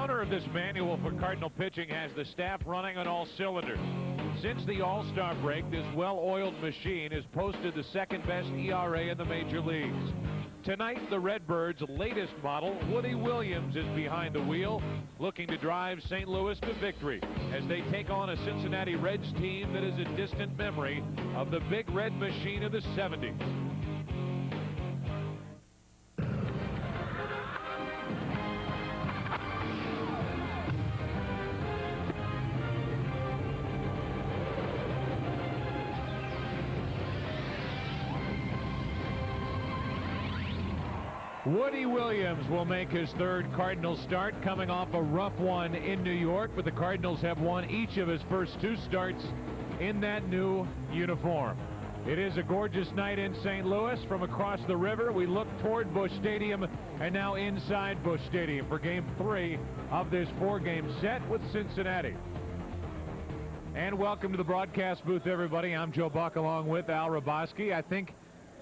owner of this manual for Cardinal pitching has the staff running on all cylinders. Since the All-Star break, this well-oiled machine has posted the second-best ERA in the major leagues. Tonight, the Redbirds' latest model, Woody Williams, is behind the wheel, looking to drive St. Louis to victory as they take on a Cincinnati Reds team that is a distant memory of the Big Red Machine of the 70s. Woody Williams will make his third Cardinals start, coming off a rough one in New York, but the Cardinals have won each of his first two starts in that new uniform. It is a gorgeous night in St. Louis. From across the river, we look toward Busch Stadium and now inside Busch Stadium for Game 3 of this four-game set with Cincinnati. And welcome to the broadcast booth, everybody. I'm Joe Buck along with Al Raboski. I think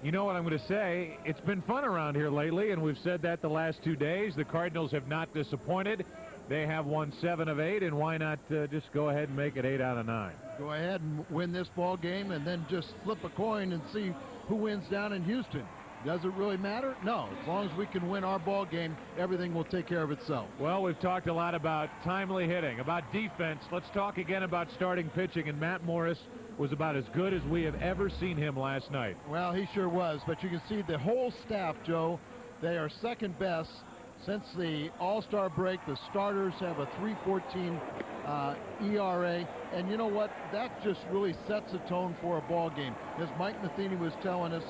you know what I'm going to say. It's been fun around here lately, and we've said that the last 2 days. The Cardinals have not disappointed. They have won 7 of 8, and why not just go ahead and make it 8 out of 9? Go ahead and win this ball game and then just flip a coin and see who wins down in Houston. Does it really matter? No. As long as we can win our ball game, everything will take care of itself. Well, we've talked a lot about timely hitting, about defense. Let's talk again about starting pitching, and Matt Morris was about as good as we have ever seen him last night. Well, he sure was, but you can see the whole staff, Joe, they are second best since the All-Star break. The starters have a 3.14 ERA, and you know what? That just really sets the tone for a ball game. As Mike Matheny was telling us,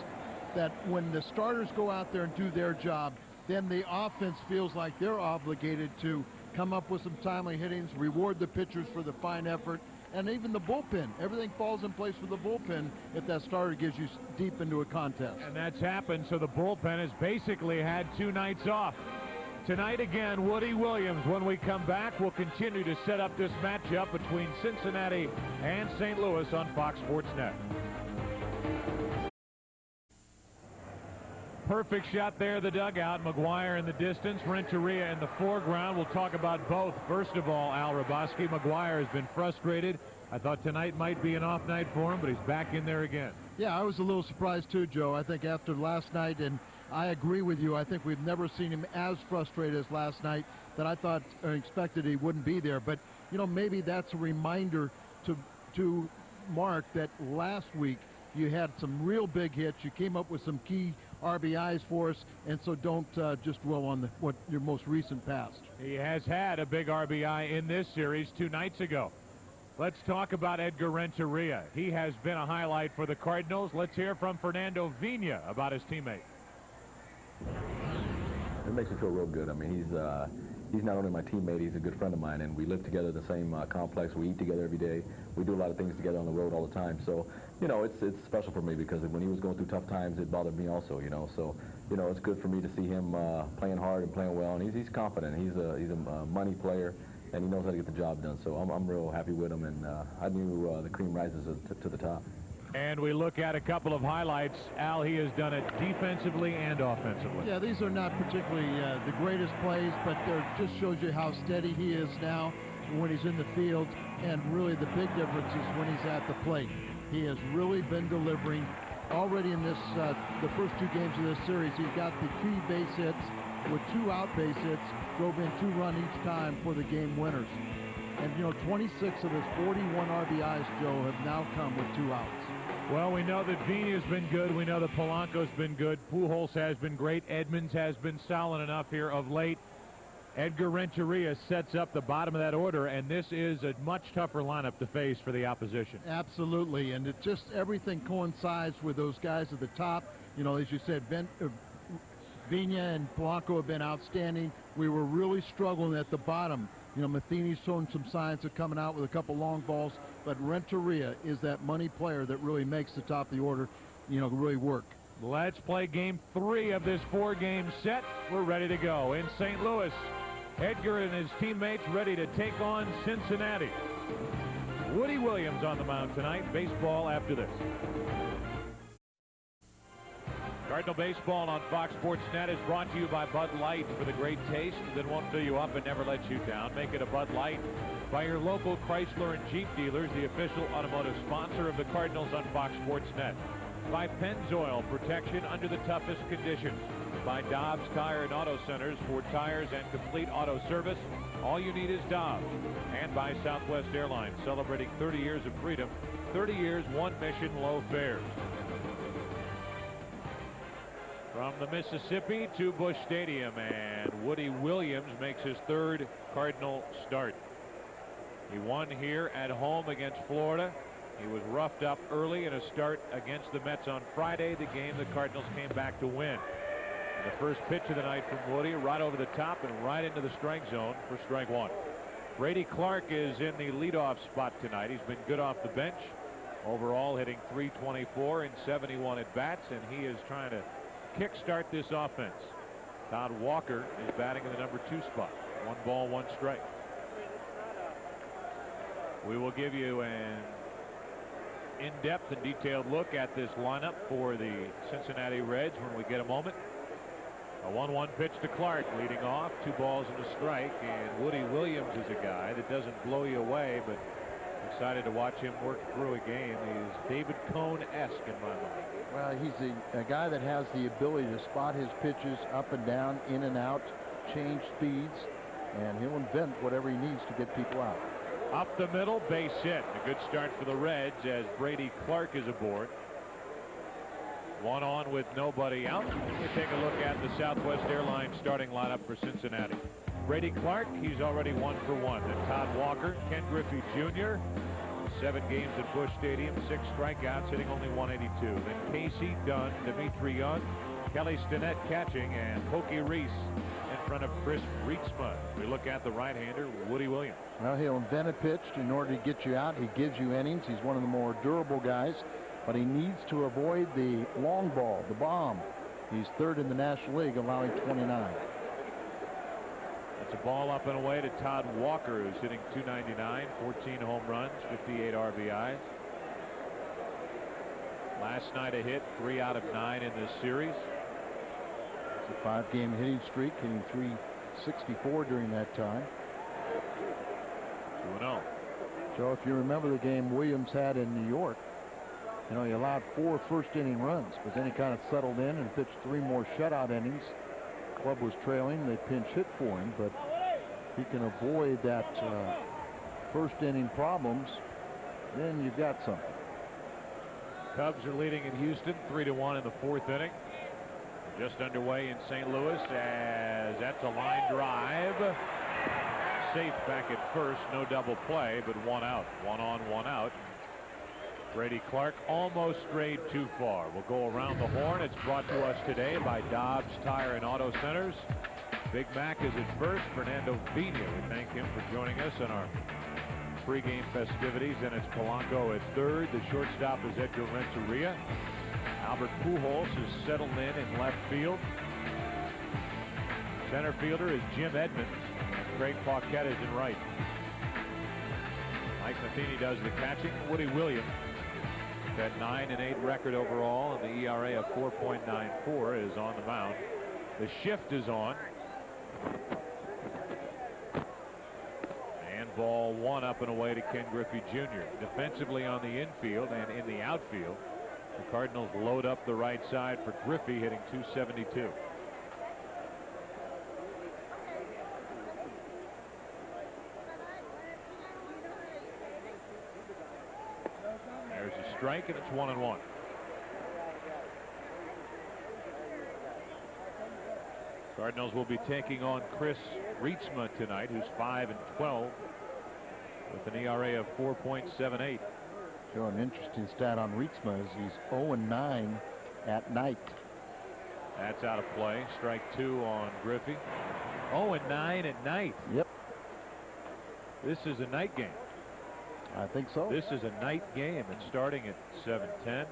that when the starters go out there and do their job, then the offense feels like they're obligated to come up with some timely hittings, reward the pitchers for the fine effort, and even the bullpen. Everything falls in place for the bullpen if that starter gives you deep into a contest. And that's happened, so the bullpen has basically had 2 nights off. Tonight again, Woody Williams. When we come back, we'll continue to set up this matchup between Cincinnati and St. Louis on Fox Sports Net. Perfect shot there, the dugout. McGuire in the distance, Renteria in the foreground. We'll talk about both. First of all, Al Raboski, McGuire has been frustrated. I thought tonight might be an off night for him, but he's back in there again. Yeah, I was a little surprised too, Joe. I think after last night, and I agree with you, I think we've never seen him as frustrated as last night, that I thought or expected he wouldn't be there. But, you know, maybe that's a reminder to Mark that last week you had some real big hits. You came up with some key RBIs for us, and so don't just dwell on what your most recent past. He has had a big RBI in this series 2 nights ago. Let's talk about Edgar Renteria. He has been a highlight for the Cardinals. Let's hear from Fernando Vina about his teammate. It makes me feel real good. I mean, he's not only my teammate, he's a good friend of mine, and we live together in the same complex. We eat together every day. We do a lot of things together on the road all the time. So, you know, it's special for me because when he was going through tough times, it bothered me also, you know. So, you know, it's good for me to see him playing hard and playing well, and he's confident. He's a money player, and he knows how to get the job done. So I'm real happy with him, and I knew the cream rises to the top. And we look at a couple of highlights. Al, he has done it defensively and offensively. Yeah, these are not particularly the greatest plays, but it just shows you how steady he is now when he's in the field, and really the big difference is when he's at the plate. He has really been delivering. Already in this the first 2 games of this series, he's got the key base hits with 2 out base hits, drove in 2 runs each time for the game winners. And, you know, 26 of his 41 RBIs, Joe, have now come with 2 outs. Well, we know that Vina's been good. We know that Polanco's been good. Pujols has been great. Edmonds has been solid enough here of late. Edgar Renteria sets up the bottom of that order, and this is a much tougher lineup to face for the opposition. Absolutely, and it just everything coincides with those guys at the top. You know, as you said, Vina and Polanco have been outstanding. We were really struggling at the bottom. You know, Matheny's shown some signs of coming out with a couple long balls, but Renteria is that money player that really makes the top of the order, you know, really work. Let's play Game 3 of this 4-game set. We're ready to go. In St. Louis, Edgar and his teammates ready to take on Cincinnati. Woody Williams on the mound tonight. Baseball after this. Cardinal Baseball on Fox Sports Net is brought to you by Bud Light, for the great taste that won't fill you up and never let you down. Make it a Bud Light by your local Chrysler and Jeep dealers, the official automotive sponsor of the Cardinals on Fox Sports Net. By Pennzoil, protection under the toughest conditions. By Dobbs Tire and Auto Centers for tires and complete auto service. All you need is Dobbs. And by Southwest Airlines, celebrating 30 years of freedom, 30 years, one mission, low fares. From the Mississippi to Busch Stadium, and Woody Williams makes his third Cardinal start. He won here at home against Florida. He was roughed up early in a start against the Mets on Friday, the game the Cardinals came back to win. And the first pitch of the night from Woody, right over the top and right into the strike zone for strike one. Brady Clark is in the leadoff spot tonight. He's been good off the bench. Overall hitting .324 in 71 at-bats, and he is trying to kickstart this offense. Todd Walker is batting in the number 2 spot. 1 ball, 1 strike. We will give you an in-depth and detailed look at this lineup for the Cincinnati Reds when we get a moment. A 1-1 pitch to Clark, leading off, 2 balls and a strike. And Woody Williams is a guy that doesn't blow you away, but excited to watch him work through a game. He's David Cone-esque in my mind. Well, he's a guy that has the ability to spot his pitches up and down, in and out, change speeds, and he'll invent whatever he needs to get people out. Up the middle, base hit. A good start for the Reds as Brady Clark is aboard. 1 on with nobody out. We take a look at the Southwest Airlines starting lineup for Cincinnati. Brady Clark, he's already 1 for 1. Then Todd Walker, Ken Griffey Jr., 7 games at Busch Stadium, 6 strikeouts, hitting only .182. Then Casey Dunn, Dimitri Young, Kelly Stinnett catching, and Pokey Reese in front of Chris Rietsma. We look at the right-hander, Woody Williams. Well, he'll invent a pitch in order to get you out. He gives you innings. He's one of the more durable guys, but he needs to avoid the long ball, the bomb. He's 3rd in the National League, allowing 29. It's a ball up and away to Todd Walker, who's hitting .299, 14 home runs, 58 RBIs. Last night a hit, 3 out of 9 in this series. It's a 5-game hitting streak, hitting .364 during that time. 2-0. So if you remember the game Williams had in New York, you know, he allowed 4 first-inning runs, but then he kind of settled in and pitched 3 more shutout innings. Club was trailing. They pinch hit for him, but he can avoid that first-inning problems. Then you've got something. Cubs are leading in Houston 3-1 in the 4th inning. Just underway in St. Louis as that's a line drive. Safe back at first, no double play, but 1 out. 1 on, 1 out. Brady Clark almost strayed too far. We'll go around the horn. It's brought to us today by Dobbs Tire and Auto Centers. Big Mac is at first. Fernando Vina, we thank him for joining us in our pregame festivities. And it's Polanco at 3rd. The shortstop is Edgar Renteria. Albert Pujols is settled in left field. Center fielder is Jim Edmonds. Craig Paquette is in right. Mike Matheny does the catching. Woody Williams, that 9-8 record overall, and the ERA of 4.94 is on the mound. The shift is on. And ball 1 up and away to Ken Griffey Jr. Defensively on the infield and in the outfield, the Cardinals load up the right side for Griffey, hitting .272. There's a strike, and it's 1-1. Cardinals will be taking on Chris Rietsma tonight, who's 5-12 with an ERA of 4.78. So an interesting stat on Rietsma is he's 0-9 at night. That's out of play. Strike 2 on Griffey. 0-9 at night. Yep. This is a night game. I think so. This is a night game. It's starting at 7:10.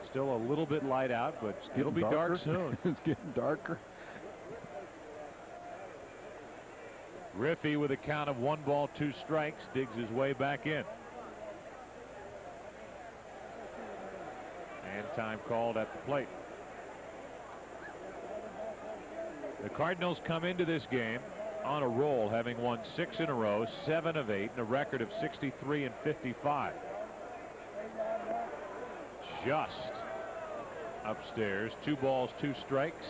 Still a little bit light out, but it'll be dark soon. It's getting darker. Griffey, with a count of 1 ball, 2 strikes, digs his way back in. And time called at the plate. The Cardinals come into this game on a roll, having won 6 in a row, 7 of 8, and a record of 63 and 55. Just upstairs, 2 balls, 2 strikes.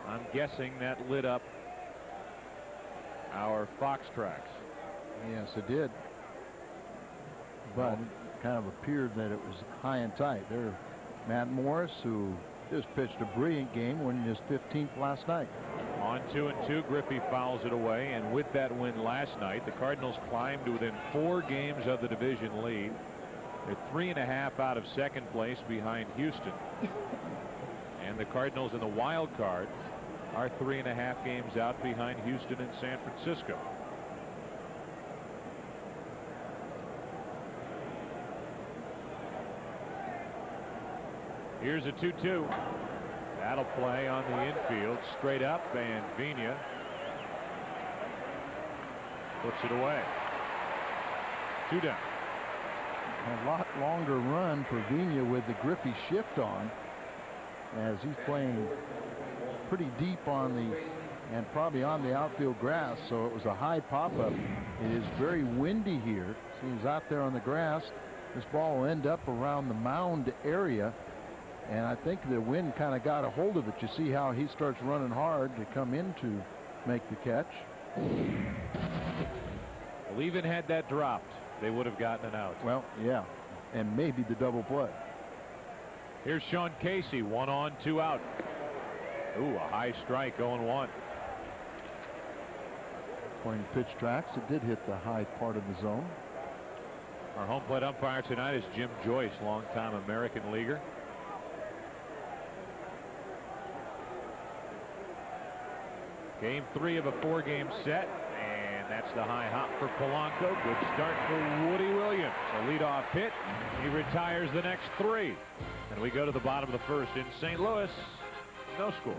I'm guessing that lit up our Fox tracks. Yes, it did. But it kind of appeared that it was high and tight. There, Matt Morris, who just pitched a brilliant game, winning his 15th last night. On 2-2, Griffey fouls it away, and with that win last night, the Cardinals climbed to within 4 games of the division lead. They're 3.5 out of second place behind Houston. And the Cardinals in the wild card are 3.5 games out behind Houston and San Francisco. Here's a 2-2. That'll play on the infield, straight up, and Vina puts it away. 2 down. A lot longer run for Vina with the Griffey shift on, as he's playing pretty deep on the and probably on the outfield grass, so it was a high pop-up. It is very windy here. So he's out there on the grass. This ball will end up around the mound area, and I think the wind kind of got a hold of it. You see how he starts running hard to come in to make the catch. Well, even had that dropped, they would have gotten an out. Well, yeah, and maybe the double play. Here's Sean Casey, 1 on, 2 out. Ooh, a high strike, 0-1. According to pitch tracks, it did hit the high part of the zone. Our home plate umpire tonight is Jim Joyce, longtime American leaguer. Game 3 of a 4-game set, and that's the high hop for Polanco. Good start for Woody Williams. A leadoff hit. He retires the next 3. And we go to the bottom of the first in St. Louis. No score.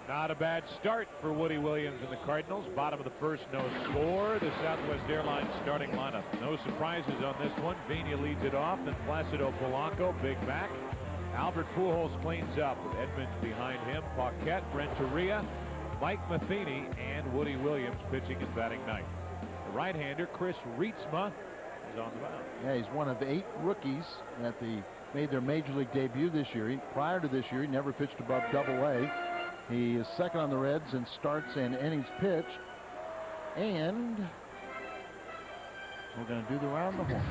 Not a bad start for Woody Williams and the Cardinals. Bottom of the first, no score. The Southwest Airlines starting lineup. No surprises on this one. Vina leads it off, then Placido Polanco, big back. Albert Pujols cleans up with Edmonds behind him. Paquette, Renteria, Mike Matheny, and Woody Williams pitching his batting ninth. The right-hander, Chris Rietzma, is on the mound. Yeah, he's one of 8 rookies that made their major league debut this year. Prior to this year, he never pitched above Double-A. He is second on the Reds in starts and innings pitched. And we're going to do the round the horn.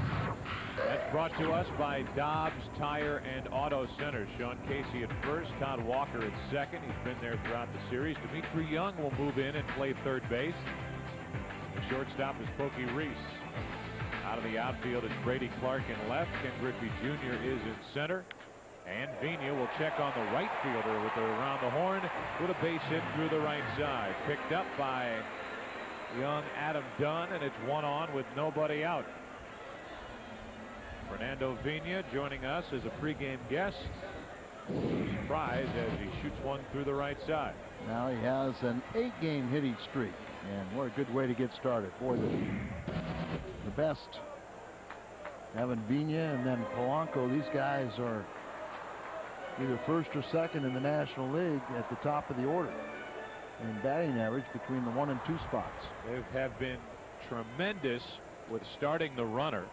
That's brought to us by Dobbs Tire and Auto Center. Sean Casey at first, Todd Walker at second. He's been there throughout the series. Dimitri Young will move in and play third base. The shortstop is Pokey Reese. Out of the outfield is Brady Clark in left. Ken Griffey Jr. is in center. And Vina will check on the right fielder with the around the horn with a base hit through the right side. Picked up by young Adam Dunn, and it's 1 on with nobody out. Fernando Vina joining us as a pregame guest. Surprise as he shoots one through the right side. Now he has an 8-game hitting streak, and what a good way to get started. Boy, the best. Having Vina and then Polanco, these guys are either first or second in the National League at the top of the order in batting average between the 1 and 2 spots. They have been tremendous with starting the runner.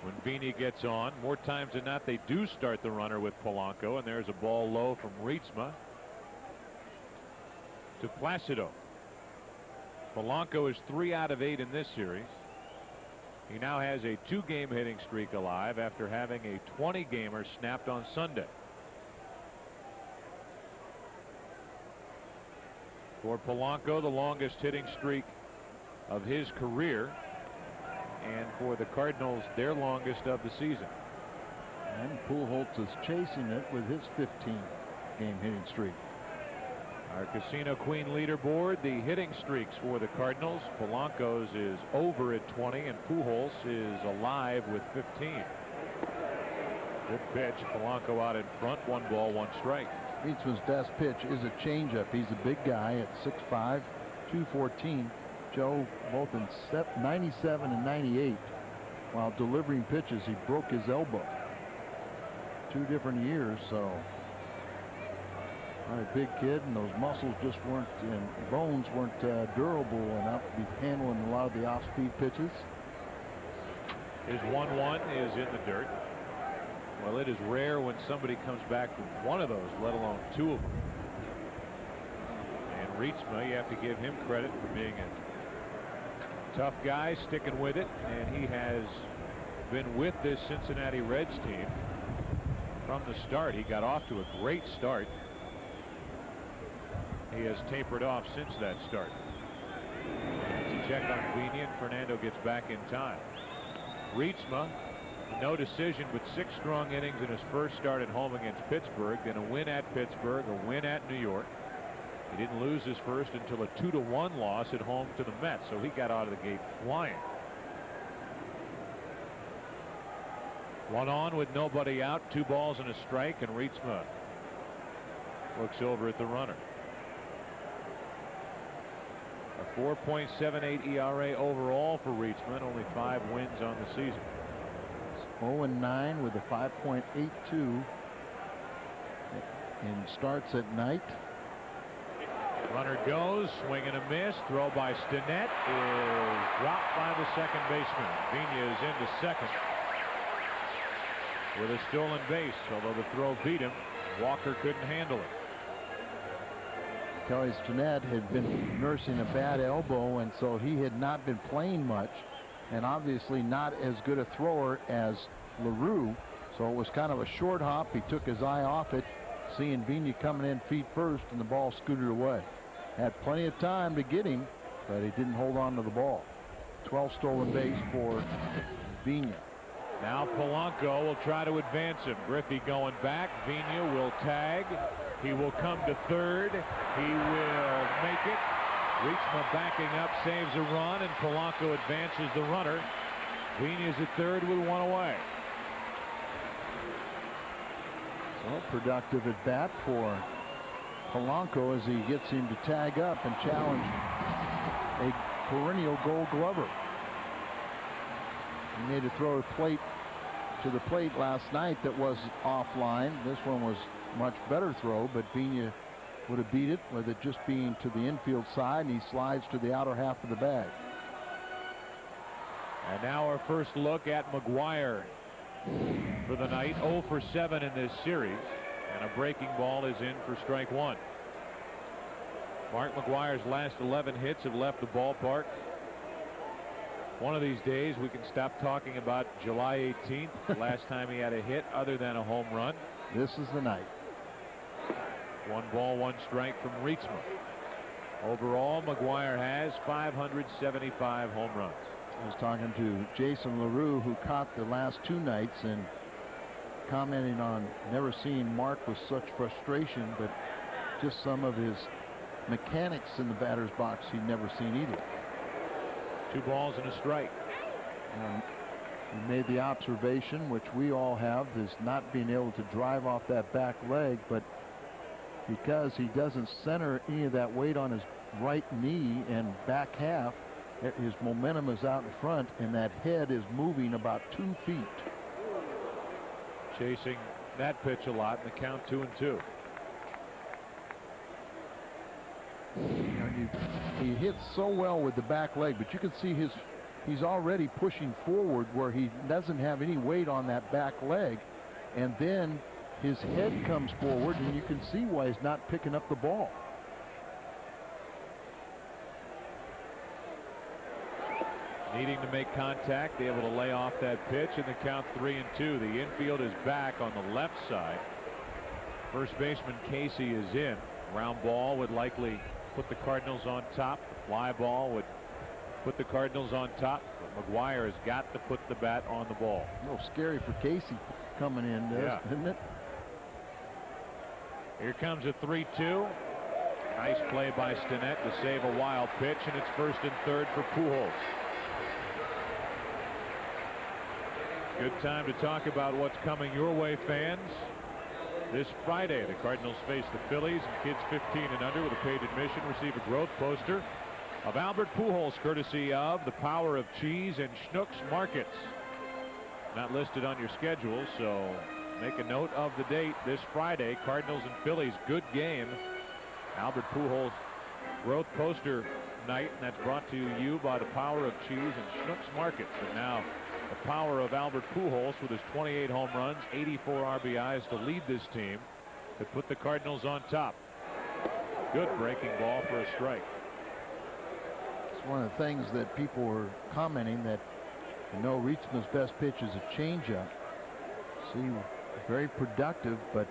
When Vina gets on, more times than not, they do start the runner with Polanco, and there's a ball low from Rietzma to Placido. Polanco is 3 out of 8 in this series. He now has a 2-game hitting streak alive after having a 20-gamer snapped on Sunday. For Polanco, the longest hitting streak of his career, and for the Cardinals, their longest of the season. And Pujols is chasing it with his 15-game hitting streak. Our Casino Queen leaderboard, the hitting streaks for the Cardinals. Polanco's is over at 20, and Pujols is alive with 15. Good pitch. Polanco out in front. 1 ball, 1 strike. Rietzma's best pitch is a changeup. He's a big guy at 6'5", 214. Joe, both in 97 and 98, while delivering pitches, he broke his elbow. 2 different years, so not a big kid, and those muscles just weren't, and bones weren't durable enough to be handling a lot of the off-speed pitches. His 1-1 is in the dirt. Well, it is rare when somebody comes back with one of those, let alone 2 of them. And Rietzma, you have to give him credit for being a tough guy, sticking with it, and he has been with this Cincinnati Reds team from the start. He got off to a great start. He has tapered off since that start. It's a check on Vina, and Fernando gets back in time. Rietzma, no decision, but 6 strong innings in his first start at home against Pittsburgh, then a win at Pittsburgh, a win at New York. He didn't lose his first until a 2-1 loss at home to the Mets, so he got out of the gate flying. 1 on with nobody out, 2 balls and a strike, and Rietzma looks over at the runner. A 4.78 ERA overall for Rietzma, only 5 wins on the season. 0-9 with a 5.82 in starts at night. Runner goes, swing and a miss. Throw by Stinnett is dropped by the second baseman. Vina is into second with a stolen base, although the throw beat him. Walker couldn't handle it. Kelly Stinnett had been nursing a bad elbow, and so he had not been playing much, and obviously not as good a thrower as LaRue, so it was kind of a short hop. He took his eye off it, seeing Vina coming in feet first, and the ball scooted away. Had plenty of time to get him, but he didn't hold on to the ball. 12 stolen base for Vina. Now Polanco will try to advance him. Griffey going back. Vina will tag. He will come to third. He will make it. Rietzma backing up, saves a run, and Polanco advances the runner. Vina is at third with 1 away. So productive at bat for Polanco as he gets him to tag up and challenge a perennial Gold Glover. He made a throw to the plate last night that was offline. This one was much better throw, but Vina would have beat it with it just being to the infield side, and he slides to the outer half of the bag. And now our first look at McGuire for the night. 0 for 7 in this series, and a breaking ball is in for strike 1. Mark McGuire's last 11 hits have left the ballpark. One of these days we can stop talking about July 18th, the last time he had a hit other than a home run. This is the night. 1 ball, 1 strike from Rietzma. Overall, McGuire has 575 home runs. I was talking to Jason LaRue, who caught the last 2 nights, and commenting on never seeing Mark with such frustration, but just some of his mechanics in the batter's box he'd never seen either. 2 balls and a strike. He made the observation, which we all have, is not being able to drive off that back leg, but because he doesn't center any of that weight on his right knee and back half, his momentum is out in front, and that head is moving about 2 feet. Chasing that pitch a lot, and the count 2-2. He hits so well with the back leg, but you can see he's already pushing forward where he doesn't have any weight on that back leg, and then his head comes forward, and you can see why he's not picking up the ball. Needing to make contact, able to lay off that pitch, and the count 3-2. The infield is back on the left side. First baseman Casey is in. Round ball would likely put the Cardinals on top. The fly ball would put the Cardinals on top. But McGuire has got to put the bat on the ball. A little scary for Casey coming in, isn't it? Here comes a 3-2. Nice play by Stinnett to save a wild pitch, and it's first and third for Pujols. Good time to talk about what's coming your way, fans. This Friday, the Cardinals face the Phillies, and kids 15 and under with a paid admission receive a growth poster of Albert Pujols, courtesy of the Power of Cheese and Schnucks Markets. Not listed on your schedule, so Make a note of the date this Friday. Cardinals and Phillies. Good game. Albert Pujols growth poster night, and that's brought to you by the power of cheese and Schnucks Markets. And now the power of Albert Pujols with his 28 home runs, 84 RBIs to lead this team to put the Cardinals on top. Good breaking ball for a strike. It's one of the things that people were commenting, that reaching his best pitch is a changeup. See, very productive, but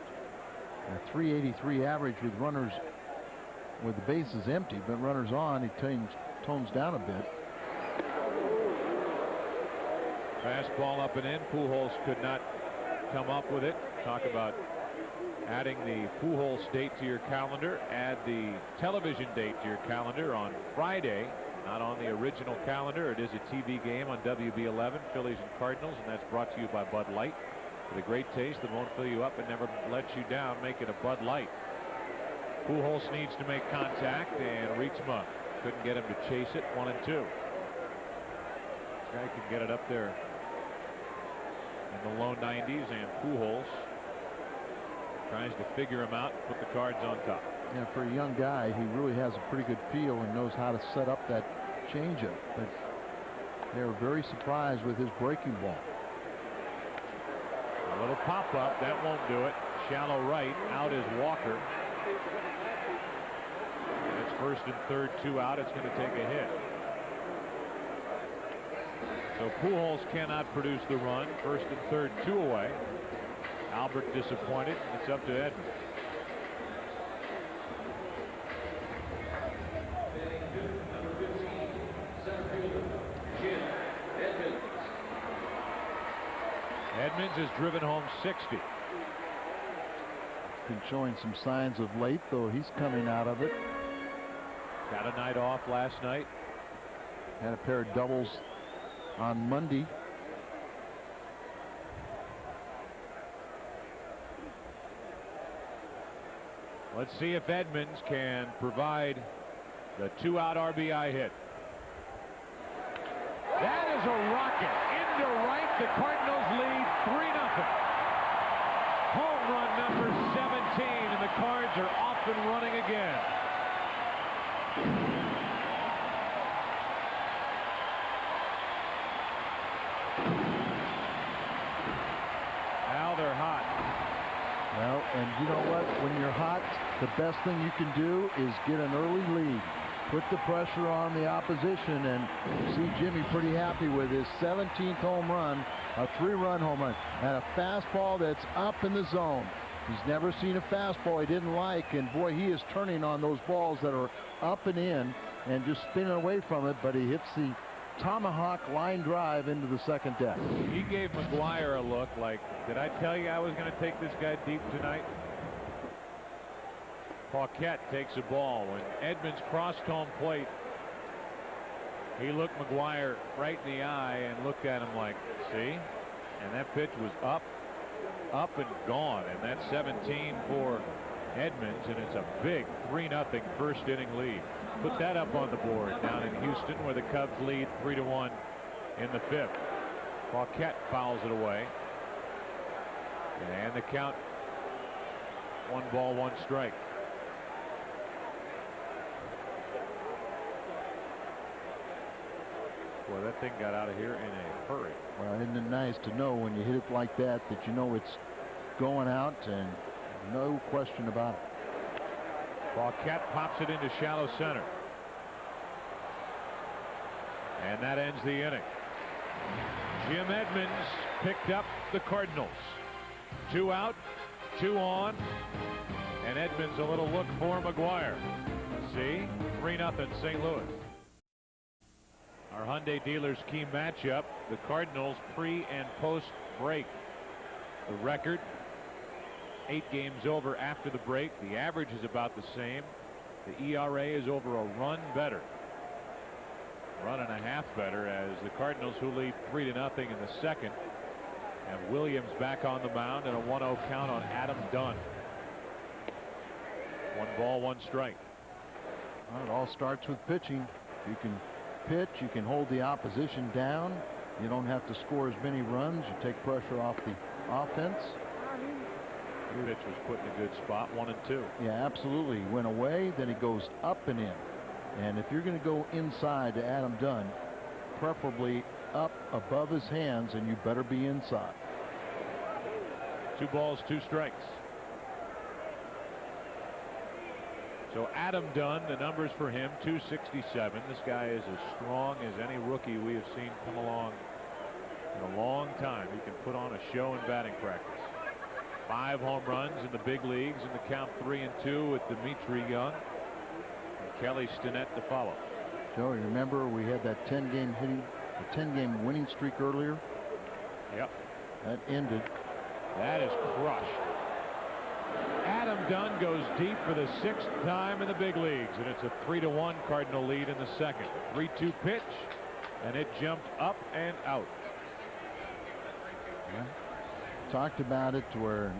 a 383 average with runners, with the bases empty, but runners on, he tones down a bit. Fastball up and in. Pujols could not come up with it. Talk about adding the Pujols date to your calendar. Add the television date to your calendar on Friday, not on the original calendar. It is a TV game on WB11, Phillies and Cardinals, and that's brought to you by Bud Light. With a great taste that won't fill you up and never let you down, make it a Bud Light. Pujols needs to make contact and reach him up. Couldn't get him to chase it. 1-2. This guy can get it up there in the low 90s, and Pujols tries to figure him out and put the Cards on top. Yeah, for a young guy, he really has a pretty good feel and knows how to set up that changeup. But they were very surprised with his breaking ball. A little pop-up, that won't do it. Shallow right, out is Walker. And it's first and third, 2 out. It's going to take a hit. So Pujols cannot produce the run. First and third, 2 away. Albert disappointed. It's up to Edmonds. Edmonds has driven home 60. Been showing some signs of late, though he's coming out of it. Got a night off last night. Had a pair of doubles on Monday. Let's see if Edmonds can provide the 2-out RBI hit. That is a rocket into right. The Cardinals lead 3-0. Home run number 17, and the Cards are off and running again. Now they're hot. Well, and you know what? When you're hot, the best thing you can do is get an early lead. Put the pressure on the opposition, and see Jimmy pretty happy with his 17th home run, a 3-run home run, and a fastball that's up in the zone. He's never seen a fastball he didn't like, and boy, he is turning on those balls that are up and in and just spinning away from it, but he hits the tomahawk line drive into the second deck. He gave McGuire a look like, did I tell you I was going to take this guy deep tonight? Paquette takes a ball. When Edmonds crossed home plate, he looked McGuire right in the eye and looked at him like, see? And that pitch was up and gone. And that's 17 for Edmonds, and it's a big 3-0 first inning lead. Put that up on the board down in Houston, where the Cubs lead 3-1 in the 5th. Paquette fouls it away. And the count, 1 ball, 1 strike. Boy, that thing got out of here in a hurry. Well, isn't it nice to know when you hit it like that, that you know it's going out, and no question about it. Paquette pops it into shallow center. And that ends the inning. Jim Edmonds picked up the Cardinals. 2 out, 2 on, and Edmonds a little look for McGuire. See? 3-0 St. Louis. Our Hyundai dealers key matchup, the Cardinals pre and post break. The record, 8 games over after the break. The average is about the same. The ERA is over a run better. Run and a half better, as the Cardinals, who lead 3-0 in the second, have Williams back on the mound and a 1-0 count on Adam Dunn. 1 ball, 1 strike. Well, it all starts with pitching. You can pitch, you can hold the opposition down, you don't have to score as many runs, you take pressure off the offense. pitch was put in a good spot, 1-2. Yeah, absolutely. He went away, then he goes up and in. And if you're going to go inside to Adam Dunn, preferably up above his hands, and you better be inside. 2 balls, 2 strikes. So Adam Dunn, the numbers for him, 267. This guy is as strong as any rookie we have seen come along in a long time. He can put on a show in batting practice. 5 home runs in the big leagues, in the count 3-2 with Dimitri Young and Kelly Stinnett to follow. Joe, you remember we had that 10-game winning streak earlier? Yep. That ended. That is crushed. Adam Dunn goes deep for the 6th time in the big leagues, and it's a 3-1 Cardinal lead in the second. 3-2 pitch, and it jumped up and out. Yeah. Talked about it to where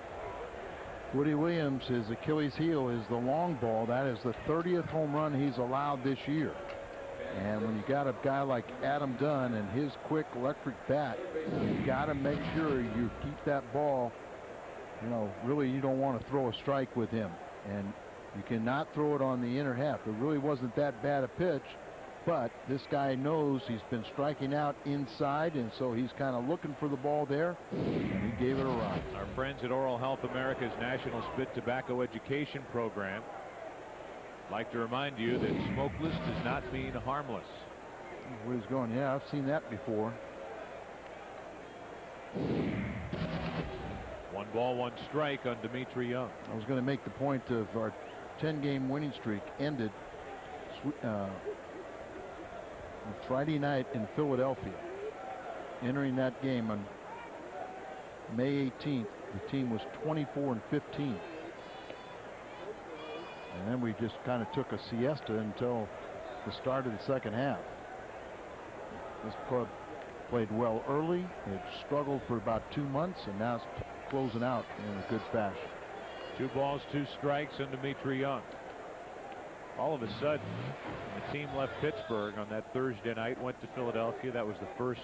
Woody Williams, his Achilles heel is the long ball. That is the 30th home run he's allowed this year. And when you got a guy like Adam Dunn and his quick electric bat, you got to make sure you keep that ball. You know, really, you don't want to throw a strike with him, and you cannot throw it on the inner half. It really wasn't that bad a pitch, but this guy knows he's been striking out inside, and so he's kind of looking for the ball there, and he gave it a run. Our friends at Oral Health America's National Spit Tobacco Education Program like to remind you that smokeless does not mean harmless. Where he's going, yeah, I've seen that before. 1 ball, 1 strike on Dimitri Young. I was going to make the point of our 10-game winning streak ended Friday night in Philadelphia. Entering that game on May 18th, the team was 24-15. And then we just kind of took a siesta until the start of the second half. This club played well early. It struggled for about 2 months, and now it's closing out in a good fashion. 2 balls, 2 strikes on Dimitri Young. All of a sudden, the team left Pittsburgh on that Thursday night, went to Philadelphia. That was the first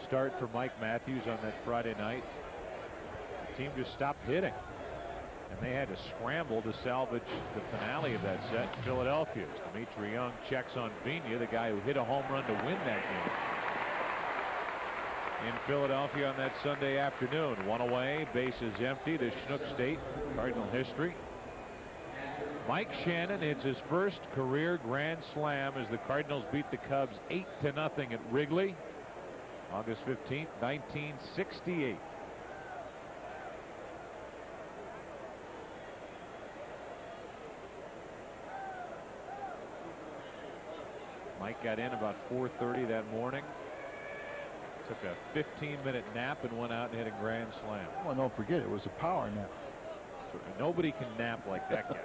start for Mike Matthews on that Friday night. The team just stopped hitting, and they had to scramble to salvage the finale of that set in Philadelphia. Dimitri Young checks on Vigna, the guy who hit a home run to win that game in Philadelphia on that Sunday afternoon. 1 away, bases empty. The Chinook State Cardinal history. Mike Shannon hits his first career grand slam as the Cardinals beat the Cubs 8-0 at Wrigley, August 15th, 1968. Mike got in about 4:30 that morning. Took a 15-minute nap and went out and hit a grand slam. Well, don't forget, it was a power nap. So nobody can nap like that guy.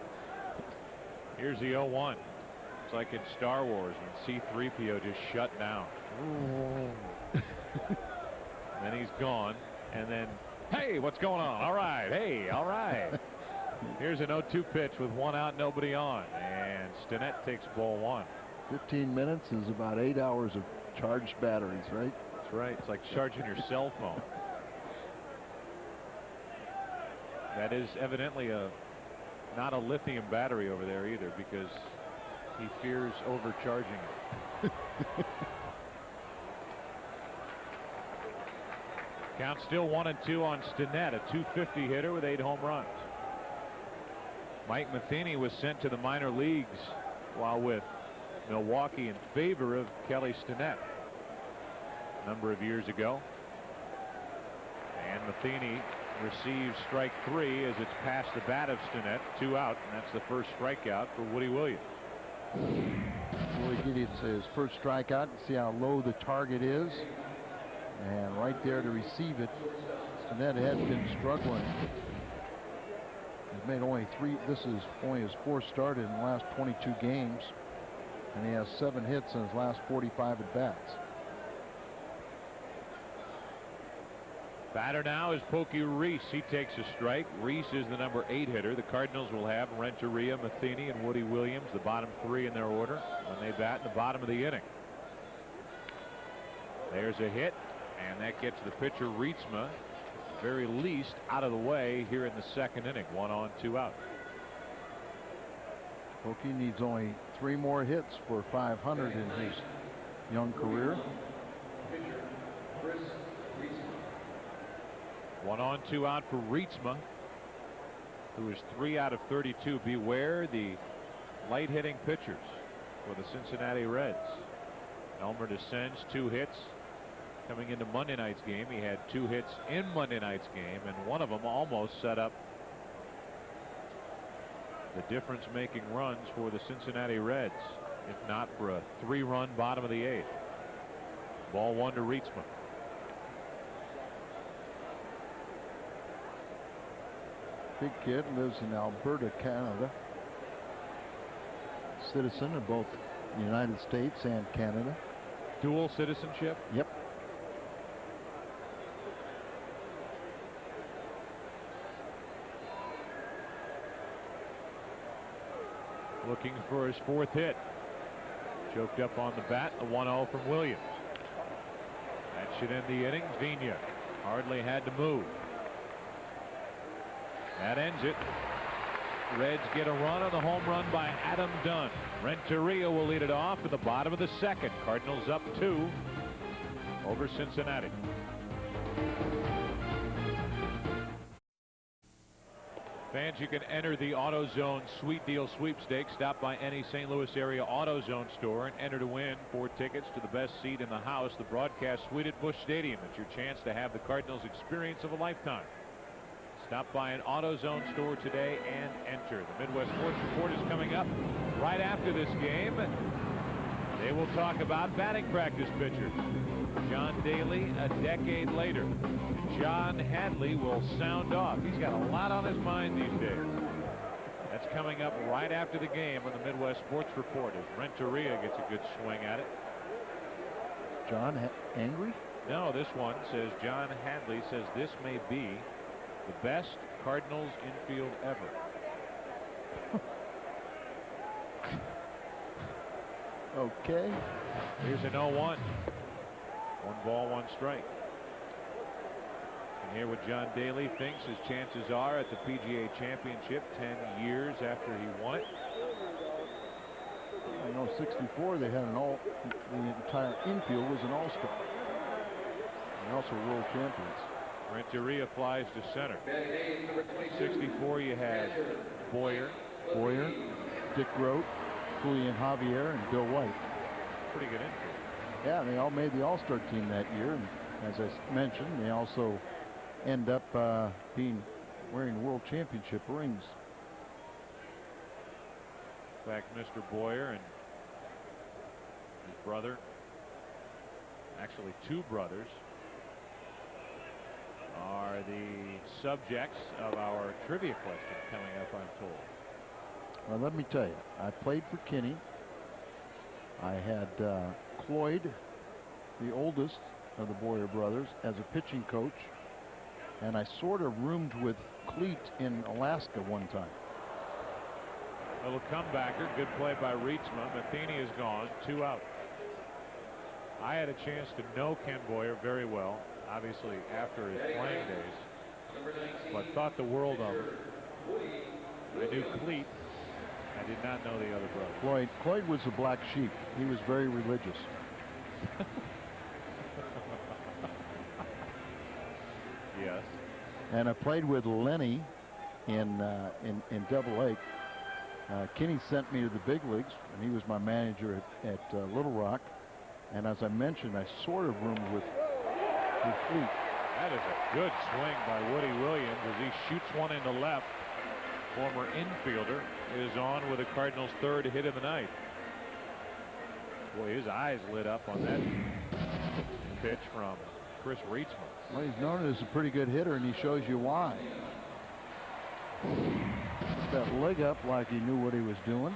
Here's the 0-1. It's like in Star Wars when C-3PO just shut down. Then he's gone, and then, hey, what's going on? All right, hey, all right. Here's an 0-2 pitch with 1 out, nobody on, and Stinnett takes ball 1. 15 minutes is about 8 hours of charged batteries, right? That's right. It's like charging your cell phone. That is evidently not a lithium battery over there either, because he fears overcharging it. Count still 1-2 on Stinnett, a .250 hitter with 8 home runs. Mike Matheny was sent to the minor leagues while with Milwaukee in favor of Kelly Stinnett a number of years ago. And Matheny receives strike 3 as it's past the bat of Stinnett, 2 out, and that's the first strikeout for Woody Williams. Willie gets his first strikeout. See how low the target is, and right there to receive it. Stinnett had been struggling. He's made only 3. This is only his 4th start in the last 22 games, and he has 7 hits in his last 45 at bats. Batter now is Pokey Reese. He takes a strike. Reese is the number 8 hitter. The Cardinals will have Renteria, Matheny, and Woody Williams, the bottom 3 in their order, when they bat in the bottom of the inning. There's a hit, and that gets the pitcher Rietsma very least out of the way here in the second inning. 1 on, 2 out. Pokey needs only 3 more hits for 500 in his young career. 1 on, 2 out for Rietsma, who is 3 out of 32. Beware the light hitting pitchers for the Cincinnati Reds. Elmer descends, 2 hits. Coming into Monday night's game, he had 2 hits in Monday night's game, and one of them almost set up the difference-making runs for the Cincinnati Reds, if not for a 3-run bottom of the 8th. Ball 1 to Rietsma. Big kid, lives in Alberta, Canada. Citizen of both the United States and Canada. Dual citizenship? Yep. Looking for his 4th hit. Choked up on the bat. The 1-0 from Williams. That should end the inning. Vigna hardly had to move. That ends it. Reds get a run on the home run by Adam Dunn. Renteria will lead it off at the bottom of the second. Cardinals up 2 over Cincinnati. Fans, you can enter the AutoZone Sweet Deal Sweepstakes. Stop by any St. Louis area AutoZone store and enter to win 4 tickets to the best seat in the house, the broadcast suite at Busch Stadium. It's your chance to have the Cardinals experience of a lifetime. Stop by an AutoZone store today and enter. The Midwest Sports Report is coming up right after this game. They will talk about batting practice pitchers. John Daly a decade later. John Hadley will sound off. He's got a lot on his mind these days. That's coming up right after the game on the Midwest Sports Report as Renteria gets a good swing at it. John angry? No, this one says John Hadley says this may be the best Cardinals infield ever. Okay. Here's an 0-1. 1 ball, 1 strike. And here what John Daly thinks his chances are at the PGA Championship 10 years after he won it. I know 64 they had the entire infield was an all-star. And also world champions. Renteria flies to center. 64 you had Boyer, Dick Grote, Julian Javier, and Bill White. Pretty good infield. Yeah, they all made the all-star team that year, and as I mentioned, they also end up wearing world championship rings. In fact, Mr. Boyer and his brother, actually 2 brothers, are the subjects of our trivia question coming up, I'm told. Well, let me tell you, I played for Kinney. I had Cloyd, the oldest of the Boyer brothers, as a pitching coach, and I sort of roomed with Cleat in Alaska one time. Little comebacker, good play by Rietsma. Matheny is gone, 2 out. I had a chance to know Ken Boyer very well, obviously after his playing days, but thought the world of him. I knew Cleat. I did not know the other brother. Cloyd was a black sheep. He was very religious. Yes. And I played with Lenny in Double A. Kinney sent me to the big leagues, and he was my manager at Little Rock. And as I mentioned, I sort of roomed with Fleet. That is a good swing by Woody Williams as he shoots one into left. Former infielder is on with the Cardinals' 3rd hit of the night. Boy, his eyes lit up on that pitch from Chris Rietsma. Well, he's known as a pretty good hitter, and he shows you why. Put that leg up like he knew what he was doing.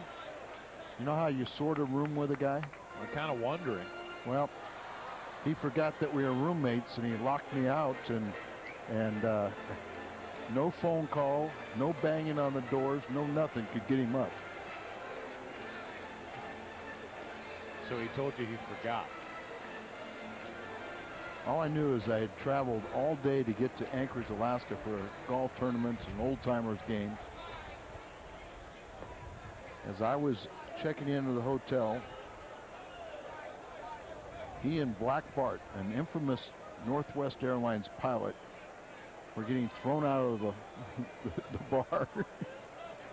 You know how you sort of room with a guy? I'm kind of wondering. Well, he forgot that we were roommates, and he locked me out, and no phone call, no banging on the doors, no nothing could get him up. So he told you he forgot. All I knew is I had traveled all day to get to Anchorage, Alaska for golf tournaments and old timers games. As I was checking into the hotel, he and Black Bart, an infamous Northwest Airlines pilot, were getting thrown out of the bar,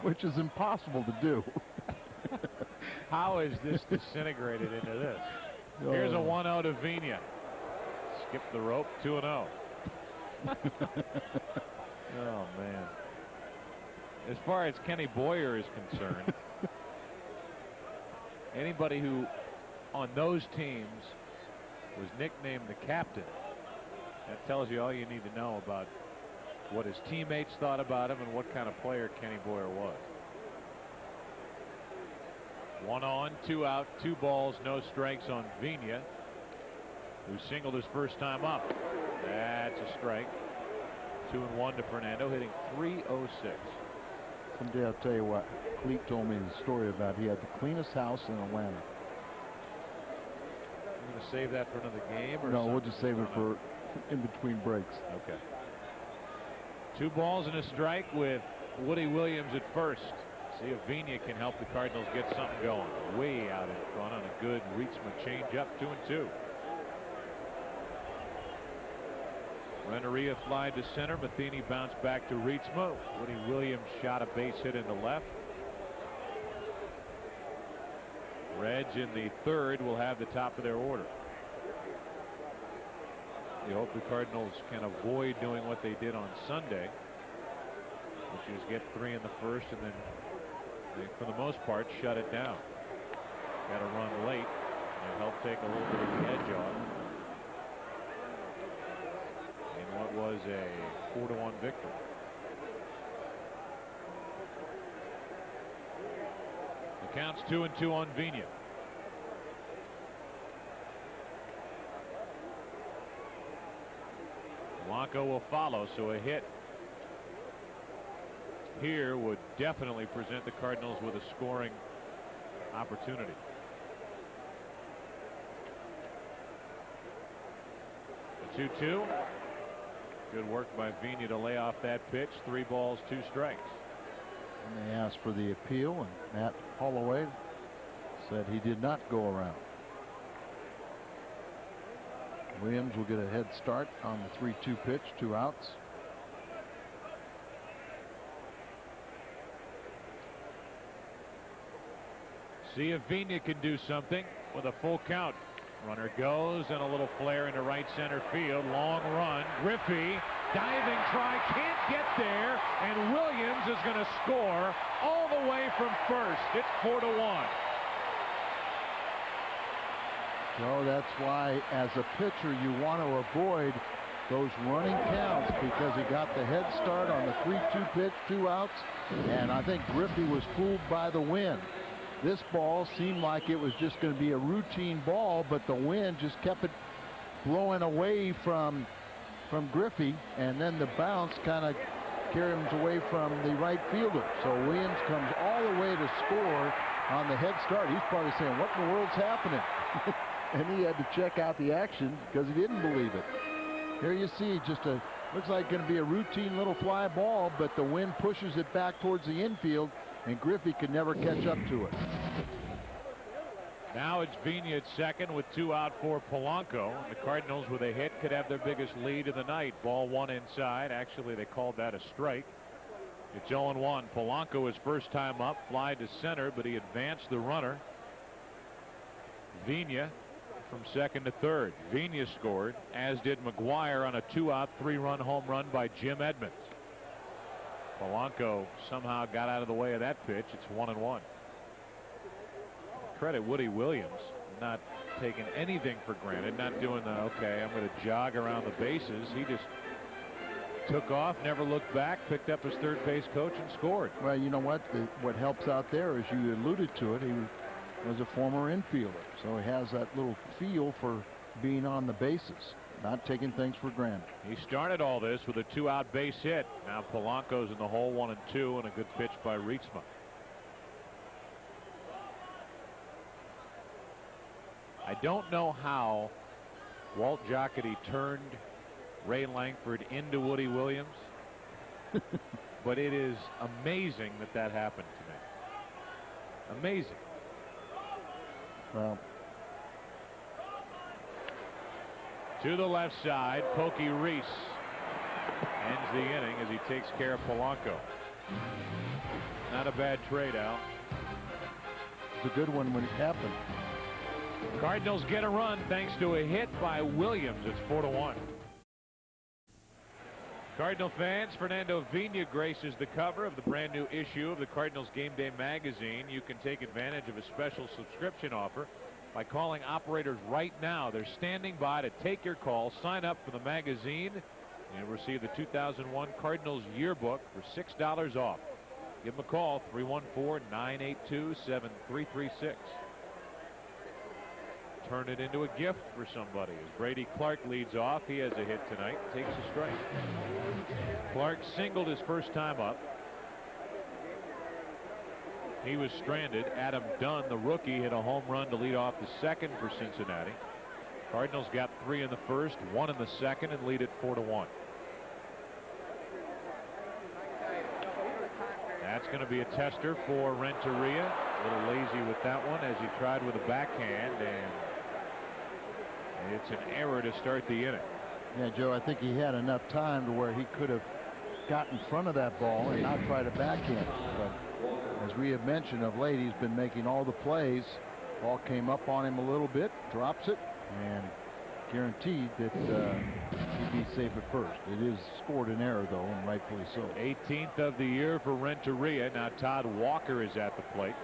which is impossible to do. How is this disintegrated into this? Here's a 1-0 to Vigna. Skip the rope, 2-0. Oh, man. As far as Kenny Boyer is concerned, anybody who on those teams was nicknamed the captain, that tells you all you need to know about what his teammates thought about him and what kind of player Kenny Boyer was. 1 on, 2 out, 2 balls, no strikes on Vigna, who singled his first time up. That's a strike. 2-1 to Fernando, hitting .306. Someday I'll tell you what Cleet told me the story about. He had the cleanest house in Atlanta. You going to save that for another game? Or no, we'll just save it for in between breaks. Okay. 2 balls and a strike with Woody Williams at first. See if Vigna can help the Cardinals get something going. Way out in front on a good Rietsma changeup, 2-2. Renneria fly to center. Matheny bounced back to Rietsma. Woody Williams shot a base hit in the left. Reds in the third will have the top of their order. You hope the Cardinals can avoid doing what they did on Sunday, which is get 3 in the first and then they, for the most part, shut it down. Got to run late and help take a little bit of the edge off in what was a 4-1 victory. The count's 2-2 on Vigna. Polanco will follow, so a hit here would definitely present the Cardinals with a scoring opportunity. The 2-2. Good work by Vigna to lay off that pitch. 3 balls, 2 strikes. And they asked for the appeal, and Matt Holloway said he did not go around. Williams will get a head start on the 3-2 pitch, 2 outs. See if Vigna can do something with a full count. Runner goes and a little flare into right center field. Long run. Griffey diving try, can't get there, and Williams is going to score all the way from first. It's 4-1. So that's why, as a pitcher, you want to avoid those running counts because he got the head start on the 3-2 pitch, 2 outs, and I think Griffey was fooled by the wind. This ball seemed like it was just going to be a routine ball, but the wind just kept it blowing away from Griffey, and then the bounce kind of carried him away from the right fielder. So Williams comes all the way to score on the head start. He's probably saying, what in the world's happening? And he had to check out the action because he didn't believe it. Here you see just looks like going to be a routine little fly ball, but the wind pushes it back towards the infield, and Griffey could never catch up to it. Now it's Vigna at second with 2 out for Polanco. The Cardinals, with a hit, could have their biggest lead of the night. Ball 1 inside. Actually, they called that a strike. It's 0-1. Polanco, his first time up, fly to center, but he advanced the runner. Vigna from second to third. Vigna scored, as did McGuire on a 2-out, 3-run home run by Jim Edmonds. Polanco somehow got out of the way of that pitch. It's 1-1. Credit Woody Williams, not taking anything for granted, not doing the, okay, I'm going to jog around the bases. He just took off, never looked back, picked up his third base coach and scored. Well, you know what? What helps out there, as you alluded to it, he was a former infielder, so he has that little feel for being on the bases, not taking things for granted. He started all this with a 2-out base hit. Now Polanco's in the hole, 1-2, and a good pitch by Rietsma. I don't know how Walt Jocketty turned Ray Langford into Woody Williams. But it is amazing that that happened to me. Amazing. Well, to the left side, Pokey Reese ends the inning as he takes care of Polanco. Not a bad trade, Al. it's a good one when it happened. Cardinals get a run thanks to a hit by Williams. It's 4-1. Cardinal fans, Fernando Vina graces the cover of the brand new issue of the Cardinals Game Day magazine. You can take advantage of a special subscription offer by calling operators right now. They're standing by to take your call. Sign up for the magazine and receive the 2001 Cardinals yearbook for $6 off. Give them a call, 314-982-7336. Turn it into a gift for somebody as Brady Clark leads off. He has a hit tonight, takes a strike. Clark singled his first time up. He was stranded. Adam Dunn, the rookie, hit a home run to lead off the second for Cincinnati. Cardinals got 3 in the first, 1 in the second, and lead it 4-1. That's going to be a tester for Renteria. A little lazy with that one as he tried with a backhand, and it's an error to start the inning. Yeah, Joe, I think he had enough time to where he could have got in front of that ball and not tried a backhand. But as we have mentioned of late, he's been making all the plays. Ball came up on him a little bit, drops it, and guaranteed that he'd be safe at first. It is scored an error, though, and rightfully so. 18th of the year for Renteria. Now Todd Walker is at the plate.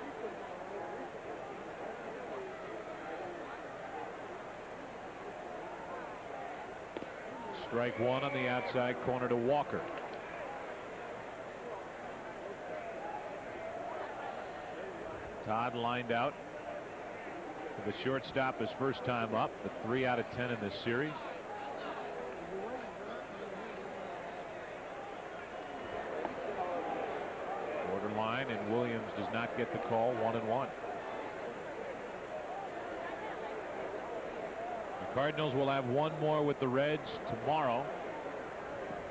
Strike one on the outside corner to Walker. Todd lined out for the shortstop his first time up, the 3 out of 10 in this series. Borderline, and Williams does not get the call. 1-1. The Cardinals will have one more with the Reds tomorrow.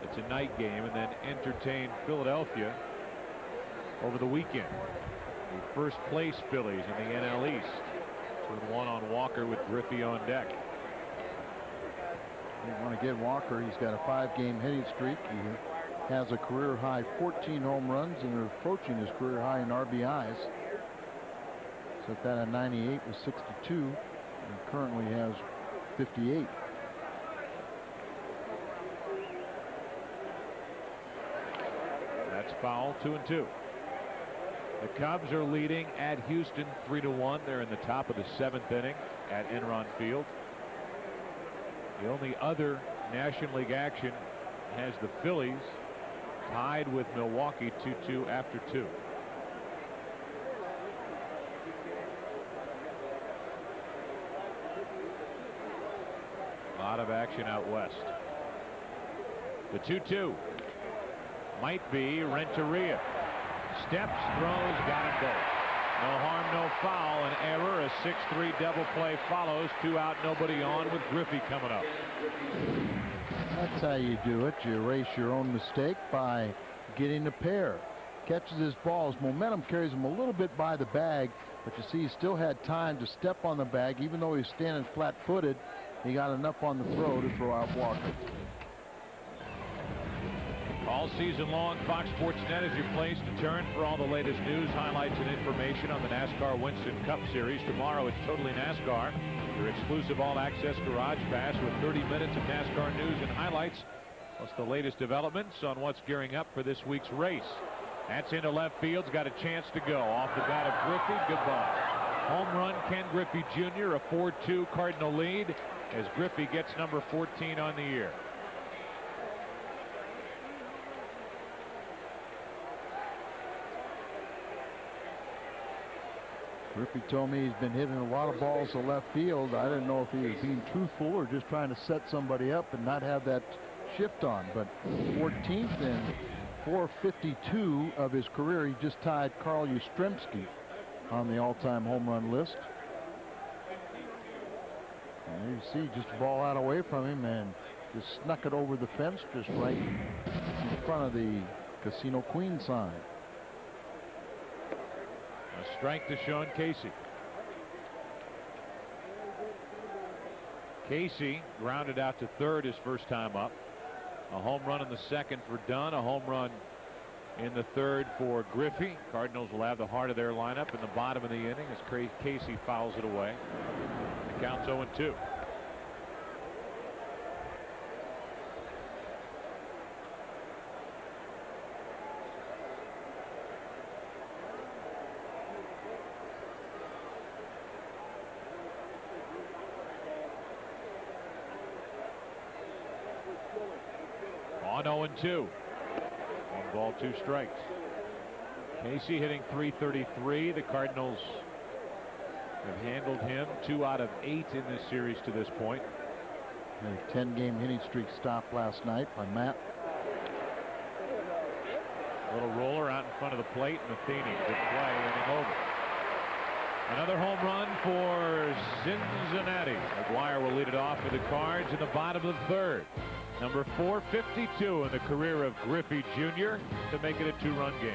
It's a night game, and then entertain Philadelphia over the weekend. The first place Phillies in the NL East. 2-1 on Walker with Griffey on deck. You want to get Walker. He's got a 5-game hitting streak. He has a career high 14 home runs and is approaching his career high in RBIs. Set that at 98 with 62, and currently has 58. That's foul. 2-2. The Cubs are leading at Houston 3-1. They're in the top of the 7th inning at Enron Field. The only other National League action has the Phillies tied with Milwaukee 2-2 after 2. A lot of action out west. The 2-2 might be Renteria. Steps, throws, got it both. No harm, no foul. An error, a 6-3 double play follows. 2 out, nobody on with Griffey coming up. That's how you do it. You erase your own mistake by getting a pair. Catches his balls. Momentum carries him a little bit by the bag, but you see he still had time to step on the bag. Even though he's standing flat-footed, he got enough on the throw to throw out Walker. All season long, Fox Sports Net is your place to turn for all the latest news, highlights, and information on the NASCAR Winston Cup Series. Tomorrow, it's Totally NASCAR, your exclusive all-access garage pass with 30 minutes of NASCAR news and highlights, plus the latest developments on what's gearing up for this week's race. That's into left field's got a chance to go. Off the bat of Griffey, goodbye. Home run, Ken Griffey Jr., a 4-2 Cardinal lead as Griffey gets number 14 on the year. Griffey told me he's been hitting a lot of balls to left field. I didn't know if he was being truthful or just trying to set somebody up and not have that shift on. But 14th and 452 of his career. He just tied Carl Yastrzemski on the all-time home run list. And you see just a ball out away from him and just snuck it over the fence just right in front of the Casino Queen sign. A strike to Sean Casey. Casey grounded out to third his first time up. A home run in the second for Dunn. A home run in the third for Griffey. Cardinals will have the heart of their lineup in the bottom of the inning as Casey fouls it away. The count's 0-2. On 0-2. 1 ball, 2 strikes. Casey hitting .333. The Cardinals have handled him 2 out of 8 in this series to this point. A 10-game hitting streak stopped last night by Matt. Little roller out in front of the plate. Matheny, good play, inning over. Another home run for Cincinnati. McGuire will lead it off for the Cards in the bottom of the third. Number 452 in the career of Griffey Jr. to make it a 2-run game.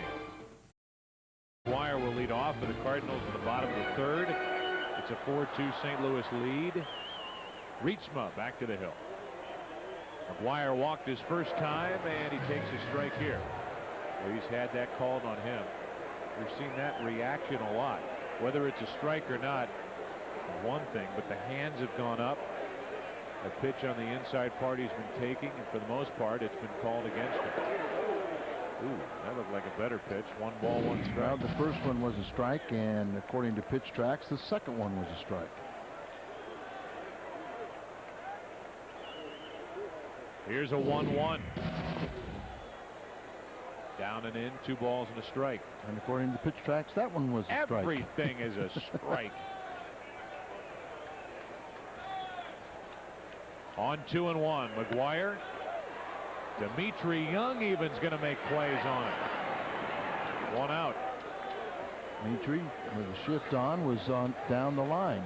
McGuire will lead off for the Cardinals in the bottom of the third. It's a 4-2 St. Louis lead. Reachma back to the hill. McGuire walked his first time and he takes a strike here. Well, he's had that called on him. We've seen that reaction a lot. Whether it's a strike or not, one thing, but the hands have gone up. A pitch on the inside part he's been taking, and for the most part, it's been called against him. Ooh, that looked like a better pitch. 1 ball, 1 strike. Well, the first one was a strike, and according to pitch tracks, the second one was a strike. Here's a 1-1. Down and in, 2 balls and a strike. And according to pitch tracks, that one was a strike. Everything is a strike. On 2-1, McGuire. Dimitri Young even's going to make plays on it. 1 out. Dimitri, with a shift on, was on down the line.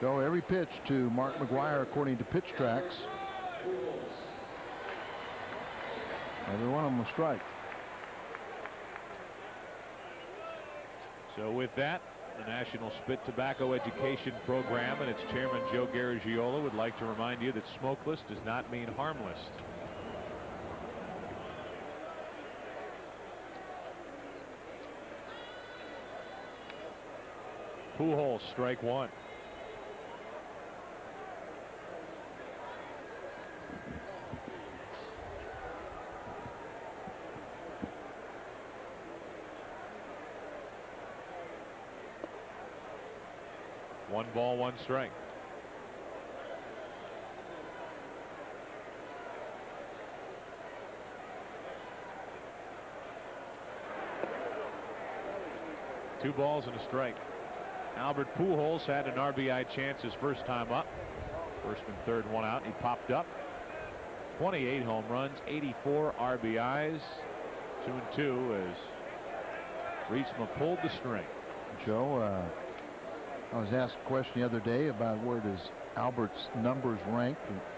So every pitch to Mark McGuire, according to pitch tracks. Every one of them was strike. So with that, the National Spit Tobacco Education Program and its chairman Joe Garagiola would like to remind you that smokeless does not mean harmless. Pujols, strike 1. One ball, 1 strike. Two balls and a strike. Albert Pujols had an RBI chance his first time up. First and third, 1 out. He popped up. 28 home runs, 84 RBIs. 2-2 as Reachma pulled the string. Joe, I was asked a question the other day about where does Albert's numbers rank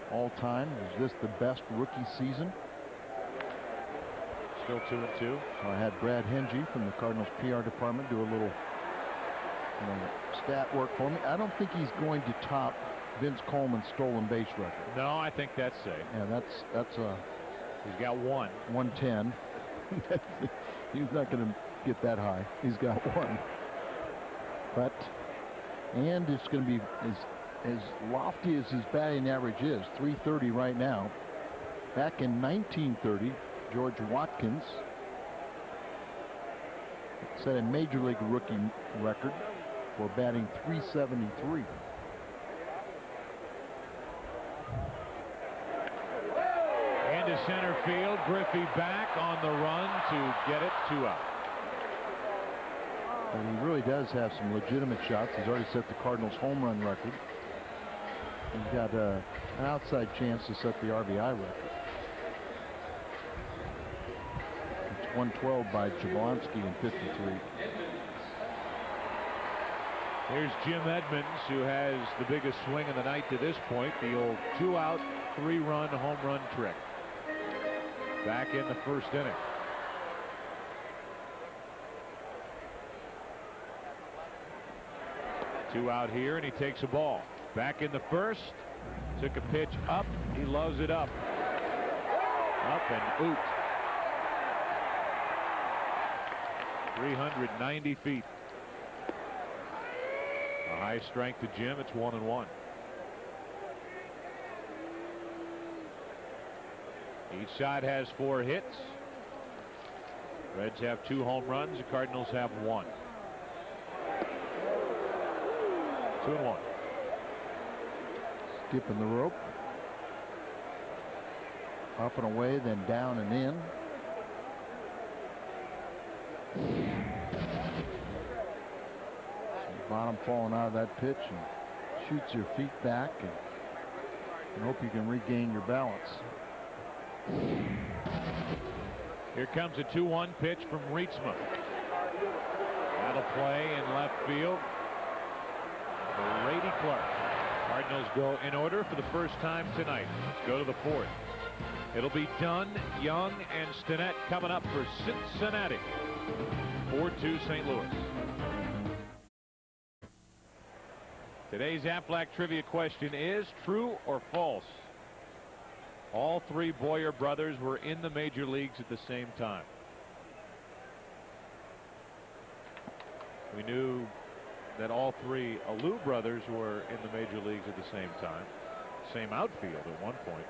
all time. Is this the best rookie season? Still 2-2. So I had Brad Hengy from the Cardinals PR department do a little stat work for me. I don't think he's going to top Vince Coleman's stolen base record. No, I think that's safe. Yeah, that's a. He's got 1. 110. He's not going to get that high. He's got 1. But. And it's going to be as lofty as his batting average is, 330 right now. Back in 1930, George Watkins set a major league rookie record for batting .373. Into center field, Griffey back on the run to get it 2 out. And he really does have some legitimate shots. He's already set the Cardinals home run record. He's got an outside chance to set the RBI record. It's 112 by Jablonski in 53. Here's Jim Edmonds, who has the biggest swing of the night to this point, the old 2-out, 3-run home run trick. Back in the first inning. Two out here, and he takes a ball. Back in the first. Took a pitch up. He loves it up. Up and oot. 390 feet. A high strength to Jim. It's 1-1. Each side has 4 hits. Reds have 2 home runs. The Cardinals have 1. 2-1. Skipping the rope. Up and away, then down and in. Bottom falling out of that pitch and shoots your feet back and hope you can regain your balance. Here comes a 2-1 pitch from Rietzma. That'll play in left field. Brady Clark. Cardinals go in order for the first time tonight. Let's go to the 4th. It'll be Dunn, Young, and Stinnett coming up for Cincinnati. 4-2 St. Louis. Today's Aflac trivia question is true or false? All 3 Boyer brothers were in the major leagues at the same time. We knew that all 3 Alou brothers were in the major leagues at the same time. Same outfield at one point.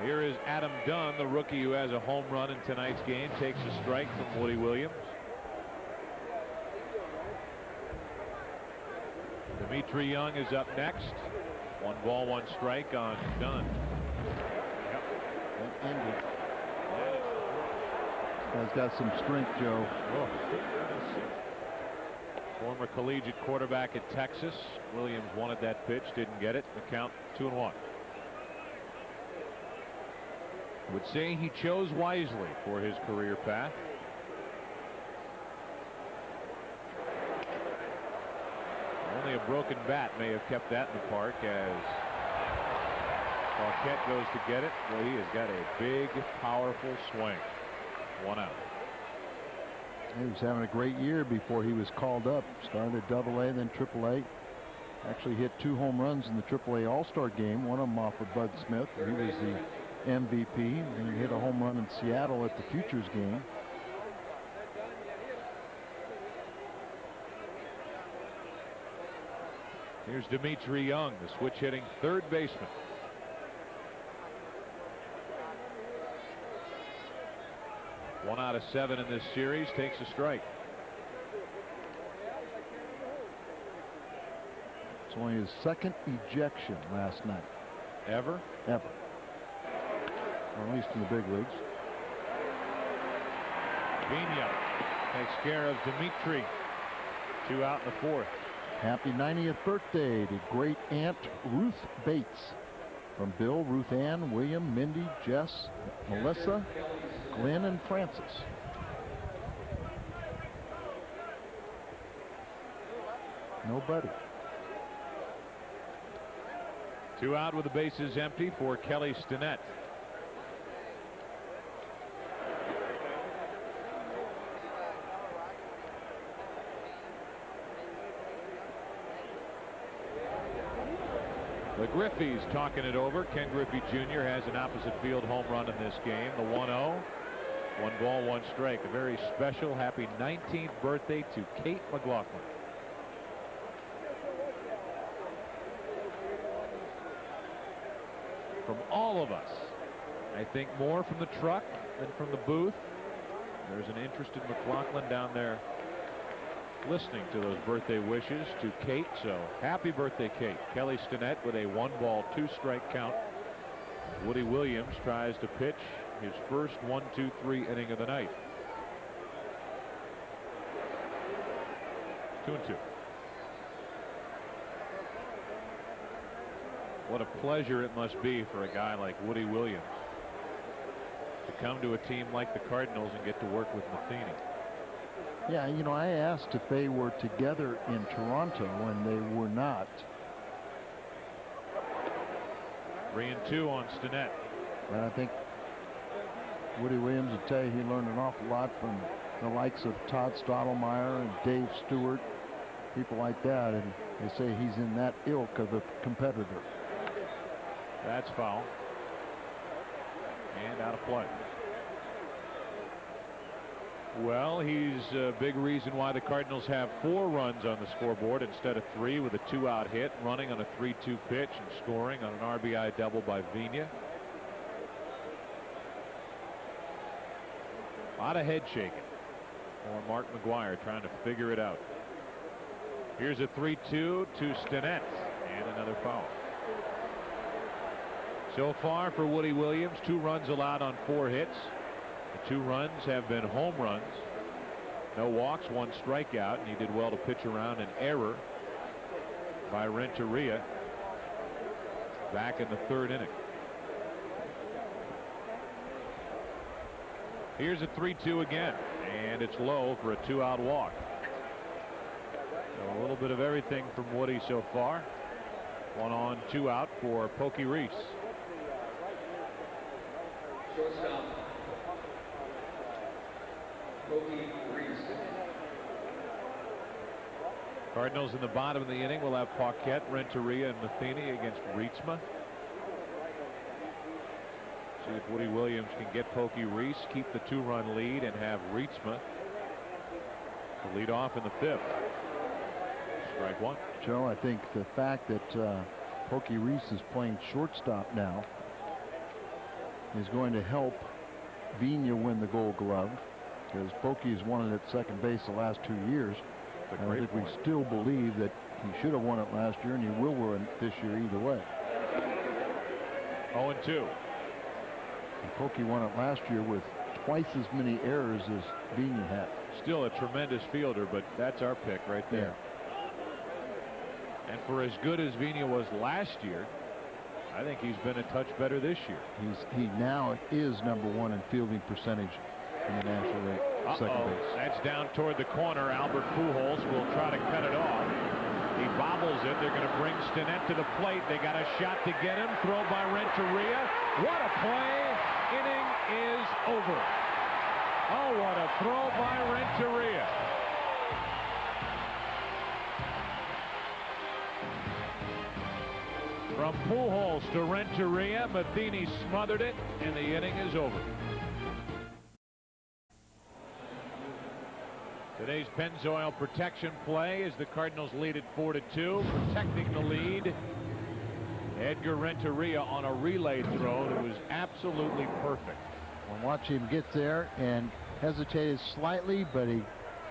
Here is Adam Dunn, the rookie who has a home run in tonight's game, takes a strike from Woody Williams. Dimitri Young is up next. 1 ball, 1 strike on Dunn. Yep. That ended. Has got some strength, Joe. Oh. Former collegiate quarterback at Texas. Williams wanted that pitch, didn't get it. The count 2-1. Would say he chose wisely for his career path. Only a broken bat may have kept that in the park as Paquette goes to get it. Well, he has got a big, powerful swing. 1 out. He was having a great year before he was called up. Started at AA, then AAA. Actually hit 2 home runs in the AAA All-Star game. One of them off of Bud Smith. He was the MVP. And he hit a home run in Seattle at the Futures game. Here's Dimitri Young, the switch hitting 3rd baseman. One out of 7 in this series, takes a strike. It's only his 2nd ejection last night. Ever? Ever. Or at least in the big leagues. Pena takes care of Dimitri. 2 out in the 4th. Happy 90th birthday to great aunt Ruth Bates. From Bill, Ruth Ann, William, Mindy, Jess, Melissa, Glenn, and Francis. Nobody. 2 out with the bases empty for Kelly Stinnett. The Griffey's talking it over. Ken Griffey Jr. has an opposite field home run in this game. The 1-0. 1 ball, 1 strike. A very special happy 19th birthday to Kate McLaughlin. From all of us, I think more from the truck than from the booth. There's an interested McLaughlin down there listening to those birthday wishes to Kate. So happy birthday, Kate. Kelly Stinnett with a 1 ball, 2 strike count. Woody Williams tries to pitch his first 1-2-3 inning of the night. 2-2. What a pleasure it must be for a guy like Woody Williams to come to a team like the Cardinals and get to work with Matheny. Yeah, you know, I asked if they were together in Toronto, and they were not. 3-2 on Stinnett. And I think Woody Williams would tell you he learned an awful lot from the likes of Todd Stottlemyre and Dave Stewart, people like that, and they say he's in that ilk of a competitor. That's foul. And out of play. Well, he's a big reason why the Cardinals have 4 runs on the scoreboard instead of 3, with a 2-out hit, running on a 3-2 pitch and scoring on an RBI double by Vigna. A lot of head shaking for Mark McGwire, trying to figure it out. Here's a 3-2 to Stinnett, and another foul. So far for Woody Williams, 2 runs allowed on 4 hits. The 2 runs have been home runs. No walks, 1 strikeout, and he did well to pitch around an error by Renteria back in the 3rd inning. Here's a 3-2 again, and it's low for a 2-out walk. So a little bit of everything from Woody so far. 1 on, 2 out for Pokey Reese. Shortstop, Pokey Reese. Cardinals in the bottom of the inning will have Paquette, Renteria, and Matheny against Rietsma. See if Woody Williams can get Pokey Reese, keep the 2-run lead, and have Rietsma to lead off in the 5th. Strike 1. Joe, I think the fact that Pokey Reese is playing shortstop now is going to help Vigna win the Gold Glove, because Pokey's won it at second base the last 2 years. And I think we still believe that he should have won it last year, and he will win it this year either way. 0-2. And Pokey won it last year with twice as many errors as Vigna had. Still a tremendous fielder, but that's our pick right there. Yeah. And for as good as Vigna was last year, I think he's been a touch better this year. He now is #1 in fielding percentage in the National League. Second base. That's down toward the corner. Albert Pujols will try to cut it off. He bobbles it. They're going to bring Stinnett to the plate. They got a shot to get him. Throw by Renteria. What a play. Inning is over. Oh, what a throw by Renteria. From Pujols to Renteria, Matheny smothered it, and the inning is over. Today's Pennzoil protection play as the Cardinals lead at 4-2, protecting the lead. Edgar Renteria on a relay throw that was absolutely perfect. Well, watch him get there and hesitated slightly, but he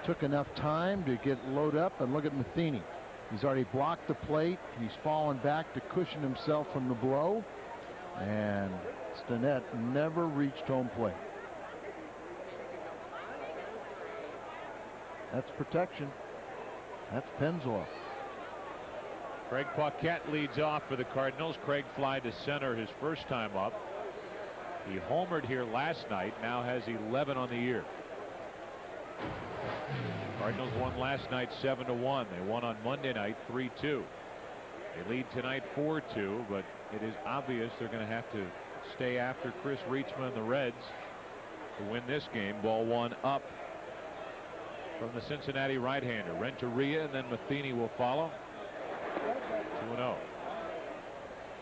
took enough time to get load up, and look at Matheny. He's already blocked the plate. He's fallen back to cushion himself from the blow, and Stinnett never reached home plate. That's protection. That's Pennzoil. Craig Paquette leads off for the Cardinals. Craig fly to center his first time up. He homered here last night, now has 11 on the year. Cardinals won last night 7-1. They won on Monday night 3-2. They lead tonight 4-2, but it is obvious they're going to have to stay after Chris Rietsma and the Reds to win this game. Ball 1 up from the Cincinnati right-hander. Renteria, and then Matheny will follow. 2-0.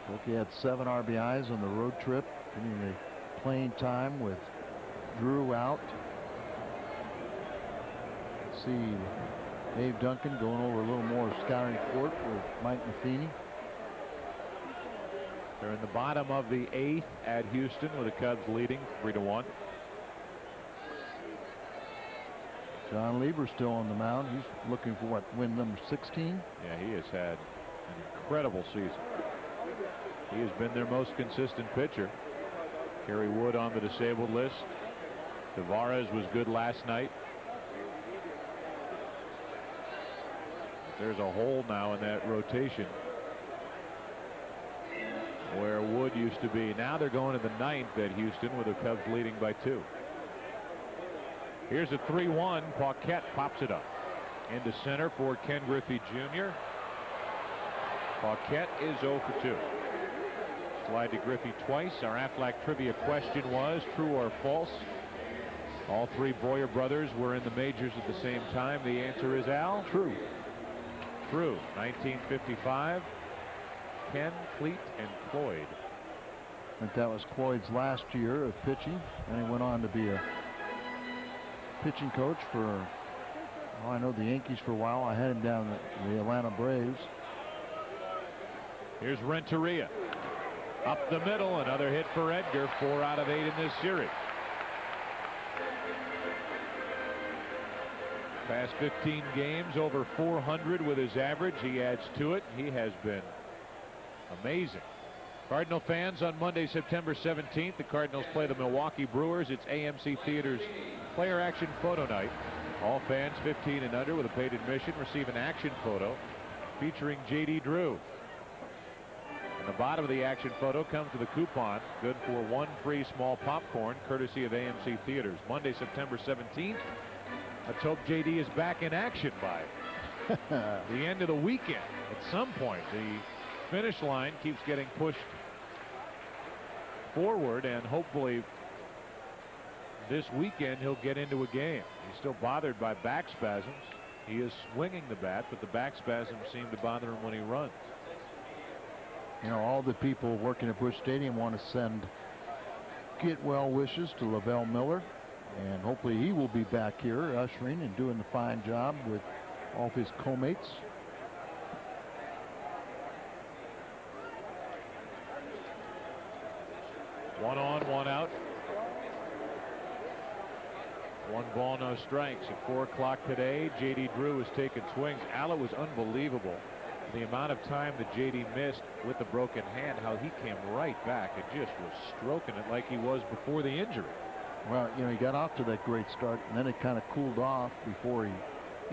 Pokey had 7 RBIs on the road trip, getting the playing time with Drew out. See Dave Duncan going over a little more scouting report with Mike Matheny. They're in the bottom of the 8th at Houston, with the Cubs leading 3-1. John Lieber still on the mound. He's looking for what, win number 16? Yeah, he has had an incredible season. He has been their most consistent pitcher. Kerry Wood on the disabled list. Tavares was good last night. There's a hole now in that rotation where Wood used to be. Now they're going to the 9th at Houston, with the Cubs leading by 2. Here's a 3-1. Paquette pops it up into center for Ken Griffey Jr. Paquette is 0 for 2. Slide to Griffey twice. Our Aflac trivia question was true or false. All three Boyer brothers were in the majors at the same time. The answer is Al. True. True. 1955. Ken, Cleet, and Cloyd. I think that was Cloyd's last year of pitching, and he went on to be a pitching coach for, oh, I know the Yankees for a while. I had him down the Atlanta Braves. Here's Renteria. Up the middle, another hit for Edgar. 4 out of 8 in this series. Past 15 games, over 400 with his average. He adds to it. He has been amazing. Cardinal fans, on Monday, September 17th, the Cardinals play the Milwaukee Brewers. It's AMC Theater's player action photo night. All fans 15 and under with a paid admission receive an action photo featuring J.D. Drew. And the bottom of the action photo comes with a coupon good for 1 free small popcorn courtesy of AMC Theaters. Monday, September 17th. Let's hope J.D. is back in action by the end of the weekend. At some point, the finish line keeps getting pushed forward, and hopefully this weekend he'll get into a game. He's still bothered by back spasms. He is swinging the bat, but the back spasms seem to bother him when he runs. You know, all the people working at Busch Stadium want to send get well wishes to Lavelle Miller, and hopefully he will be back here ushering and doing a fine job with all of his co-mates. One on, one out. 1 ball, no strikes. At 4 o'clock today, J.D. Drew has taken swings. Al, it was unbelievable the amount of time that J.D. missed with the broken hand, how he came right back and just was stroking it like he was before the injury. Well, you know, he got off to that great start, and then it kind of cooled off before he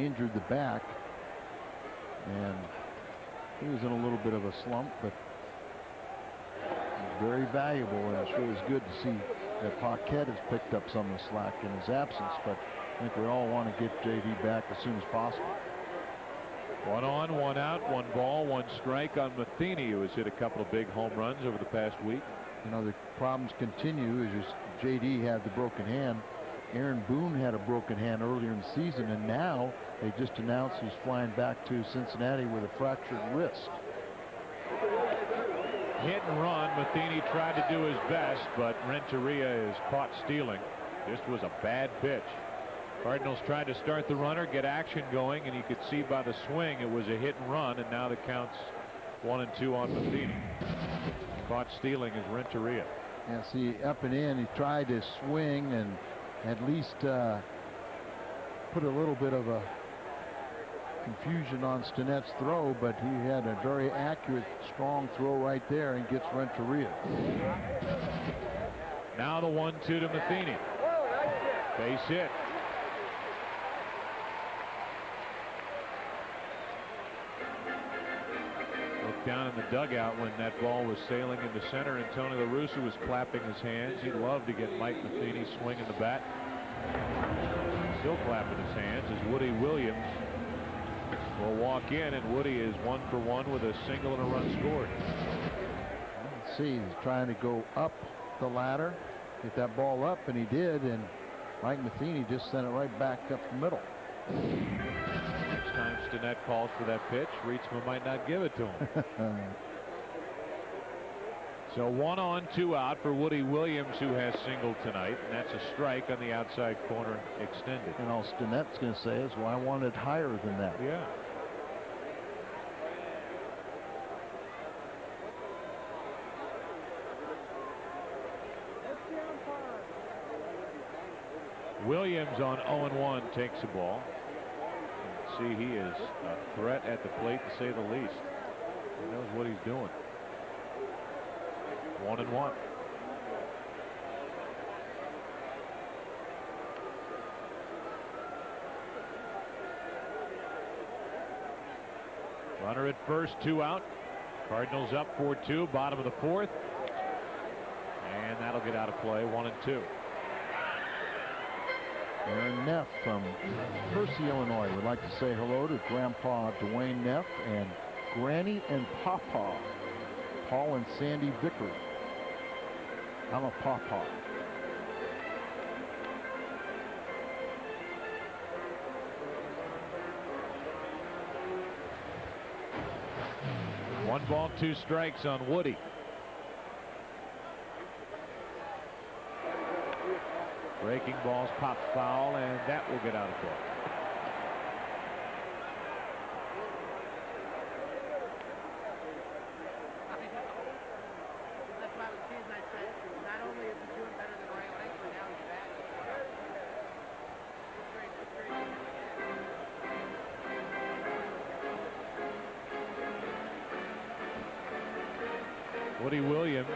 injured the back. And he was in a little bit of a slump, but very valuable, and it sure is good to see that Paquette has picked up some of the slack in his absence, but I think we all want to get J.D. back as soon as possible. 1 on, 1 out, 1 ball, 1 strike on Matheny, who has hit a couple of big home runs over the past week. You know, the problems continue as J.D. had the broken hand. Aaron Boone had a broken hand earlier in the season, and now they just announced he's flying back to Cincinnati with a fractured wrist. Hit and run. Matheny tried to do his best, but Renteria is caught stealing. This was a bad pitch. Cardinals tried to start the runner, get action going, and you could see by the swing it was a hit and run, and now the count's 1-2 on Matheny. Caught stealing is Renteria. Yeah, see, up and in, he tried to swing and at least put a little bit of a confusion on Stinnett's throw, but he had a very accurate, strong throw right there and gets Renteria. Now the 1-2 to Matheny. Base hit. Looked down in the dugout when that ball was sailing into center, and Tony La Russa was clapping his hands. He'd love to get Mike Matheny swinging the bat. Still clapping his hands as Woody Williams will walk in, and Woody is 1 for 1 with a single and a run scored. Let's see, he's trying to go up the ladder, get that ball up, and he did, and Mike Matheny just sent it right back up the middle. Next time Stinnett calls for that pitch, Rietsma might not give it to him. So 1 on, 2 out for Woody Williams, who has singled tonight, and that's a strike on the outside corner extended. And all Stinnett's going to say is, well, I want it higher than that. Yeah. Williams on 0-1 takes the ball. See, he is a threat at the plate, to say the least. He knows what he's doing. 1-1. Runner at first, 2 out. Cardinals up 4-2, bottom of the 4th. And that'll get out of play, 1-2. Aaron Neff from Percy, Illinois would like to say hello to Grandpa Dwayne Neff and Granny and Papa, Paul and Sandy Vickers. I'm a Papa. One ball, 2 strikes on Woody. Breaking balls pop foul, and that will get out of play. Woody Williams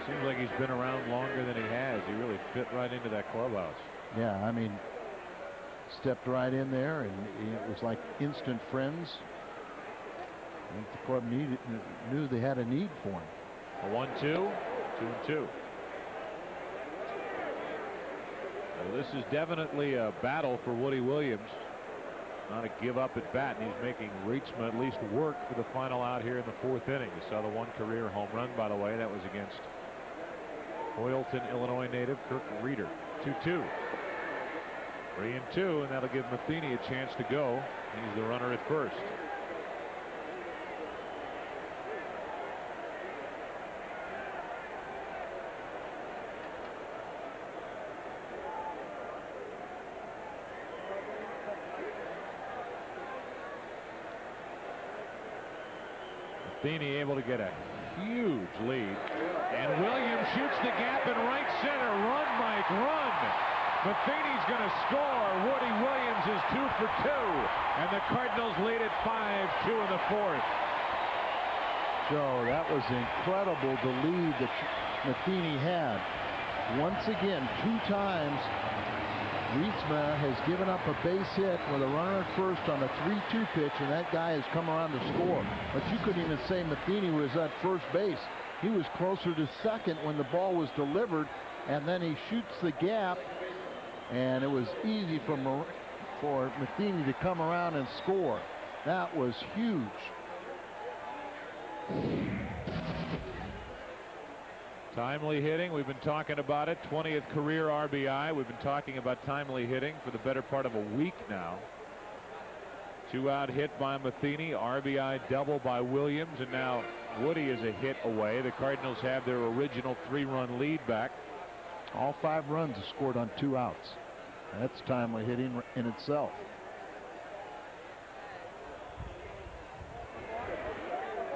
seems like he's been around longer than he has. He really fit right into that clubhouse. Yeah, I mean, stepped right in there, and it was like instant friends. I think the club knew they had a need for him. A 1-2, 2-2. Well, this is definitely a battle for Woody Williams. Not a give up at bat, and he's making Reitsma at least work for the final out here in the 4th inning. You saw the 1 career home run, by the way. That was against Hoyleton, Illinois native Kirk Reeder. 2-2. 3-2, and that'll give Matheny a chance to go. He's the runner at first. Matheny able to get a huge lead, and Williams shoots the gap in right center. Run, Mike, run! Matheny's going to score. Woody Williams is 2 for 2, and the Cardinals lead at 5-2 in the 4th. Joe, that was incredible, the lead that Matheny had. Once again, 2 times, Reitsma has given up a base hit with a runner at first on a 3-2 pitch, and that guy has come around to score. But you couldn't even say Matheny was at first base. He was closer to second when the ball was delivered, and then he shoots the gap, and it was easy for Matheny to come around and score. That was huge. Timely hitting, we've been talking about it. 20th career RBI. We've been talking about timely hitting for the better part of a week now. 2-out hit by Matheny, RBI double by Williams, and now Woody is a hit away. The Cardinals have their original 3-run lead back. All 5 runs are scored on 2 outs. That's timely hitting in itself.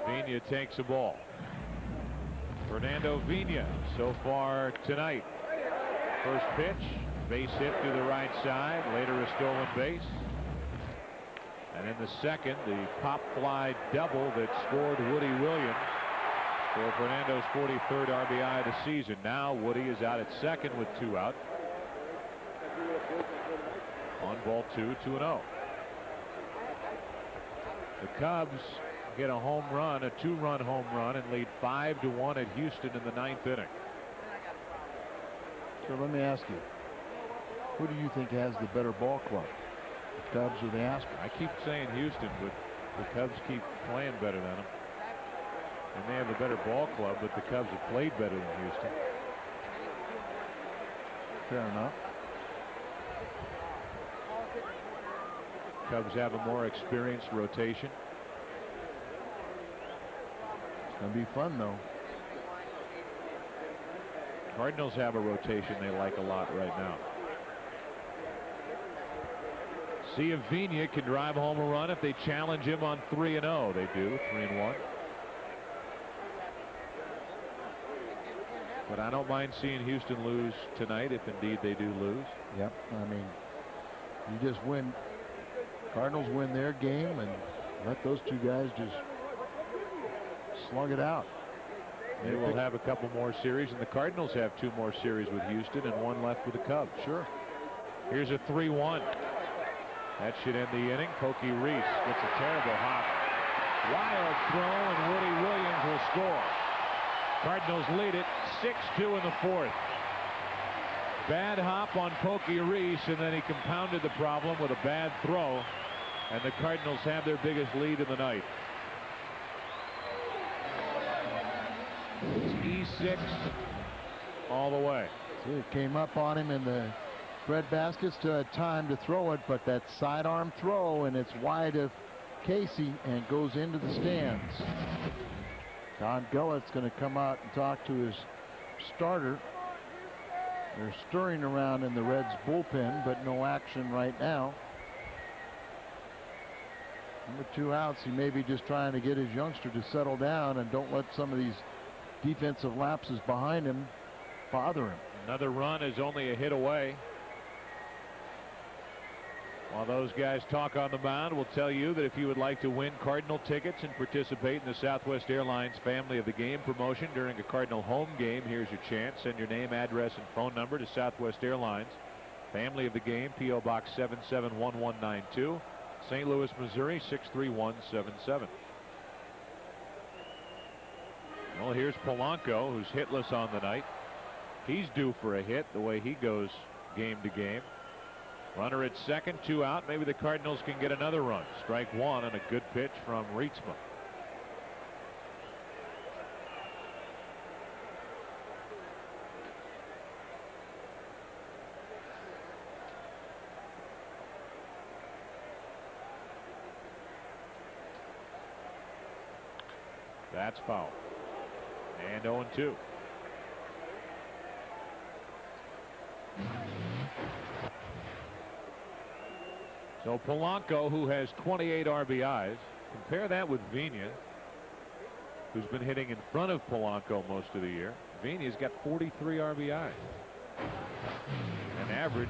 Vina takes a ball. Fernando Vina so far tonight. First pitch, base hit to the right side, later a stolen base. And in the second, the pop fly double that scored Woody Williams for Fernando's 43rd RBI of the season. Now Woody is out at second with 2 out. On ball 2, 2-0. The Cubs get a home run, a 2-run home run, and lead 5-1 at Houston in the 9th inning. So let me ask you, who do you think has the better ball club, the Cubs or the Astros? I keep saying Houston, but the Cubs keep playing better than them. And they have a better ball club, but the Cubs have played better than Houston. Fair enough. Cubs have a more experienced rotation. It's going to be fun, though. Cardinals have a rotation they like a lot right now. See if Vina can drive home a run if they challenge him on 3-0. They do, 3-1. But I don't mind seeing Houston lose tonight if indeed they do lose. Yep. I mean, you just win. Cardinals win their game and let those 2 guys just slug it out. They will have a couple more series, and the Cardinals have 2 more series with Houston and 1 left with the Cubs. Sure. Here's a 3-1. That should end the inning. Pokey Reese gets a terrible hop. Wild throw, and Woody Williams will score. Cardinals lead it 6-2 in the 4th. bad hop on Pokey Reese, and then he compounded the problem with a bad throw, and the Cardinals have their biggest lead of the night. It's E6 all the way. See, it came up on him in the breadbasket, still had time to throw it, but that sidearm throw, and it's wide of Casey and goes into the stands. Don Gullett's going to come out and talk to his starter. They're stirring around in the Reds bullpen, but no action right now. Number 2 outs. He may be just trying to get his youngster to settle down and don't let some of these defensive lapses behind him bother him. Another run is only a hit away. While those guys talk on the mound, we'll tell you that if you would like to win Cardinal tickets and participate in the Southwest Airlines Family of the Game promotion during a Cardinal home game, here's your chance. Send your name, address, and phone number to Southwest Airlines Family of the Game, P.O. Box 771192, St. Louis, Missouri 63177. Well, here's Polanco, who's hitless on the night. He's due for a hit the way he goes game to game. Runner at second, 2 out. Maybe the Cardinals can get another run. Strike 1 and a good pitch from Rietsma. That's foul. And 0-2. So Polanco, who has 28 RBIs, compare that with Vina, who's been hitting in front of Polanco most of the year. Vina's got 43 RBIs. An average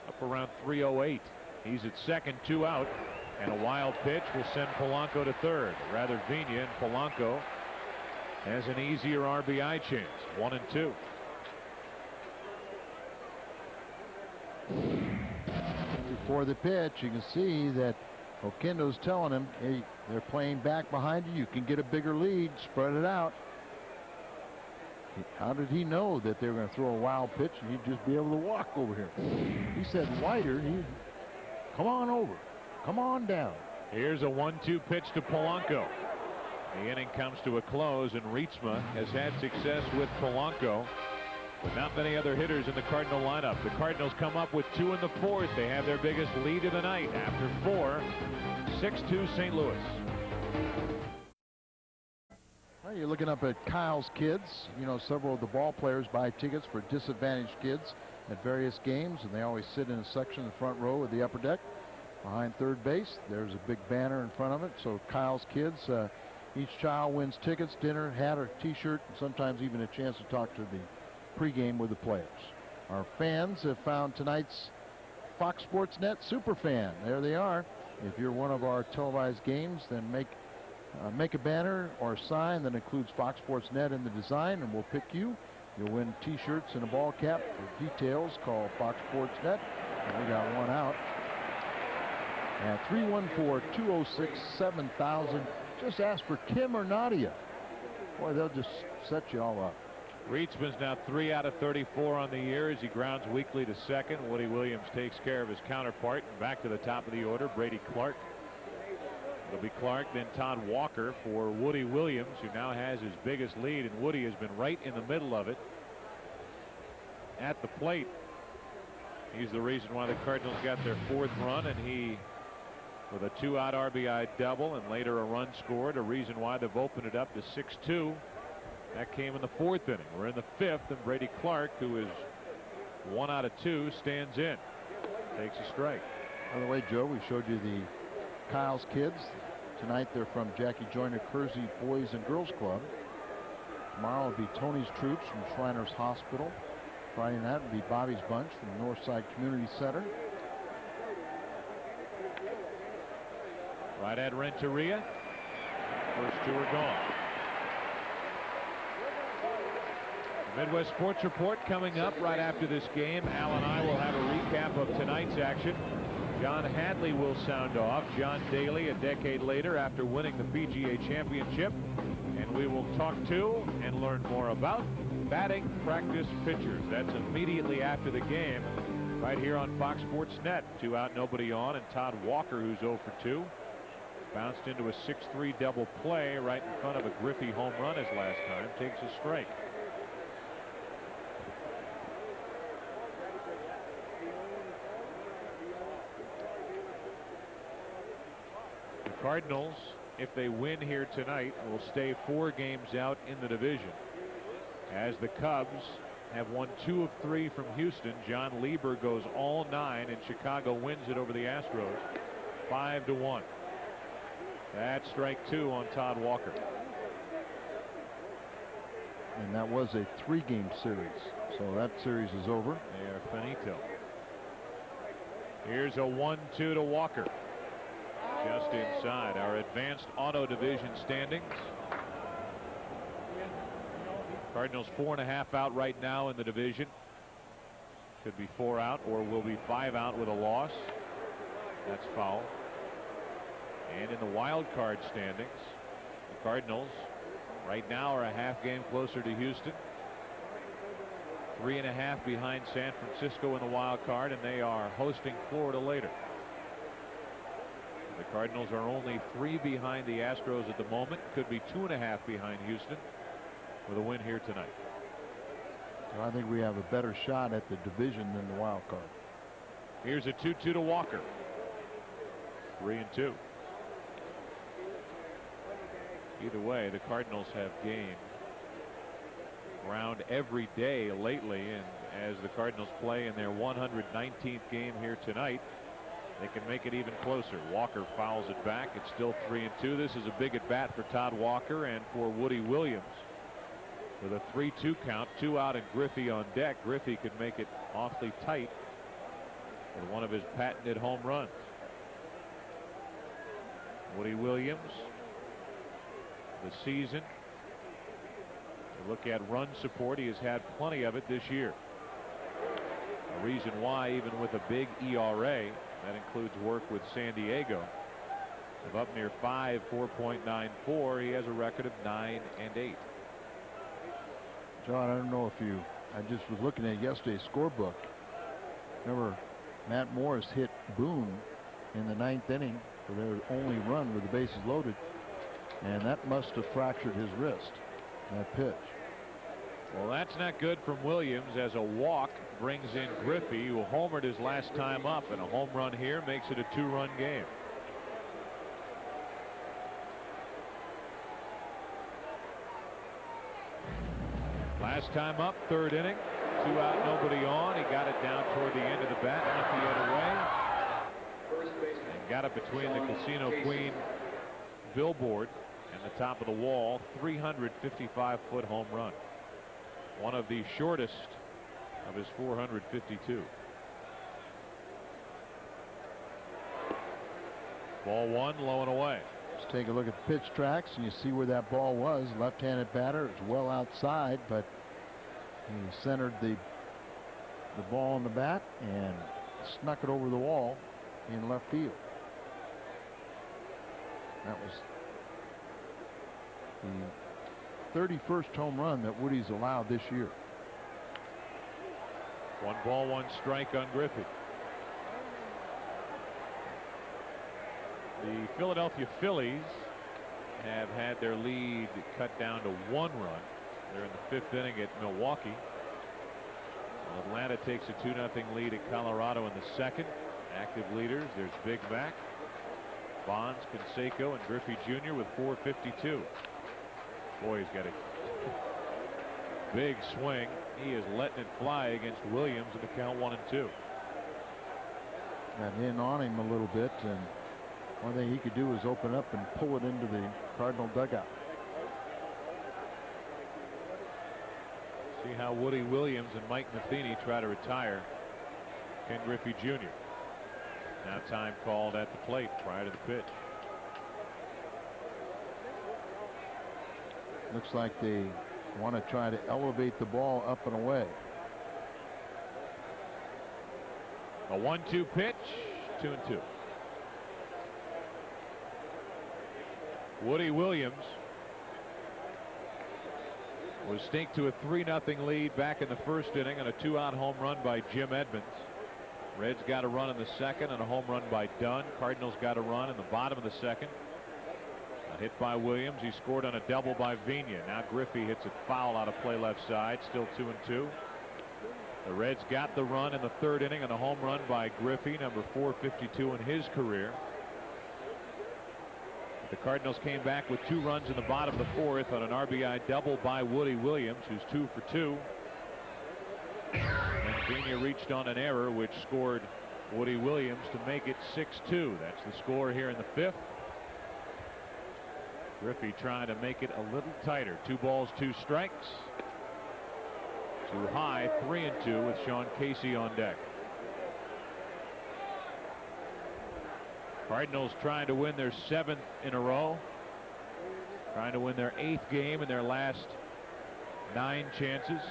up around 308. He's at second, 2 out, and a wild pitch will send Polanco to third. Rather, Vina, and Polanco has an easier RBI chance. 1-2. Before the pitch, you can see that Oquendo's telling him, hey, they're playing back behind you. You can get a bigger lead. Spread it out. How did he know that they were going to throw a wild pitch and he'd just be able to walk over here? He said wider. Come on over. Come on down. Here's a 1-2 pitch to Polanco. The inning comes to a close, and Rietsma has had success with Polanco, but not many other hitters in the Cardinal lineup. The Cardinals come up with 2 in the 4th. They have their biggest lead of the night after 4. 6-2 St. Louis. Well, you're looking up at Kyle's Kids. You know, several of the ball players buy tickets for disadvantaged kids at various games, and they always sit in a section in the front row of the upper deck behind third base. There's a big banner in front of it. So Kyle's Kids, each child wins tickets, dinner, hat, or t-shirt, and sometimes even a chance to talk to the pregame with the players. Our fans have found tonight's Fox Sports Net Superfan. There they are. If you're one of our televised games, then make a banner or a sign that includes Fox Sports Net in the design, and we'll pick you. You'll win t-shirts and a ball cap. For details, call Fox Sports Net. And we got 1 out. At 314-206-7000. Just ask for Kim or Nadia. Boy, they'll just set you all up. Rietsman's now 3 out of 34 on the year as he grounds weakly to second. Woody Williams takes care of his counterpart. And back to the top of the order, Brady Clark. It'll be Clark, then Todd Walker for Woody Williams, who now has his biggest lead, and Woody has been right in the middle of it at the plate. He's the reason why the Cardinals got their 4th run, and he, with a 2-out RBI double and later a run scored, a reason why they've opened it up to 6-2. That came in the 4th inning. We're in the 5th, and Brady Clark, who is 1 out of 2, stands in. Takes a strike. By the way, Joe, we showed you the Kyle's Kids. Tonight they're from Jackie Joyner Kersey Boys and Girls Club. Tomorrow will be Tony's Troops from Shriners Hospital. Friday night will be Bobby's Bunch from Northside Community Center. Right at Renteria. First 2 are gone. Midwest Sports Report coming up right after this game. Al and I will have a recap of tonight's action. John Hadley will sound off. John Daly a decade later after winning the PGA Championship. And we will talk to and learn more about batting practice pitchers. That's immediately after the game, right here on Fox Sports Net. 2 out, nobody on, and Todd Walker, who's 0 for 2, bounced into a 6-3 double play right in front of a Griffey home run his last time. Takes a strike. The Cardinals, if they win here tonight, will stay 4 games out in the division, as the Cubs have won 2 of 3 from Houston. John Lieber goes all 9, and Chicago wins it over the Astros 5-1. That's strike 2 on Todd Walker. And that was a 3-game series, so that series is over. They are finito. Here's a 1-2 to Walker. Just inside our advanced auto division standings. Cardinals 4.5 out right now in the division. Could be 4 out, or will be 5 out with a loss. That's foul. And in the wild card standings, the Cardinals right now are a half game closer to Houston. 3.5 behind San Francisco in the wild card, and they are hosting Florida later. The Cardinals are only 3 behind the Astros at the moment. Could be 2.5 behind Houston with a win here tonight. So I think we have a better shot at the division than the wild card. Here's a 2-2 to Walker. 3-2. Either way, the Cardinals have gained ground every day lately, and as the Cardinals play in their 119th game here tonight, they can make it even closer. Walker fouls it back. It's still 3-2. This is a big at bat for Todd Walker and for Woody Williams. With a 3-2 count, 2 out, and Griffey on deck. Griffey could make it awfully tight with one of his patented home runs. Woody Williams, the season. You look at run support, he has had plenty of it this year. A reason why, even with a big ERA, that includes work with San Diego, of up near 5, 4.94, he has a record of 9-8. John, I don't know if you, I just was looking at yesterday's scorebook. Remember, Matt Morris hit Boone in the 9th inning for their only run with the bases loaded, and that must have fractured his wrist, that pitch. Well, that's not good from Williams, as a walk brings in Griffey, who homered his last time up, and a home run here makes it a 2-run game. Last time up, 3rd inning, 2 out, nobody on. He got it down toward the end of the bat, went the other way, and got it between the Casino Queen billboard and the top of the wall. 355-foot home run. One of the shortest of his 452. Ball 1, low and away. Let's take a look at the pitch tracks, and you see where that ball was. Left-handed batter. It's well outside, but he centered the ball on the bat and snuck it over the wall in left field. That was the 31st home run that Woody's allowed this year. 1 ball, 1 strike on Griffey. The Philadelphia Phillies have had their lead cut down to 1 run. They're in the 5th inning at Milwaukee. Atlanta takes a 2-0 lead at Colorado in the 2nd. Active leaders, there's Big Mac, Bonds, Canseco, and Griffey Jr. with 452. Boy, he's got a big swing. He is letting it fly against Williams in the count 1-2. Got in on him a little bit, and one thing he could do is open up and pull it into the Cardinal dugout. See how Woody Williams and Mike Matheny try to retire Ken Griffey Jr. Now time called at the plate prior to the pitch. Looks like they want to try to elevate the ball up and away. A 1-2 pitch, 2-2. Woody Williams was stink to a 3-0 lead back in the first inning on a 2-out home run by Jim Edmonds. Reds got a run in the second and a home run by Dunn. Cardinals got a run in the bottom of the second. A hit by Williams. He scored on a double by Vigna. Now Griffey hits it foul out of play left side. Still 2-2. The Reds got the run in the third inning on a home run by Griffey, number 452 in his career. The Cardinals came back with 2 runs in the bottom of the fourth on an RBI double by Woody Williams, who's 2 for 2. And Vigna reached on an error which scored Woody Williams to make it 6-2. That's the score here in the fifth. Griffey trying to make it a little tighter. 2 balls, 2 strikes. Too high, 3-2 with Sean Casey on deck. Cardinals trying to win their 7th in a row. Trying to win their 8th game in their last 9 chances.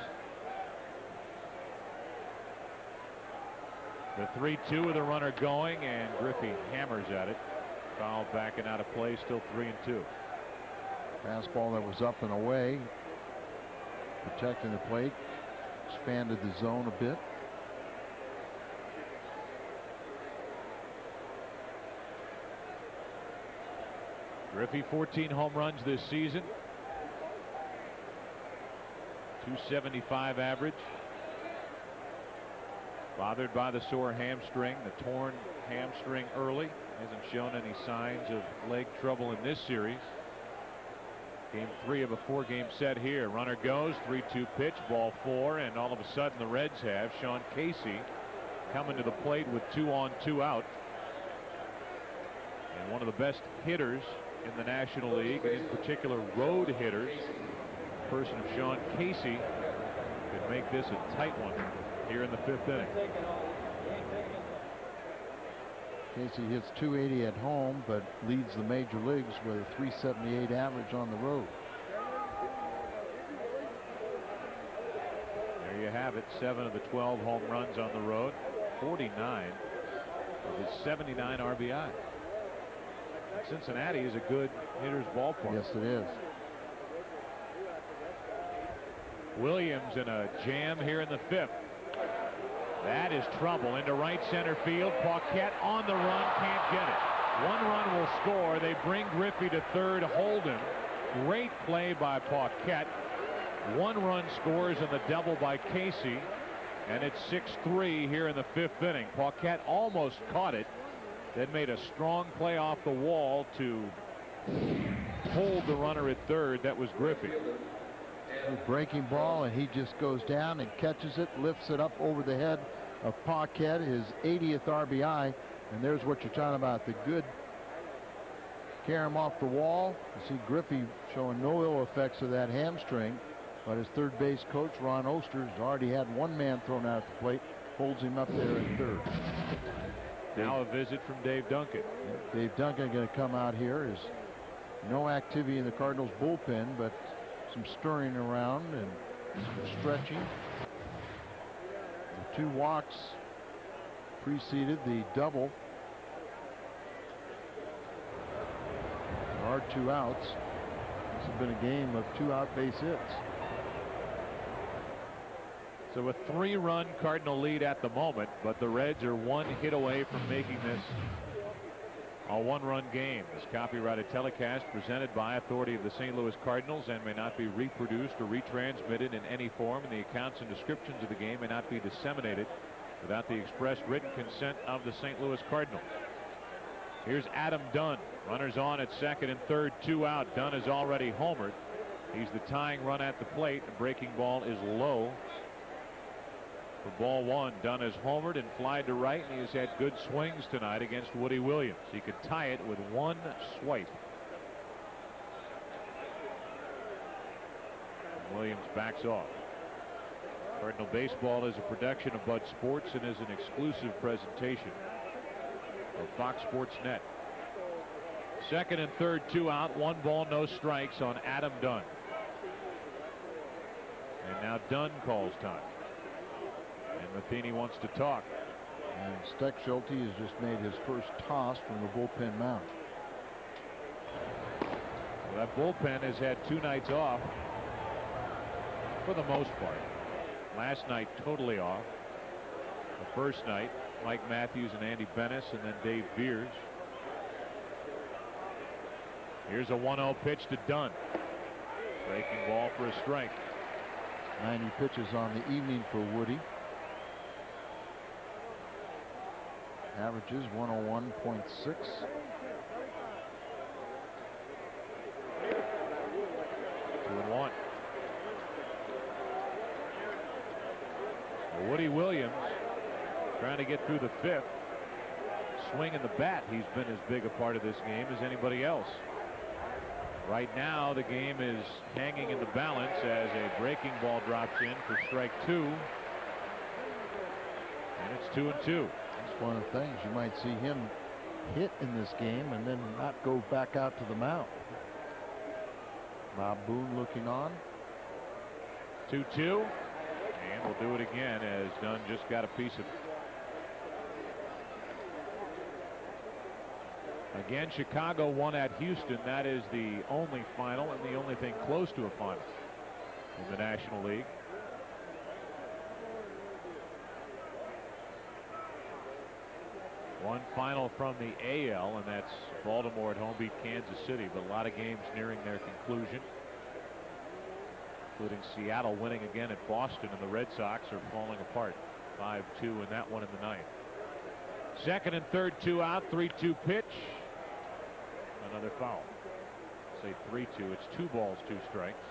The 3-2 with a runner going, and Griffey hammers at it. Foul backing out of play, still 3-2. Fastball that was up and away, protecting the plate, expanded the zone a bit. Griffey 14 home runs this season. 275 average. Bothered by the sore hamstring, the torn hamstring early. Hasn't shown any signs of leg trouble in this series. Game 3 of a 4-game set here. Runner goes, 3-2 pitch, ball 4, and all of a sudden the Reds have Sean Casey coming to the plate with 2 on, 2 out. And one of the best hitters in the National League, and in particular road hitters. The person of Sean Casey could make this a tight one here in the 5th inning. Casey hits .280 at home, but leads the major leagues with a .378 average on the road. There you have it. 7 of the 12 home runs on the road. 49 of his 79 RBI. Cincinnati is a good hitter's ballpark. Yes, it is. Williams in a jam here in the 5th. That is trouble into right center field. Paquette on the run, can't get it. 1 run will score. They bring Griffey to third, hold him. Great play by Paquette. 1 run scores in the double by Casey, and it's 6-3 here in the 5th inning. Paquette almost caught it, then made a strong play off the wall to hold the runner at third. That was Griffey. A breaking ball, and he just goes down and catches it, lifts it up over the head of Paquette, his 80th RBI. And there's what you're talking about, the good carry him off the wall. You see Griffey showing no ill effects of that hamstring, but his third base coach Ron Oster has already had 1 man thrown out at the plate, holds him up there at third. Now a visit from Dave Duncan. Dave Duncan going to come out here. There's no activity in the Cardinals bullpen, but some stirring around and some stretching. The 2 walks preceded the double. There are 2 outs. This has been a game of 2 out base hits. So a 3-run Cardinal lead at the moment, but the Reds are 1 hit away from making this a 1-run game. This copyrighted telecast presented by authority of the St. Louis Cardinals and may not be reproduced or retransmitted in any form, and the accounts and descriptions of the game may not be disseminated without the express written consent of the St. Louis Cardinals. Here's Adam Dunn. Runners on at second and third, 2 out. Dunn is already homered. He's the tying run at the plate. The breaking ball is low. For ball 1, Dunn is homered and flied to right, and he has had good swings tonight against Woody Williams. He could tie it with 1 swipe. And Williams backs off. Cardinal Baseball is a production of Bud Sports and is an exclusive presentation of Fox Sports Net. Second and third, 2 out, 1 ball, no strikes on Adam Dunn. And now Dunn calls time. And Matheny wants to talk. And Steck Schulte has just made his first toss from the bullpen mound. Well, that bullpen has had 2 nights off. for the most part. Last night, totally off. The first night, Mike Matthews and Andy Bennis, and then Dave Beers. Here's a 1-0 pitch to Dunn. Breaking ball for a strike. 90 pitches on the evening for Woody. Averages 101.6. Two and one. Woody Williams trying to get through the fifth. Swinging the bat, he's been as big a part of this game as anybody else. Right now, the game is hanging in the balance as a breaking ball drops in for strike two. And it's 2-2. That's one of the things. You might see him hit in this game and then not go back out to the mound. Bob Boone looking on. 2-2. And we'll do it again as Dunn just got a piece of it. Again, Chicago won at Houston. That is the only final and the only thing close to a final in the National League. One final from the AL, and that's Baltimore at home beat Kansas City, but a lot of games nearing their conclusion, including Seattle winning again at Boston, and the Red Sox are falling apart 5-2 in that one in the ninth. Second and third, 2 out, 3-2 pitch. Another foul. Say 3-2. It's 2 balls, 2 strikes.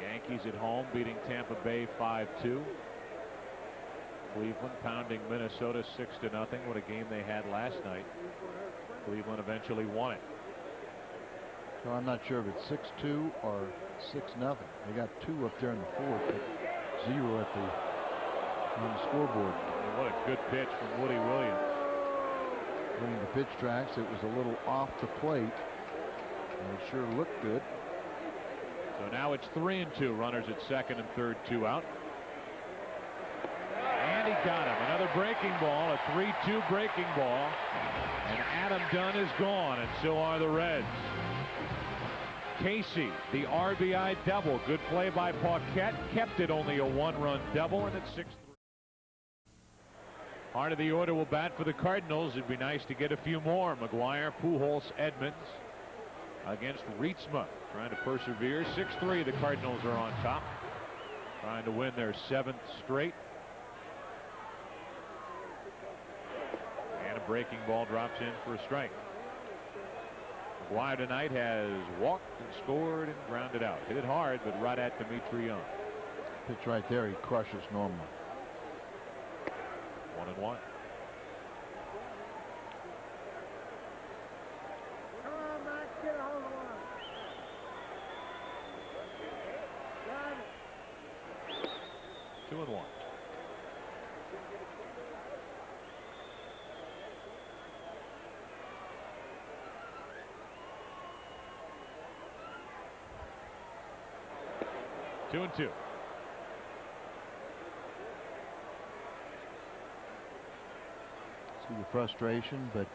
Yankees at home beating Tampa Bay 5-2. Cleveland pounding Minnesota 6-0. What a game they had last night. Cleveland eventually won it. So I'm not sure if it's 6-2 or 6-0. They got 2 up there in the fourth, but 0 at the on the scoreboard. And what a good pitch from Woody Williams. Running the pitch tracks, it was a little off the plate, and it sure looked good. So now it's 3-2. Runners at second and third, 2 out. And he got him. Another breaking ball, a 3-2 breaking ball. And Adam Dunn is gone, and so are the Reds. Casey, the RBI double. Good play by Paquette. Kept it only a 1-run double, and it's 6-3. Heart of the order will bat for the Cardinals. It'd be nice to get a few more. McGuire, Pujols, Edmonds against Rietsma. Trying to persevere. 6-3. The Cardinals are on top. Trying to win their 7th straight. And a breaking ball drops in for a strike. McGuire tonight has walked and scored and grounded out. Hit it hard, but right at Dimitri Young. Pitch right there, he crushes normally. 1-1. Come on, Max, get a hold of one. Got it. 2-1. Two and two. See the frustration, but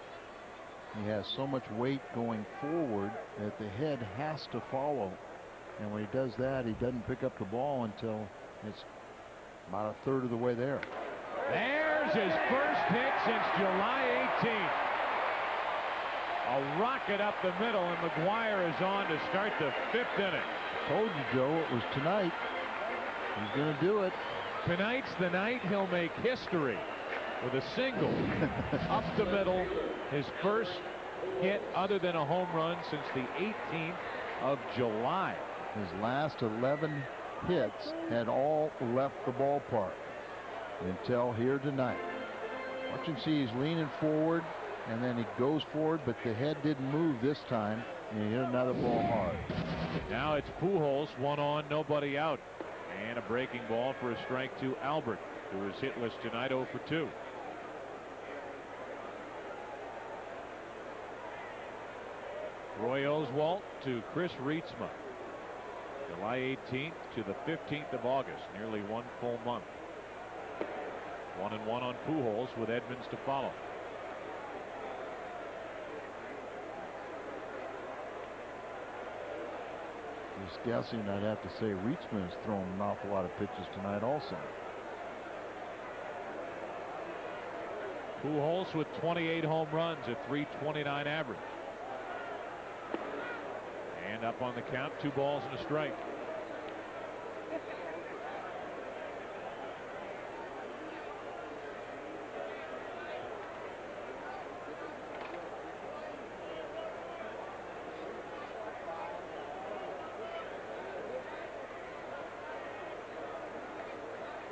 he has so much weight going forward that the head has to follow. And when he does that, he doesn't pick up the ball until it's about a third of the way there. There's his first hit since July 18th. A rocket up the middle, and McGuire is on to start the 5th inning. Told you, Joe, it was tonight. He's going to do it. Tonight's the night he'll make history with a single up the middle. His first hit other than a home run since the 18th of July. His last 11 hits had all left the ballpark until here tonight. Watch him see he's leaning forward, and then he goes forward, but the head didn't move this time, and he hit another ball hard. Now it's Pujols, 1 on, nobody out. And a breaking ball for a strike to Albert, who is hitless tonight, 0 for 2. Roy Oswalt to Chris Rietsma. July 18th to the 15th of August, nearly 1 full month. 1-1 on Pujols with Edmonds to follow. Just guessing, I'd have to say Reachman has thrown an awful lot of pitches tonight also. Pujols with 28 home runs at .329 average. And up on the count, 2 balls and a strike.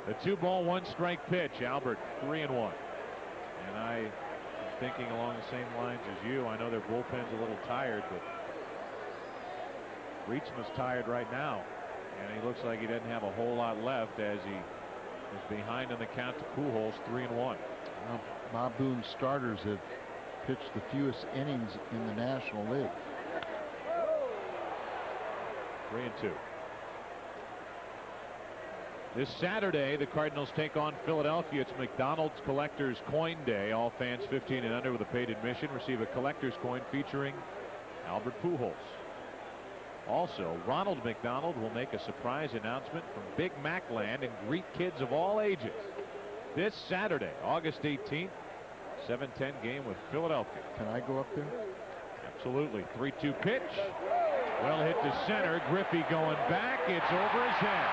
The 2-ball, 1-strike pitch. Albert 3-1. And I am thinking along the same lines as you. I know their bullpen's a little tired, but Reachman's tired right now, and he looks like he doesn't have a whole lot left as he is behind on the count to Pujols 3-1. Well, Bob Boone's starters have pitched the fewest innings in the National League. 3-2. This Saturday, the Cardinals take on Philadelphia. It's McDonald's Collector's Coin Day. All fans 15 and under with a paid admission receive a collector's coin featuring Albert Pujols. Also, Ronald McDonald will make a surprise announcement from Big Mac Land and greet kids of all ages. This Saturday, August 18th, 7:10 game with Philadelphia. Can I go up there? Absolutely. 3-2 pitch. Well hit to center. Griffey going back. It's over his head.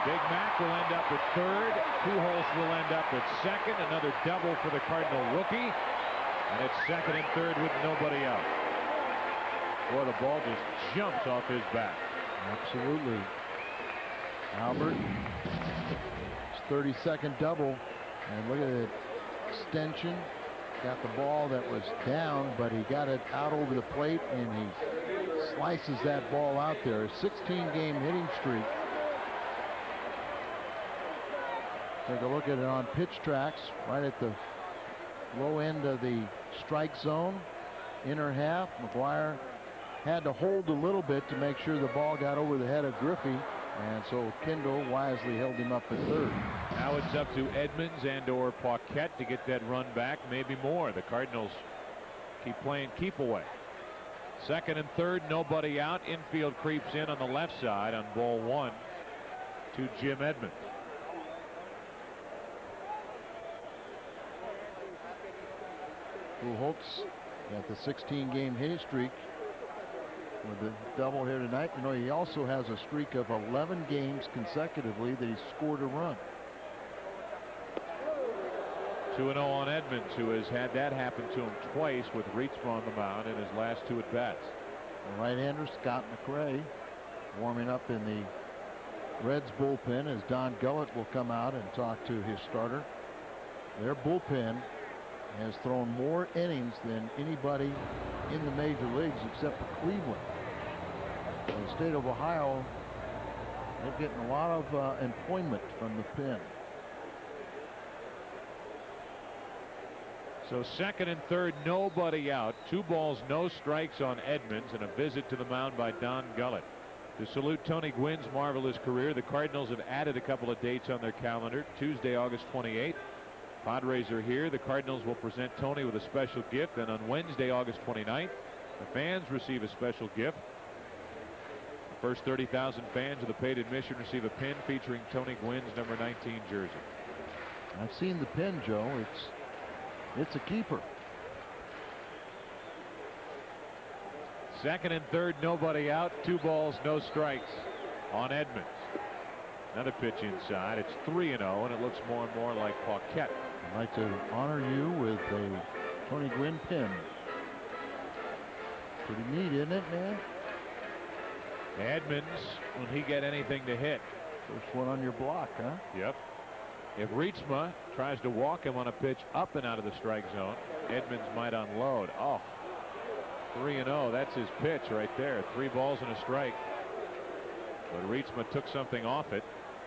Big Mac will end up at third. Pujols will end up at second. Another double for the Cardinal rookie. And it's second and third with nobody out. Boy, the ball just jumps off his back. Absolutely. Albert, his 32nd double. And look at the extension. Got the ball that was down, but he got it out over the plate, and he slices that ball out there. A 16-game hitting streak. Take a look at it on pitch tracks, right at the low end of the strike zone, inner half. McGuire had to hold a little bit to make sure the ball got over the head of Griffey, and so Kendall wisely held him up at third. Now it's up to Edmonds and/or Paquette to get that run back, maybe more. The Cardinals keep playing keep away. Second and third, nobody out. Infield creeps in on the left side on ball 1 to Jim Edmonds. Pujols got the 16-game hitting streak with the double here tonight. You know, he also has a streak of 11 games consecutively that he's scored a run. 2-0 on Edmonds, who has had that happen to him twice with Reachman on the mound in his last 2 at-bats. The right-hander Scott McRae warming up in the Reds bullpen as Don Gullett will come out and talk to his starter. Their bullpen has thrown more innings than anybody in the major leagues except for Cleveland. In the state of Ohio, they're getting a lot of employment from the pen. So second and third, nobody out. 2 balls, no strikes on Edmonds, and a visit to the mound by Don Gullett. To salute Tony Gwynn's marvelous career, the Cardinals have added a couple of dates on their calendar. Tuesday, August 28th. Padres are here. The Cardinals will present Tony with a special gift. And on Wednesday, August 29th, the fans receive a special gift. The first 30,000 fans of the paid admission receive a pin featuring Tony Gwynn's number 19 jersey. I've seen the pin, Joe. It's a keeper. Second and third, nobody out. 2 balls, no strikes on Edmonds. Another pitch inside. It's 3-0, and it looks more and more like Paquette. I'd like to honor you with a Tony Gwynn pin. Pretty neat, isn't it, man? Edmonds, when he get anything to hit. First one on your block, huh? Yep. If Reachma tries to walk him on a pitch up and out of the strike zone, Edmonds might unload. Oh, 3-0. That's his pitch right there. 3 balls and a strike. But Reachma took something off it.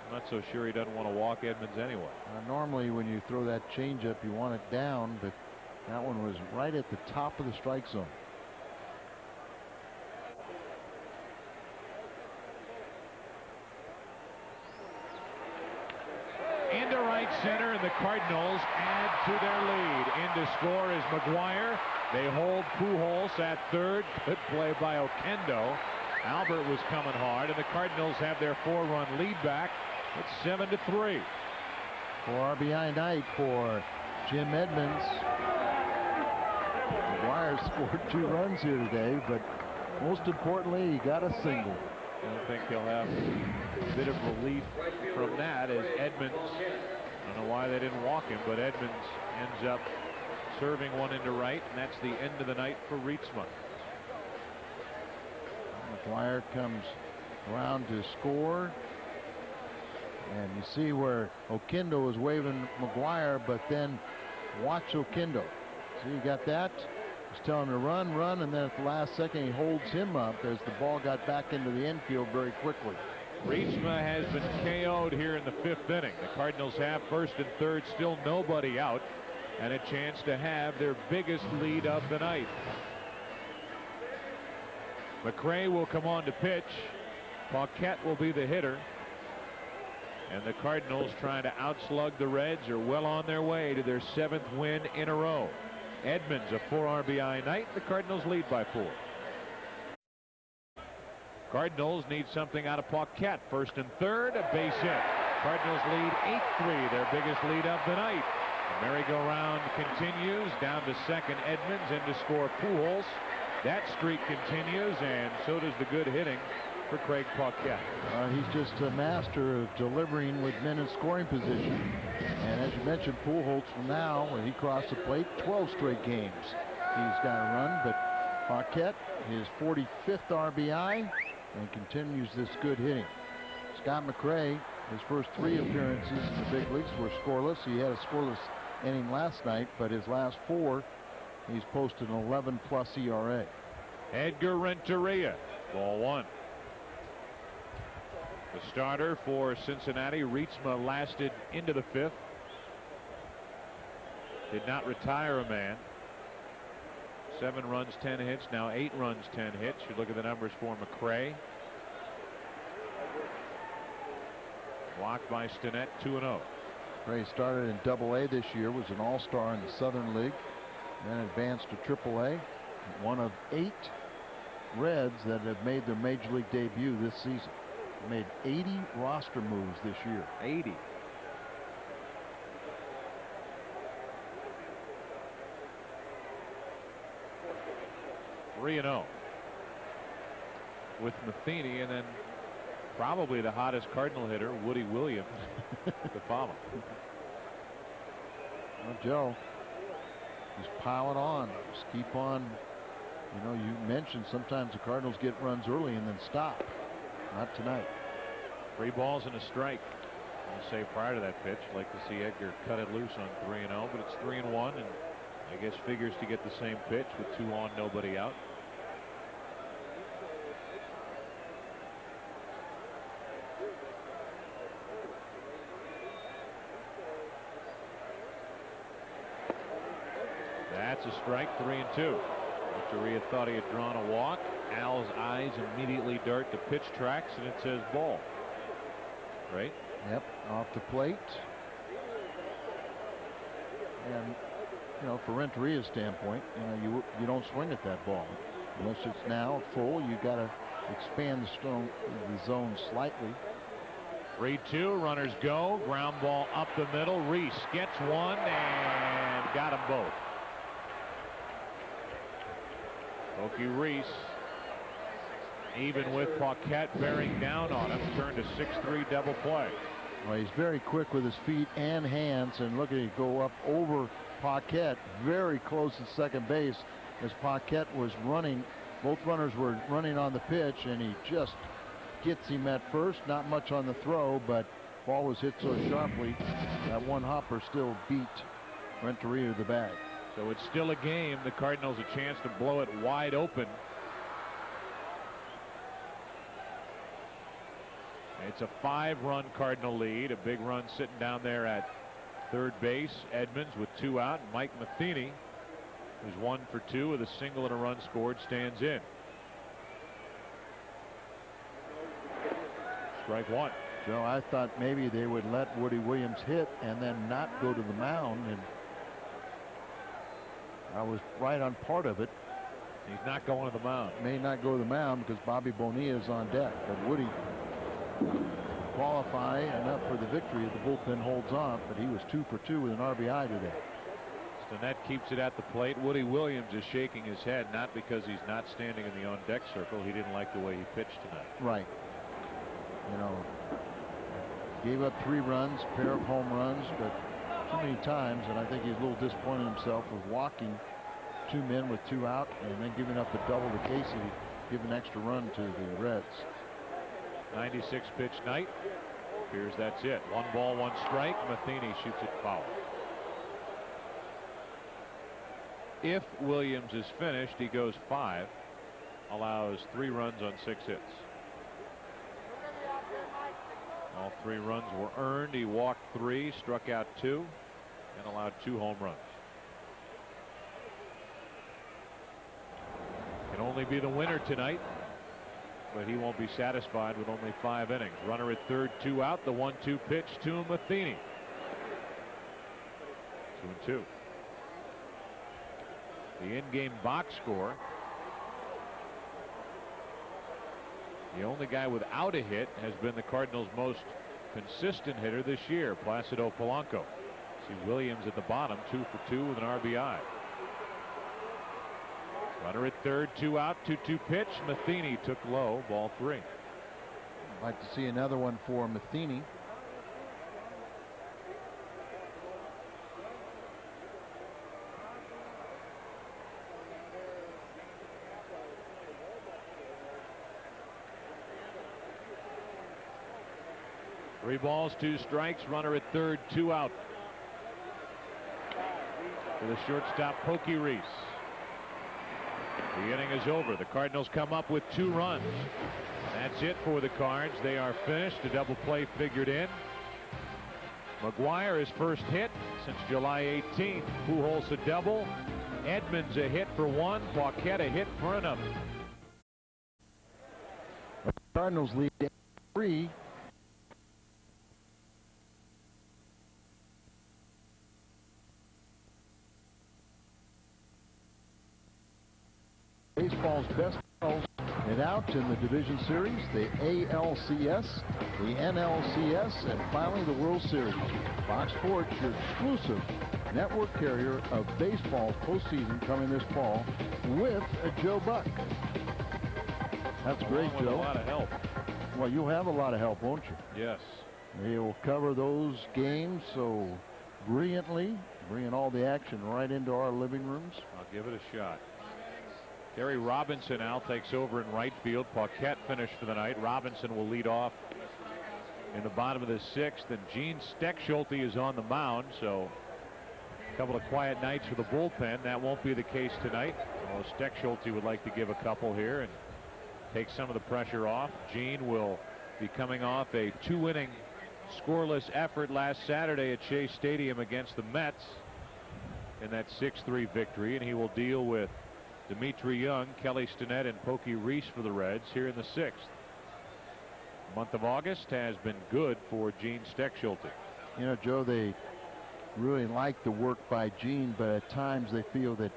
I'm not so sure he doesn't want to walk Edmonds anyway. Normally when you throw that changeup, you want it down, but that one was right at the top of the strike zone. Into right center, and the Cardinals add to their lead. In to score is McGuire. They hold Pujols at third. Good play by Oquendo. Albert was coming hard, and the Cardinals have their 4-run lead back. It's 7-3. 4 RBI night for Jim Edmonds. McGuire scored 2 runs here today, but most importantly, he got a single. I don't think he'll have a bit of relief from that, as Edmonds, I don't know why they didn't walk him, but Edmonds ends up serving one into right, and that's the end of the night for Rietsma. McGuire comes around to score. And you see where Oquendo is waving McGuire, but then watch Oquendo. See, you got that? He's telling him to run, run, and then at the last second he holds him up as the ball got back into the infield very quickly. Rietsma has been KO'd here in the 5th inning. The Cardinals have first and third, still nobody out, and a chance to have their biggest lead of the night. McRae will come on to pitch. Paquette will be the hitter. And the Cardinals, trying to outslug the Reds, are well on their way to their 7th win in a row. Edmonds, a 4 RBI night. The Cardinals lead by 4. Cardinals need something out of Paquette. First and third, a base hit. Cardinals lead 8-3, their biggest lead of the night. The merry-go-round continues. Down to second, Edmonds, in to score Pujols. That streak continues, and so does the good hitting for Craig Paquette. He's just a master of delivering with men in scoring position. And as you mentioned, Pujols now, when he crossed the plate, 12 straight games he's got to run. But Paquette, his 45th RBI, and continues this good hitting. Scott McRae, his first 3 appearances in the big leagues were scoreless. He had a scoreless inning last night, but his last 4, he's posted an 11+ ERA. Edgar Renteria, ball 1. The starter for Cincinnati, Rietsma, lasted into the 5th. Did not retire a man. 7 runs, 10 hits, now 8 runs, 10 hits. You look at the numbers for McRae. Blocked by Stinnett, 2-0. Ray started in Double-A this year, was an all-star in the Southern League, then advanced to Triple-A. One of 8 Reds that have made their major league debut this season. Made 80 roster moves this year. 80. (3-0) with Matheny, and then probably the hottest Cardinal hitter, Woody Williams, to follow. Well, Joe, just piling on. Just keep on. You know, you mentioned sometimes the Cardinals get runs early and then stop. Not tonight. 3 balls and a strike. I'll say prior to that pitch, like to see Edgar cut it loose on 3-0, but it's 3-1, and I guess figures to get the same pitch with 2 on, nobody out. That's a strike, 3-2. Renteria thought he had drawn a walk. Al's eyes immediately dart to pitch tracks, and it says ball. Right? Yep, off the plate. And, you know, for Renteria's standpoint, you know, you don't swing at that ball. Unless it's now full, you got to expand the zone slightly. 3-2, runners go. Ground ball up the middle. Reese gets one and got them both. Okie Reese, even with Paquette bearing down on him, turned a 6-3 double play. Well, he's very quick with his feet and hands, and look at it go up over Paquette, very close to second base as Paquette was running. Both runners were running on the pitch, and he just gets him at first. Not much on the throw, but ball was hit so sharply that one hopper still beat Renteria to the bag. So it's still a game. The Cardinals a chance to blow it wide open. It's a 5-run Cardinal lead. A big run sitting down there at third base. Edmonds with 2 out. Mike Matheny, who's 1 for 2 with a single and a run scored, stands in. Strike 1. Joe, I thought maybe they would let Woody Williams hit and then not go to the mound, and I was right on part of it. He's not going to the mound. May not go to the mound because Bobby Bonilla is on deck. But Woody qualify enough for the victory if the bullpen holds on, but he was 2 for 2 with an RBI today. Stinnett keeps it at the plate. Woody Williams is shaking his head, not because he's not standing in the on-deck circle. He didn't like the way he pitched tonight. Right. You know, gave up 3 runs, pair of home runs, but too many times, and I think he's a little disappointed in himself with walking 2 men with 2 out and then giving up a double to Casey, give an extra run to the Reds. 96 pitch night. Appears that's it. 1 ball, 1 strike. Matheny shoots it foul. If Williams is finished, he goes 5, allows 3 runs on 6 hits. All 3 runs were earned. He walked 3, struck out 2, and allowed 2 home runs. Can only be the winner tonight, but he won't be satisfied with only 5 innings. Runner at third, 2 out. The 1-2 pitch to Matheny. 2-2. The in-game box score. The only guy without a hit has been the Cardinals' most consistent hitter this year, Placido Polanco. See Williams at the bottom, 2 for 2 with an RBI. Runner at third, 2 out, 2-2 pitch. Matheny took low, ball 3. I'd like to see another one for Matheny. Three balls, 2 strikes. Runner at third, 2 out. For the shortstop, Pokey Reese. The inning is over. The Cardinals come up with 2 runs. That's it for the Cards. They are finished. A double play figured in. McGuire, his first hit since July 18th. Pujols a double. Edmonds a hit for 1. Paquette a hit for another. The Cardinals lead 3. Baseball's best and out in the division series, the ALCS, the NLCS, and finally the World Series. Fox Sports, your exclusive network carrier of baseball postseason coming this fall with a Joe Buck. That's great, Joe. A lot of help. Well, you'll have a lot of help, won't you? Yes. He'll cover those games so brilliantly, bringing all the action right into our living rooms. I'll give it a shot. Gary Robinson now takes over in right field. Paquette finished for the night. Robinson will lead off in the bottom of the 6th, and Gene Steckschulte is on the mound, so a couple of quiet nights for the bullpen. That won't be the case tonight. Well, Steckschulte would like to give a couple here and take some of the pressure off. Gene will be coming off a 2-inning scoreless effort last Saturday at Shea Stadium against the Mets in that 6-3 victory, and he will deal with Dimitri Young, Kelly Stinnett, and Pokey Reese for the Reds here in the 6th. The month of August has been good for Gene Steckschulte. You know, Joe, they really like the work by Gene, but at times they feel that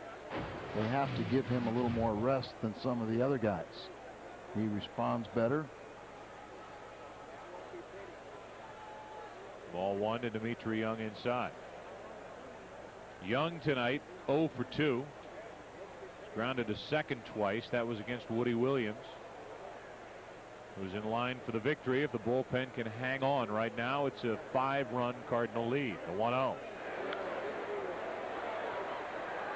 they have to give him a little more rest than some of the other guys. He responds better. Ball 1 to Dimitri Young inside. Young tonight 0 for 2. Grounded to second twice. That was against Woody Williams, who's in line for the victory if the bullpen can hang on. Right now it's a 5-run Cardinal lead. The 1-0.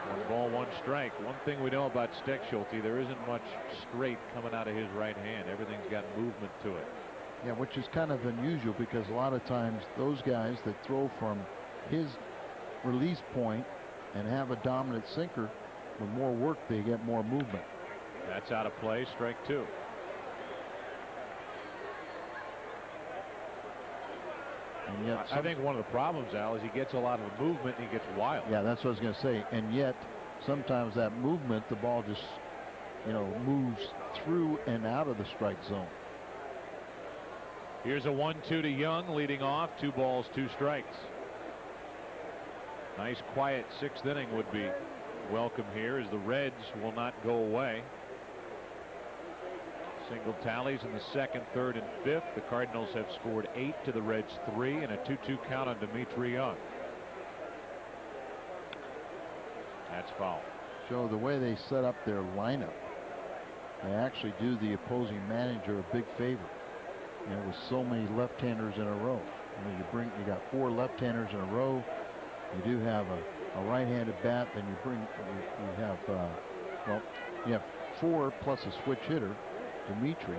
1 ball, 1 strike. One thing we know about Steckschulte, there isn't much straight coming out of his right hand. Everything's got movement to it. Yeah, which is kind of unusual because a lot of times those guys that throw from his release point and have a dominant sinker, with more work they get more movement. That's out of play. Strike 2. And yet I think one of the problems, Al, is he gets a lot of the movement and he gets wild. Yeah, that's what I was going to say. And yet sometimes that movement, the ball just, you know, moves through and out of the strike zone. Here's a 1-2 to Young, leading off. 2 balls, 2 strikes. Nice quiet 6th inning would be welcome here as the Reds will not go away. Single tallies in the second, third, and fifth. The Cardinals have scored 8 to the Reds 3, and a 2-2 count on Dmitri Young. That's foul. Joe, the way they set up their lineup, they actually do the opposing manager a big favor. You know, with so many left-handers in a row. You got 4 left-handers in a row. You do have a right-handed bat. Then you have 4 plus a switch hitter, Dmitri.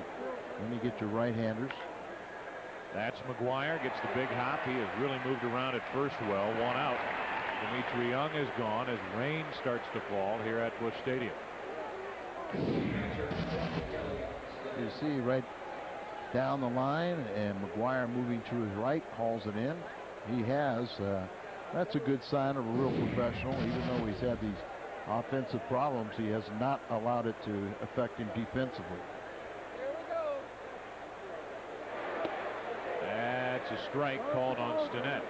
Then you get your right-handers. That's McGuire, gets the big hop. He has really moved around at first well. 1 out. Dmitri Young is gone as rain starts to fall here at Busch Stadium. You see right down the line, and McGuire moving to his right, hauls it in. He has. That's a good sign of a real professional. Even though he's had these offensive problems, he has not allowed it to affect him defensively. That's a strike called on Stinnett.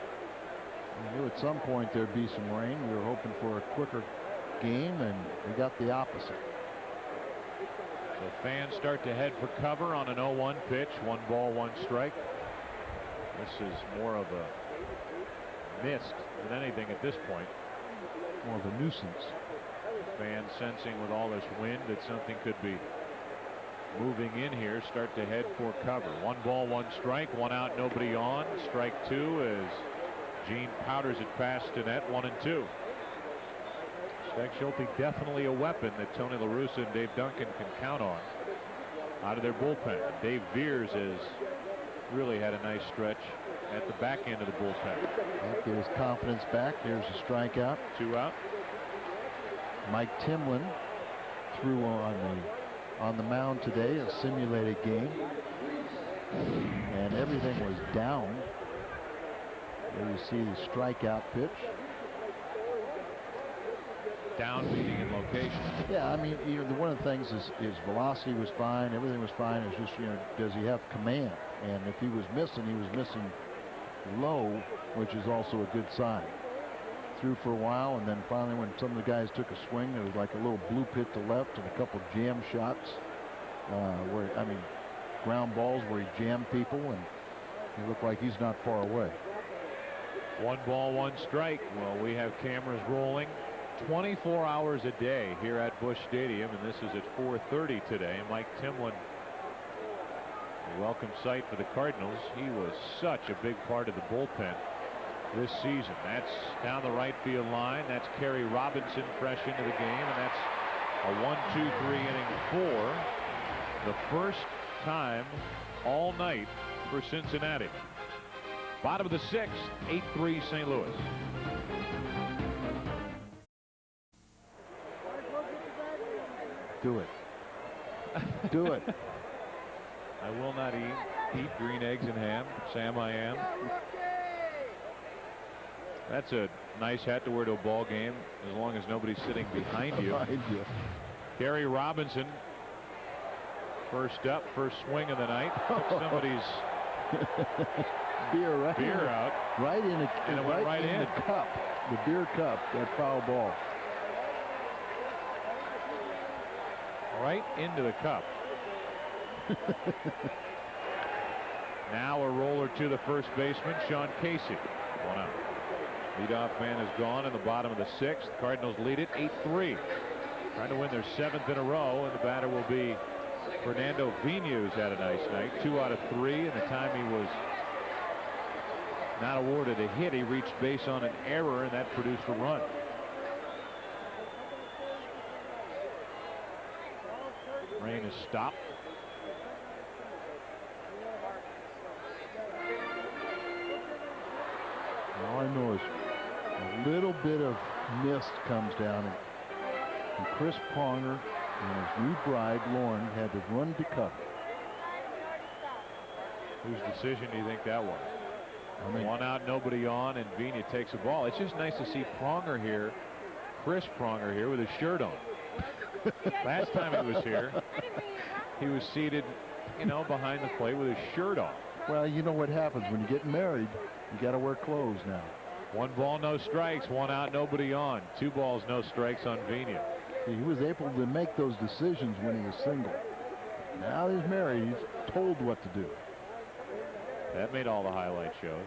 We knew at some point there'd be some rain. We were hoping for a quicker game, and we got the opposite. So fans start to head for cover on an 0-1 pitch. 1 ball, 1 strike. This is more of a mist than anything at this point. More of a nuisance. Fans sensing with all this wind that something could be moving in here, start to head for cover. 1 ball, 1 strike, 1 out, nobody on. Strike 2 as Gene powders it past Stinnett. 1-2. Steg Schulte definitely a weapon that Tony La Russa and Dave Duncan can count on out of their bullpen. Dave Veers has really had a nice stretch at the back end of the bullpen. Get his confidence back. Here's a strikeout. 2 out. Mike Timlin threw on the mound today, a simulated game, and everything was down. There you see the strikeout pitch. Down meaning in location. Yeah, I mean, one of the things is velocity was fine, everything was fine. It's just, does he have command? And if he was missing low, which is also a good sign. Threw for a while, and then finally when some of the guys took a swing, there was like a little blue pit to left and a couple jam shots ground balls where he jammed people, and he looked like he's not far away. 1 ball, 1 strike. Well, we have cameras rolling 24 hours a day here at Busch Stadium, and this is at 4:30 today. Mike Timlin, a welcome sight for the Cardinals. He was such a big part of the bullpen this season. That's down the right field line. That's Kerry Robinson fresh into the game, and that's a 1-2-3 inning for the first time all night for Cincinnati. Bottom of the 6th, 8-3 St. Louis. Do it. Do it. I will not eat green eggs and ham. Sam, I am. That's a nice hat to wear to a ball game as long as nobody's sitting behind you. Kerry Robinson, first up, first swing of the night. Took somebody's beer out. Right in the, and it went right in the cup. The beer cup, that foul ball. Right into the cup. Now a roller to the first baseman, Sean Casey. 1 out. Leadoff man is gone in the bottom of the 6th. Cardinals lead it 8-3. Trying to win their 7th in a row, and the batter will be Fernando Vigneault's had a nice night. 2 out of 3, and the time he was not awarded a hit, he reached base on an error, and that produced a run. Rain has stopped. All I know is a little bit of mist comes down, and Chris Pronger and his new bride Lauren had to run to cover. Whose decision do you think that was? I mean, 1 out, nobody on, and Vigneault takes a ball. It's just nice to see Pronger here, Chris Pronger here, with his shirt on. Last time he was here, he was seated, behind the plate with his shirt off. Well, you know what happens when you get married, you got to wear clothes now. 1 ball, no strikes, 1 out, nobody on. 2 balls, no strikes on Vina. He was able to make those decisions when he was single. Now he's married. He's told what to do. That made all the highlight shows.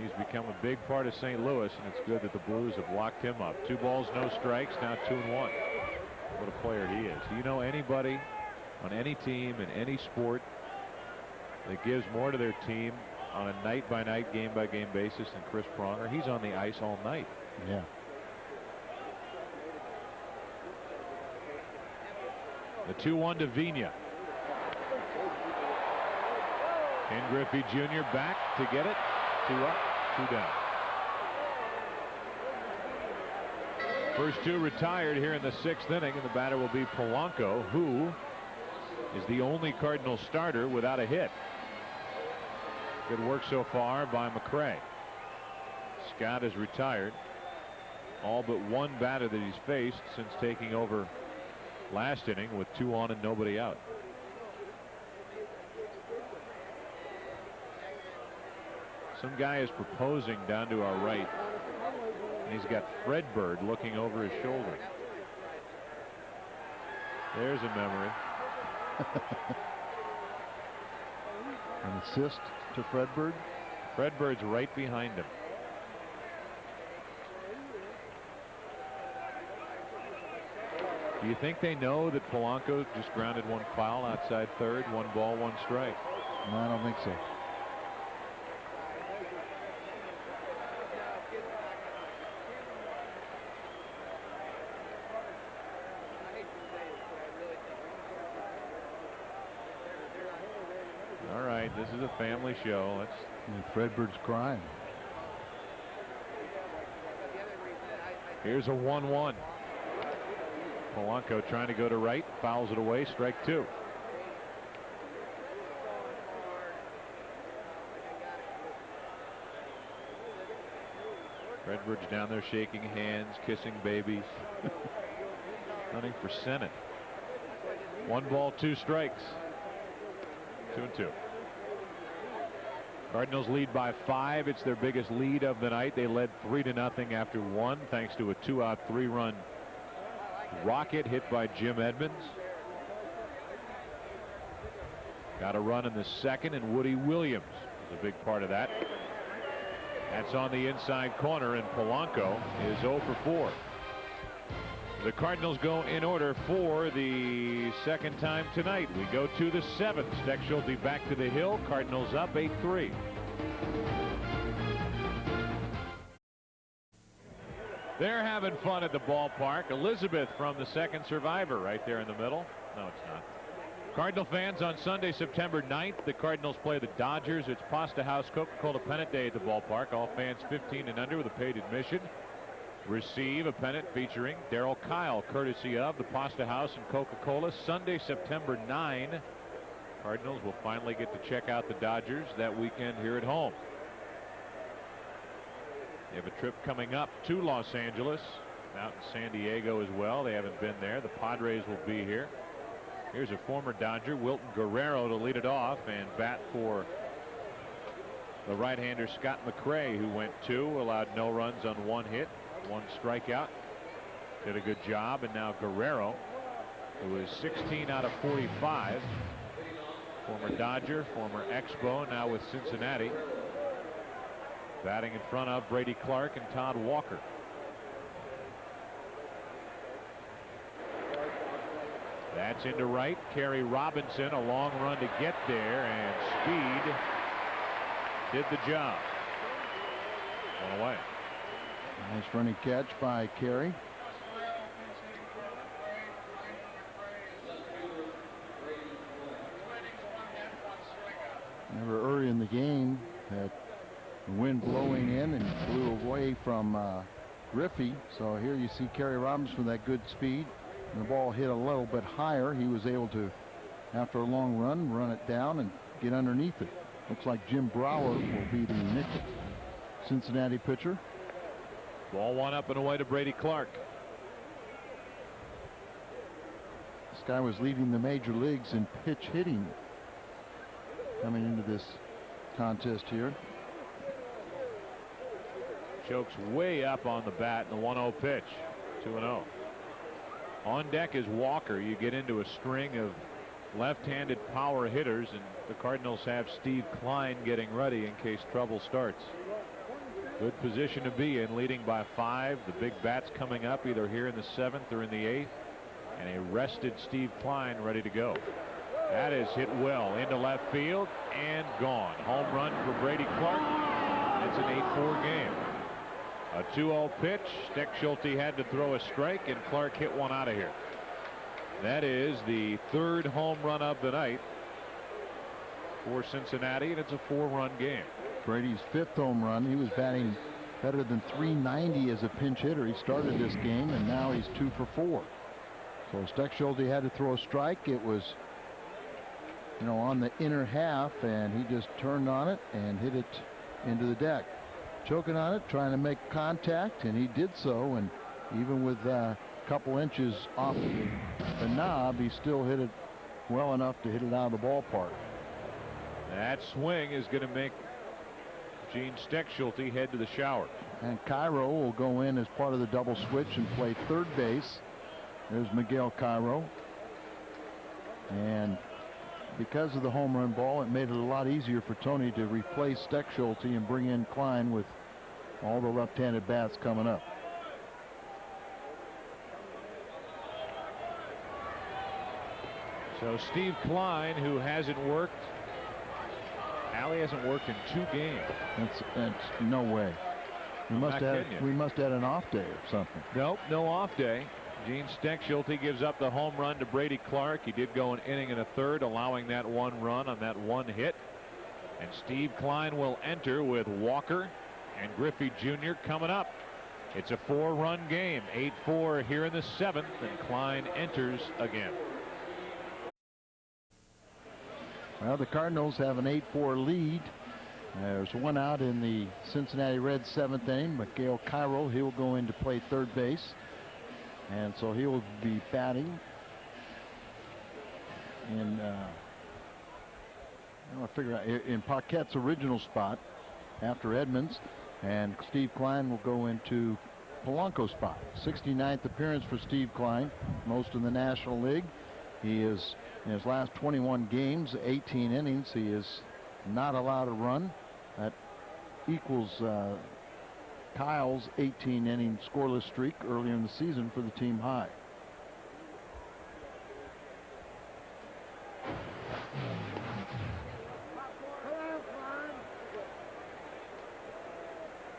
He's become a big part of St. Louis, and it's good that the Blues have locked him up. 2 balls, no strikes, now 2-1. What a player he is. Do you know anybody on any team in any sport that gives more to their team on a night-by-night, game-by-game basis than Chris Pronger? He's on the ice all night. Yeah. The 2-1 to Vina. Ken Griffey Jr. back to get it. 2 up, 2 down. First 2 retired here in the 6th inning, and the batter will be Polanco, who is the only Cardinals starter without a hit. Good work so far by McRae. Scott is retired. All but 1 batter that he's faced since taking over last inning with 2 on and nobody out. Some guy is proposing down to our right, and he's got Fred Bird looking over his shoulder. There's a memory. An assist to Fred Bird. Fred Bird's right behind him. Do you think they know that Polanco just grounded 1 foul outside third? 1 ball, 1 strike. No, I don't think so. All right, this is a family show. Fred Bird's crying. Here's a 1-1. Polanco trying to go to right, fouls it away, strike 2. Redbridge down there shaking hands, kissing babies. Running for Senate. 1 ball, 2 strikes. 2-2. Cardinals lead by 5. It's their biggest lead of the night. They led 3-0 after 1, thanks to a 2-out, 3-run rocket hit by Jim Edmonds. Got a run in the 2nd, and Woody Williams was a big part of that. That's on the inside corner, and Polanco is 0 for 4. The Cardinals go in order for the 2nd time tonight. We go to the 7th. Steck Schulte back to the hill. Cardinals up 8-3. They're having fun at the ballpark. Elizabeth from the 2nd Survivor right there in the middle. No, it's not. Cardinal fans, on Sunday, September 9th, the Cardinals play the Dodgers. It's Pasta House Coca-Cola Pennant Day at the ballpark. All fans 15 and under with a paid admission receive a pennant featuring Darryl Kyle, courtesy of the Pasta House and Coca-Cola. Sunday, September 9. Cardinals will finally get to check out the Dodgers that weekend here at home. They have a trip coming up to Los Angeles, out in San Diego as well. They haven't been there. The Padres will be here. Here's a former Dodger, Wilton Guerrero, to lead it off and bat for the right-hander Scott McRae, who went 2, allowed no runs on 1 hit, 1 strikeout. Did a good job, and now Guerrero, who is 16 out of 45. Former Dodger, former Expo, now with Cincinnati. Batting in front of Brady Clark and Todd Walker. That's into right. Kerry Robinson, a long run to get there, and speed did the job. 1 away. Nice running catch by Kerry. Remember early in the game that the wind blowing in and blew away from Griffey. So here you see Kerry Robinson with that good speed. And the ball hit a little bit higher. He was able to, after a long run it down and get underneath it. Looks like Jim Brower will be the next Cincinnati pitcher. Ball 1 up and away to Brady Clark. This guy was leading the major leagues in pitch hitting coming into this contest here. Chokes way up on the bat in the 1-0 pitch. 2-0. On deck is Walker. You get into a string of left-handed power hitters, and the Cardinals have Steve Klein getting ready in case trouble starts. Good position to be in, leading by 5. The big bats coming up either here in the 7th or in the 8th, and a rested Steve Klein ready to go. That is hit well into left field and gone. Home run for Brady Clark. It's an 8-4 game. A 2-0 pitch. Steckschulte had to throw a strike, and Clark hit one out of here. That is the 3rd home run of the night for Cincinnati, and it's a 4-run game. Brady's 5th home run. He was batting better than .390 as a pinch hitter. He started this game, and now he's 2 for 4. So Steckschulte had to throw a strike. It was, on the inner half, and he just turned on it and hit it into the deck. Choking on it, trying to make contact, and he did so. And even with a couple inches off the knob, he still hit it well enough to hit it out of the ballpark. That swing is going to make Gene Steckschulte head to the shower. And Cairo will go in as part of the double switch and play third base. There's Miguel Cairo. And because of the home run ball, it made it a lot easier for Tony to replace Steckschulte and bring in Klein with all the left-handed bats coming up. So Steve Klein, who hasn't worked, Allie hasn't worked in 2 games. That's no way. We must have had an off day or something. Nope, no off day. Gene Steckschulte gives up the home run to Brady Clark. He did go an inning and a third, allowing that 1 run on that 1 hit. And Steve Klein will enter with Walker and Griffey Jr. coming up. It's a 4-run game, 8-4 here in the 7th, and Klein enters again. Well, the Cardinals have an 8-4 lead. There's 1 out in the Cincinnati Reds 7th inning. Miguel Cairo, he'll go in to play third base. And so he will be batting in, I figure out in Paquette's original spot after Edmonds, and Steve Klein will go into Polanco's spot. 69th appearance for Steve Klein, most in the National League. He is, in his last 21 games, 18 innings, he is not allowed a run. That equals Kyle's 18-inning scoreless streak earlier in the season for the team high.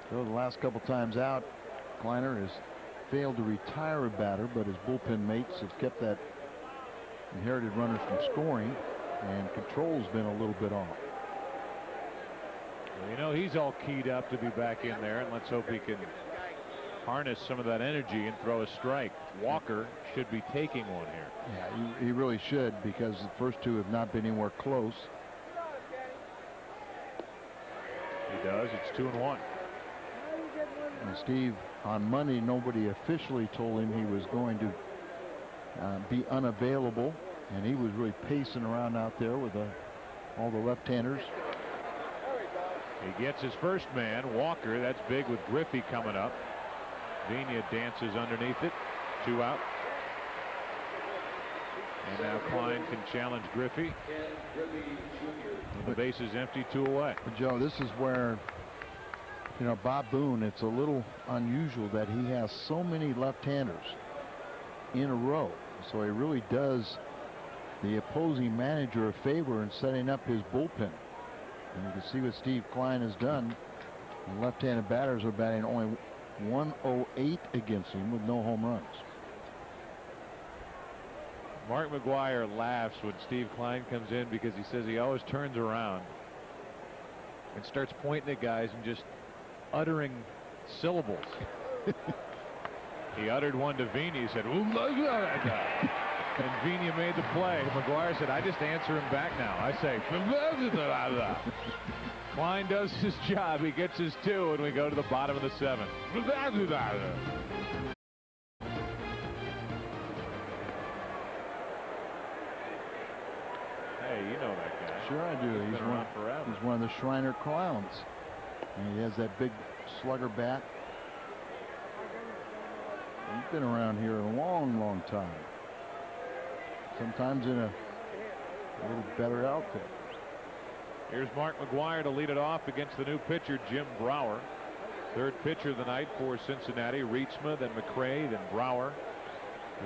So the last couple times out, Kleiner has failed to retire a batter, but his bullpen mates have kept that inherited runners from scoring, and control's been a little bit off. Well, he's all keyed up to be back in there, and let's hope he can harness some of that energy and throw a strike. Walker should be taking one here. Yeah, he really should, because the first 2 have not been anywhere close. He does. It's 2-1. And Steve, on Monday, nobody officially told him he was going to be unavailable, and he was really pacing around out there with all the left-handers. He gets his first man, Walker. That's big with Griffey coming up. Vina dances underneath it. 2 out. And now Klein can challenge Griffey. And the base is empty, 2 away. But Joe, this is where, Bob Boone, it's a little unusual that he has so many left-handers in a row. So he really does the opposing manager a favor in setting up his bullpen. And you can see what Steve Klein has done. The left-handed batters are batting only .108 against him with no home runs. Mark McGuire laughs when Steve Klein comes in because he says he always turns around and starts pointing at guys and just uttering syllables. He uttered one to Vina. He said, and Vina made the play. McGuire said, I just answer him back now. I say, Klein does his job. He gets his 2, and we go to the bottom of the 7th. Hey, you know that guy. Sure I do. He's been around forever. He's one of the Shriner Clowns. And he has that big slugger bat. He's been around here a long, long time. Sometimes in a little better outfit. Here's Mark McGwire to lead it off against the new pitcher, Jim Brower. Third pitcher of the night for Cincinnati. Reitsma, then McRae, then Brower.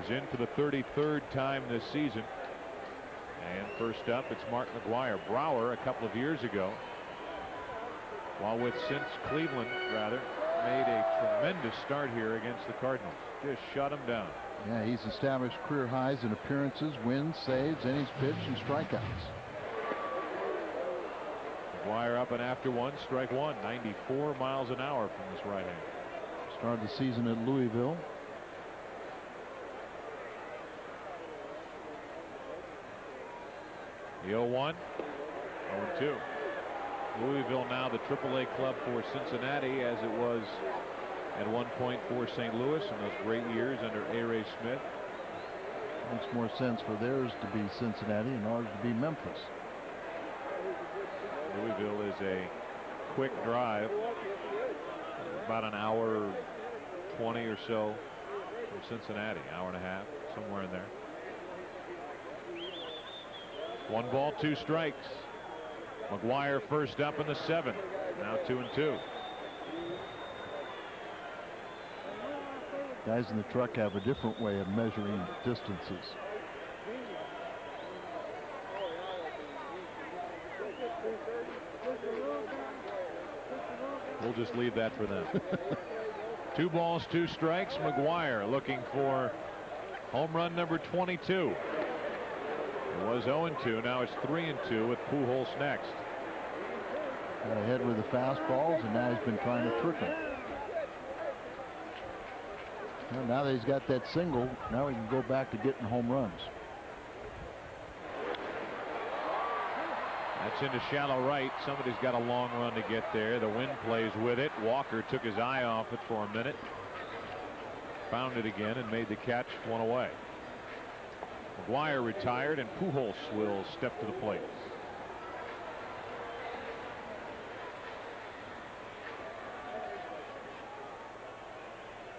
Is in for the 33rd time this season. And first up, it's Mark McGwire. Brower, a couple of years ago, while with Cleveland, rather, made a tremendous start here against the Cardinals. Just shut him down. Yeah, he's established career highs in appearances, wins, saves, innings pitched, and strikeouts. McGwire up and after one, strike one. 94 miles an hour from this right hand. Started the season at Louisville. The 0-1, 0-2. Louisville now the AAA club for Cincinnati, as it was at one point for St. Louis in those great years under A. Ray Smith. Makes more sense for theirs to be Cincinnati and ours to be Memphis. Louisville is a quick drive, about an hour 20 or so from Cincinnati, hour and a half, somewhere in there. 1 ball, 2 strikes. McGwire first up in the 7th. Now 2-2. Guys in the truck have a different way of measuring distances. We'll just leave that for them. 2 balls, 2 strikes. McGwire looking for home run number 22. It was 0-2. Now it's 3-2 with Pujols next. Got ahead with the fastballs, and now he's been trying to trick him. Well, now that he's got that single, now he can go back to getting home runs. That's into shallow right. Somebody's got a long run to get there. The wind plays with it. Walker took his eye off it for a minute. Found it again and made the catch, 1 away. McGwire retired, and Pujols will step to the plate.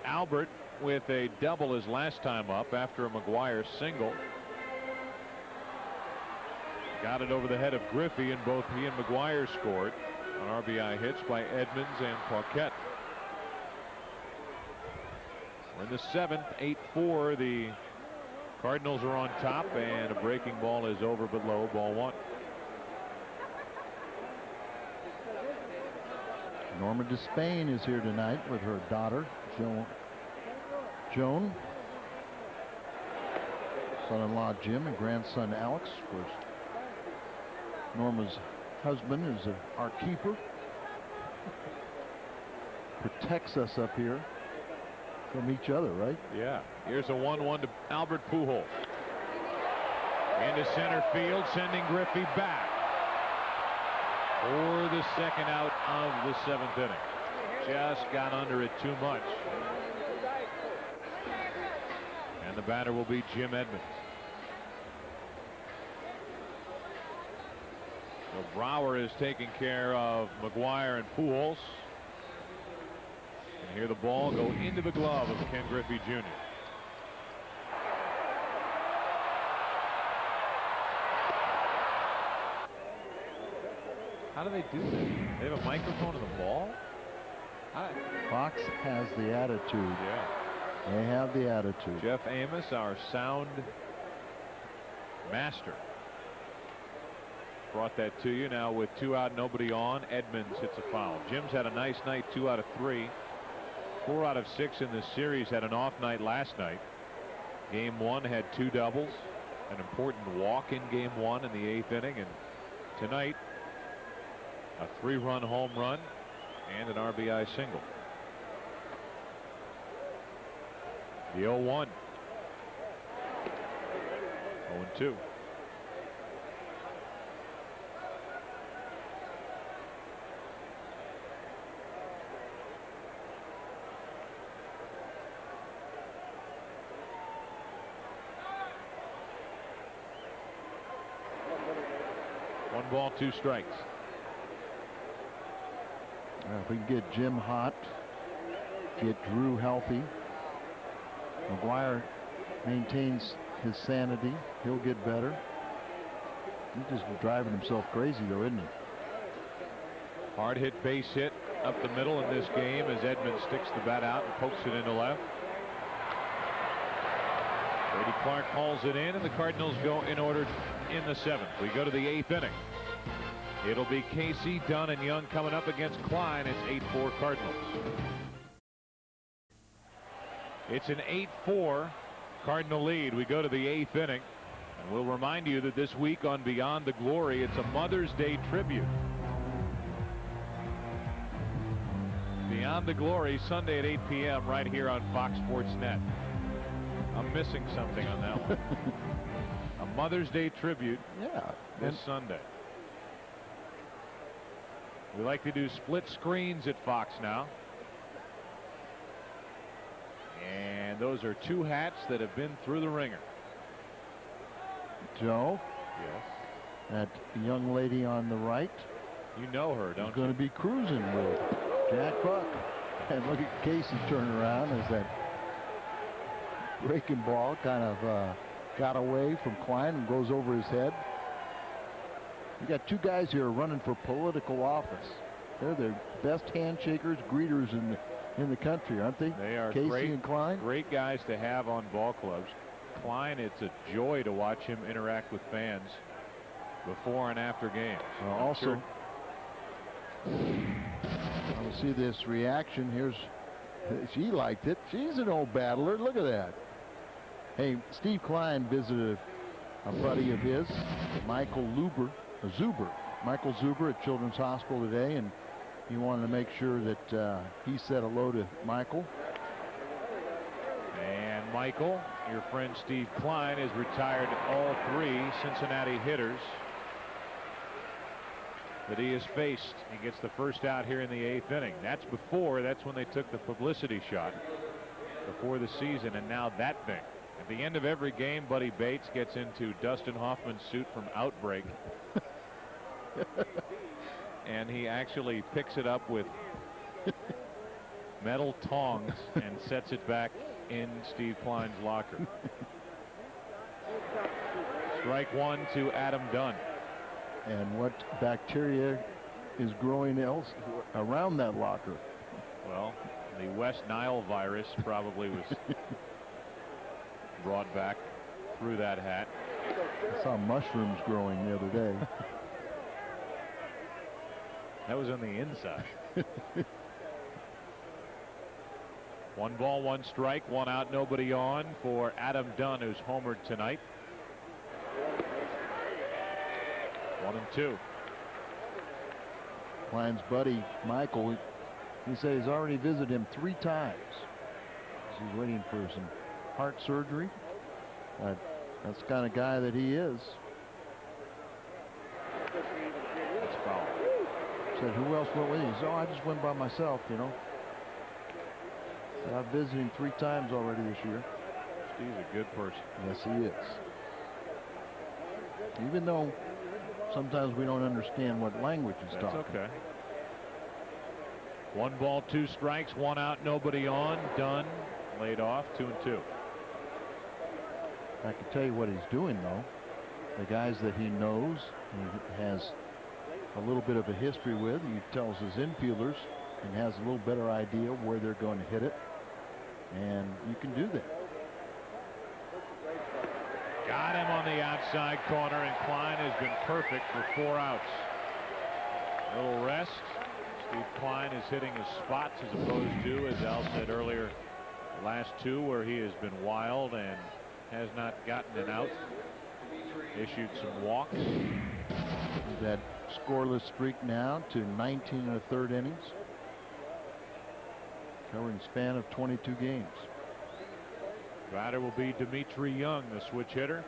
Albert with a double his last time up after a McGwire single. Got it over the head of Griffey, and both he and McGwire scored on RBI hits by Edmonds and Paquette. We're in the 7th, 8-4. The Cardinals are on top, and a breaking ball is over but low, ball 1. Norma Despain is here tonight with her daughter, Joan. Son-in-law Jim and grandson Alex. Of course, Norma's husband is our keeper. Protects us up here from each other, right? Yeah. Here's a 1-1 to Albert Pujols. Into center field, sending Griffey back for the second out of the 7th inning. Just got under it too much. And the batter will be Jim Edmonds. So Brower is taking care of McGwire and Pujols. And here the ball go into the glove of Ken Griffey Jr. How do they do that? They have a microphone in the ball? Fox has the attitude. Yeah. They have the attitude. Jeff Amos, our sound master, brought that to you. Now with 2 out, nobody on, Edmonds hits a foul. Jim's had a nice night, 2 out of 3. 4 out of 6 in this series. Had an off night last night. Game 1 had 2 doubles. An important walk in game 1 in the 8th inning. And tonight, a 3-run home run and an RBI single. The 0-1. 0-2. One ball, 2 strikes. If we can get Jim hot, get Drew healthy, McGuire maintains his sanity. He'll get better. He's just driving himself crazy, though, isn't he? Hard hit base hit up the middle in this game as Edmonds sticks the bat out and pokes it into left. Brady Clark hauls it in, and the Cardinals go in order in the 7th. We go to the 8th inning. It'll be Casey, Dunn, and Young coming up against Klein. It's 8-4 Cardinals. It's an 8-4 Cardinal lead. We go to the 8th inning. And we'll remind you that this week on Beyond the Glory, it's a Mother's Day tribute. Beyond the Glory, Sunday at 8 p.m. right here on Fox Sports Net. I'm missing something on that one. A Mother's Day tribute this Sunday. We like to do split screens at Fox now. And those are 2 hats that have been through the ringer. Joe? Yes. That young lady on the right. You know her, don't you? Going to be cruising with Jack Buck. And look at Casey turning around as that breaking ball kind of got away from Klein and goes over his head. You got 2 guys here running for political office. They're the best handshakers, greeters in the country, aren't they? They are Casey and Klein. Great guys to have on ball clubs. Klein, it's a joy to watch him interact with fans before and after games. Also, I see this reaction. She liked it. She's an old battler. Look at that. Hey, Steve Klein visited a buddy of his, Michael Zuber at Children's Hospital today, and he wanted to make sure that he said hello to Michael. And Michael, your friend Steve Klein, has retired all 3 Cincinnati hitters that he has faced. He gets the first out here in the 8th inning. That's when they took the publicity shot before the season, and now that thing. At the end of every game, Buddy Bates gets into Dustin Hoffman's suit from Outbreak. And he actually picks it up with metal tongs and sets it back in Steve Klein's locker. Strike 1 to Adam Dunn. And what bacteria is growing else around that locker? Well, the West Nile virus probably was brought back through that hat. I saw mushrooms growing the other day. That was on the inside. 1 ball, 1 strike, 1 out, nobody on for Adam Dunn, who's homered tonight. 1-2. Klein's buddy Michael, he said he's already visited him 3 times. He's waiting for some heart surgery. That's the kind of guy that he is. That's foul. Said, who else went with you? He said, I just went by myself, you know. I've visited him 3 times already this year. Steve's a good person. Yes, he is. Even though sometimes we don't understand what language he's talking. That's okay. 1 ball, 2 strikes, 1 out, nobody on. Dunn laid off, 2-2. I can tell you what he's doing, though. The guys that he knows, he has a little bit of a history with, he tells his infielders and has a little better idea where they're going to hit it. And you can do that. Got him on the outside corner, and Klein has been perfect for 4 outs. A little rest. Steve Klein is hitting his spots as opposed to, as Al said earlier, the last 2 where he has been wild and has not gotten an out. Issued some walks. That scoreless streak now to 19 1/3 innings. Covering span of 22 games. Batter will be Dimitri Young, the switch hitter.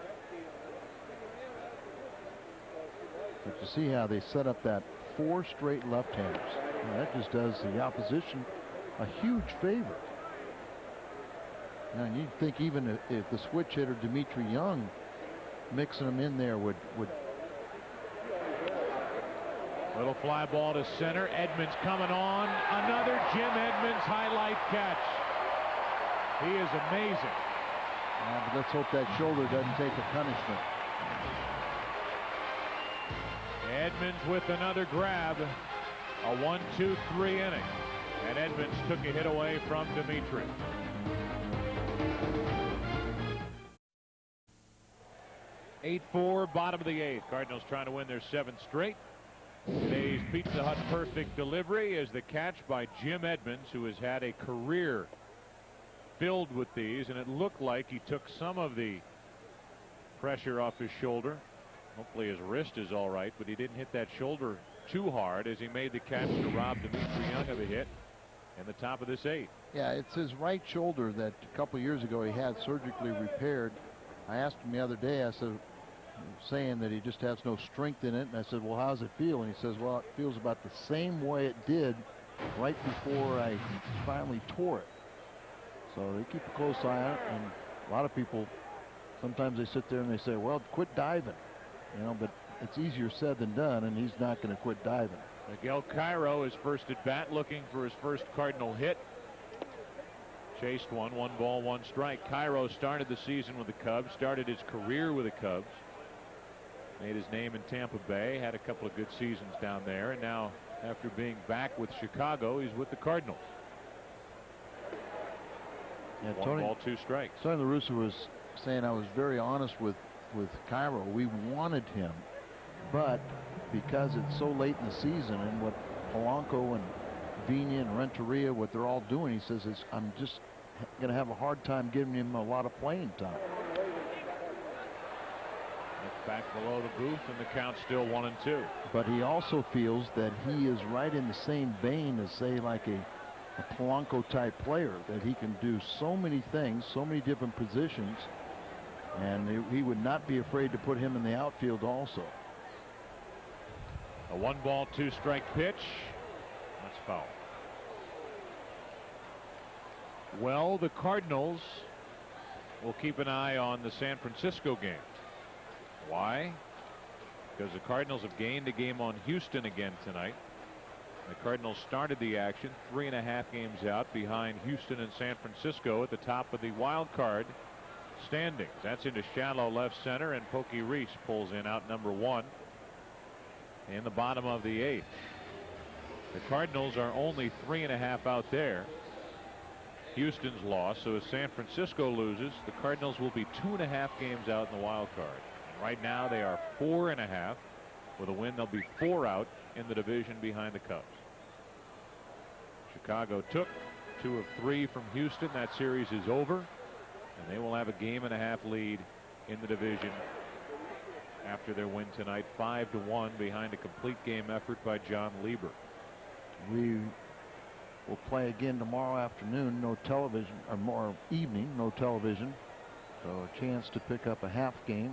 But you see how they set up that 4 straight left-handers. That just does the opposition a huge favor. Now you'd think even if the switch hitter Dimitri Young mixing them in there would. Little fly ball to center. Edmonds coming on. Another Jim Edmonds highlight catch. He is amazing. But let's hope that shoulder doesn't take a punishment. Edmonds with another grab. A 1-2-3 inning. And Edmonds took a hit away from Dimitri. Eight-4, bottom of the eighth. Cardinals trying to win their 7th straight. Today's Pizza Hut perfect delivery is the catch by Jim Edmonds, who has had a career filled with these, and it looked like he took some of the pressure off his shoulder. Hopefully his wrist is all right, but he didn't hit that shoulder too hard as he made the catch to rob Dimitri Young of a hit in the top of this 8th. Yeah, it's his right shoulder that a couple of years ago he had surgically repaired. I asked him the other day, I said, saying that he just has no strength in it, and I said, well, how does it feel? And he says, well, it feels about the same way it did right before I finally tore it. So they keep a close eye on it, and a lot of people, sometimes they sit there and they say, well, quit diving, you know, but it's easier said than done, and he's not going to quit diving. Miguel Cairo is first at bat, looking for his first Cardinal hit. Chased one ball, 1 strike. Cairo started the season with the Cubs, started his career with the Cubs. Made his name in Tampa Bay, had a couple of good seasons down there, and now after being back with Chicago, he's with the Cardinals. Yeah, 1 ball, 2 strikes. Tony La Russa was saying I was very honest with Cairo. We wanted him, but because it's so late in the season and what Polanco and Vina and Renteria, what they're all doing, he says, I'm just going to have a hard time giving him a lot of playing time. Back below the booth, and the count's still 1-2. But he also feels that he is right in the same vein as, say, like a Polanco type player, that he can do so many things, so many different positions, and he would not be afraid to put him in the outfield also. A 1 ball, 2 strike pitch. That's foul. Well, the Cardinals will keep an eye on the San Francisco game. Why? Because the Cardinals have gained a game on Houston again tonight. The Cardinals started the action 3.5 games out behind Houston and San Francisco at the top of the wild card standings. That's into shallow left center, and Pokey Reese pulls in out number 1 in the bottom of the 8th. The Cardinals are only 3.5 out there. Houston's lost, so if San Francisco loses, the Cardinals will be 2.5 games out in the wild card. Right now they are 4.5. With a win, they'll be 4 out in the division behind the Cubs. Chicago took 2 of 3 from Houston. That series is over, and they will have a 1.5 game lead in the division after their win tonight, 5-1 behind a complete game effort by John Lieber. We will play again tomorrow afternoon. No television, or more evening, no television. So a chance to pick up a half game.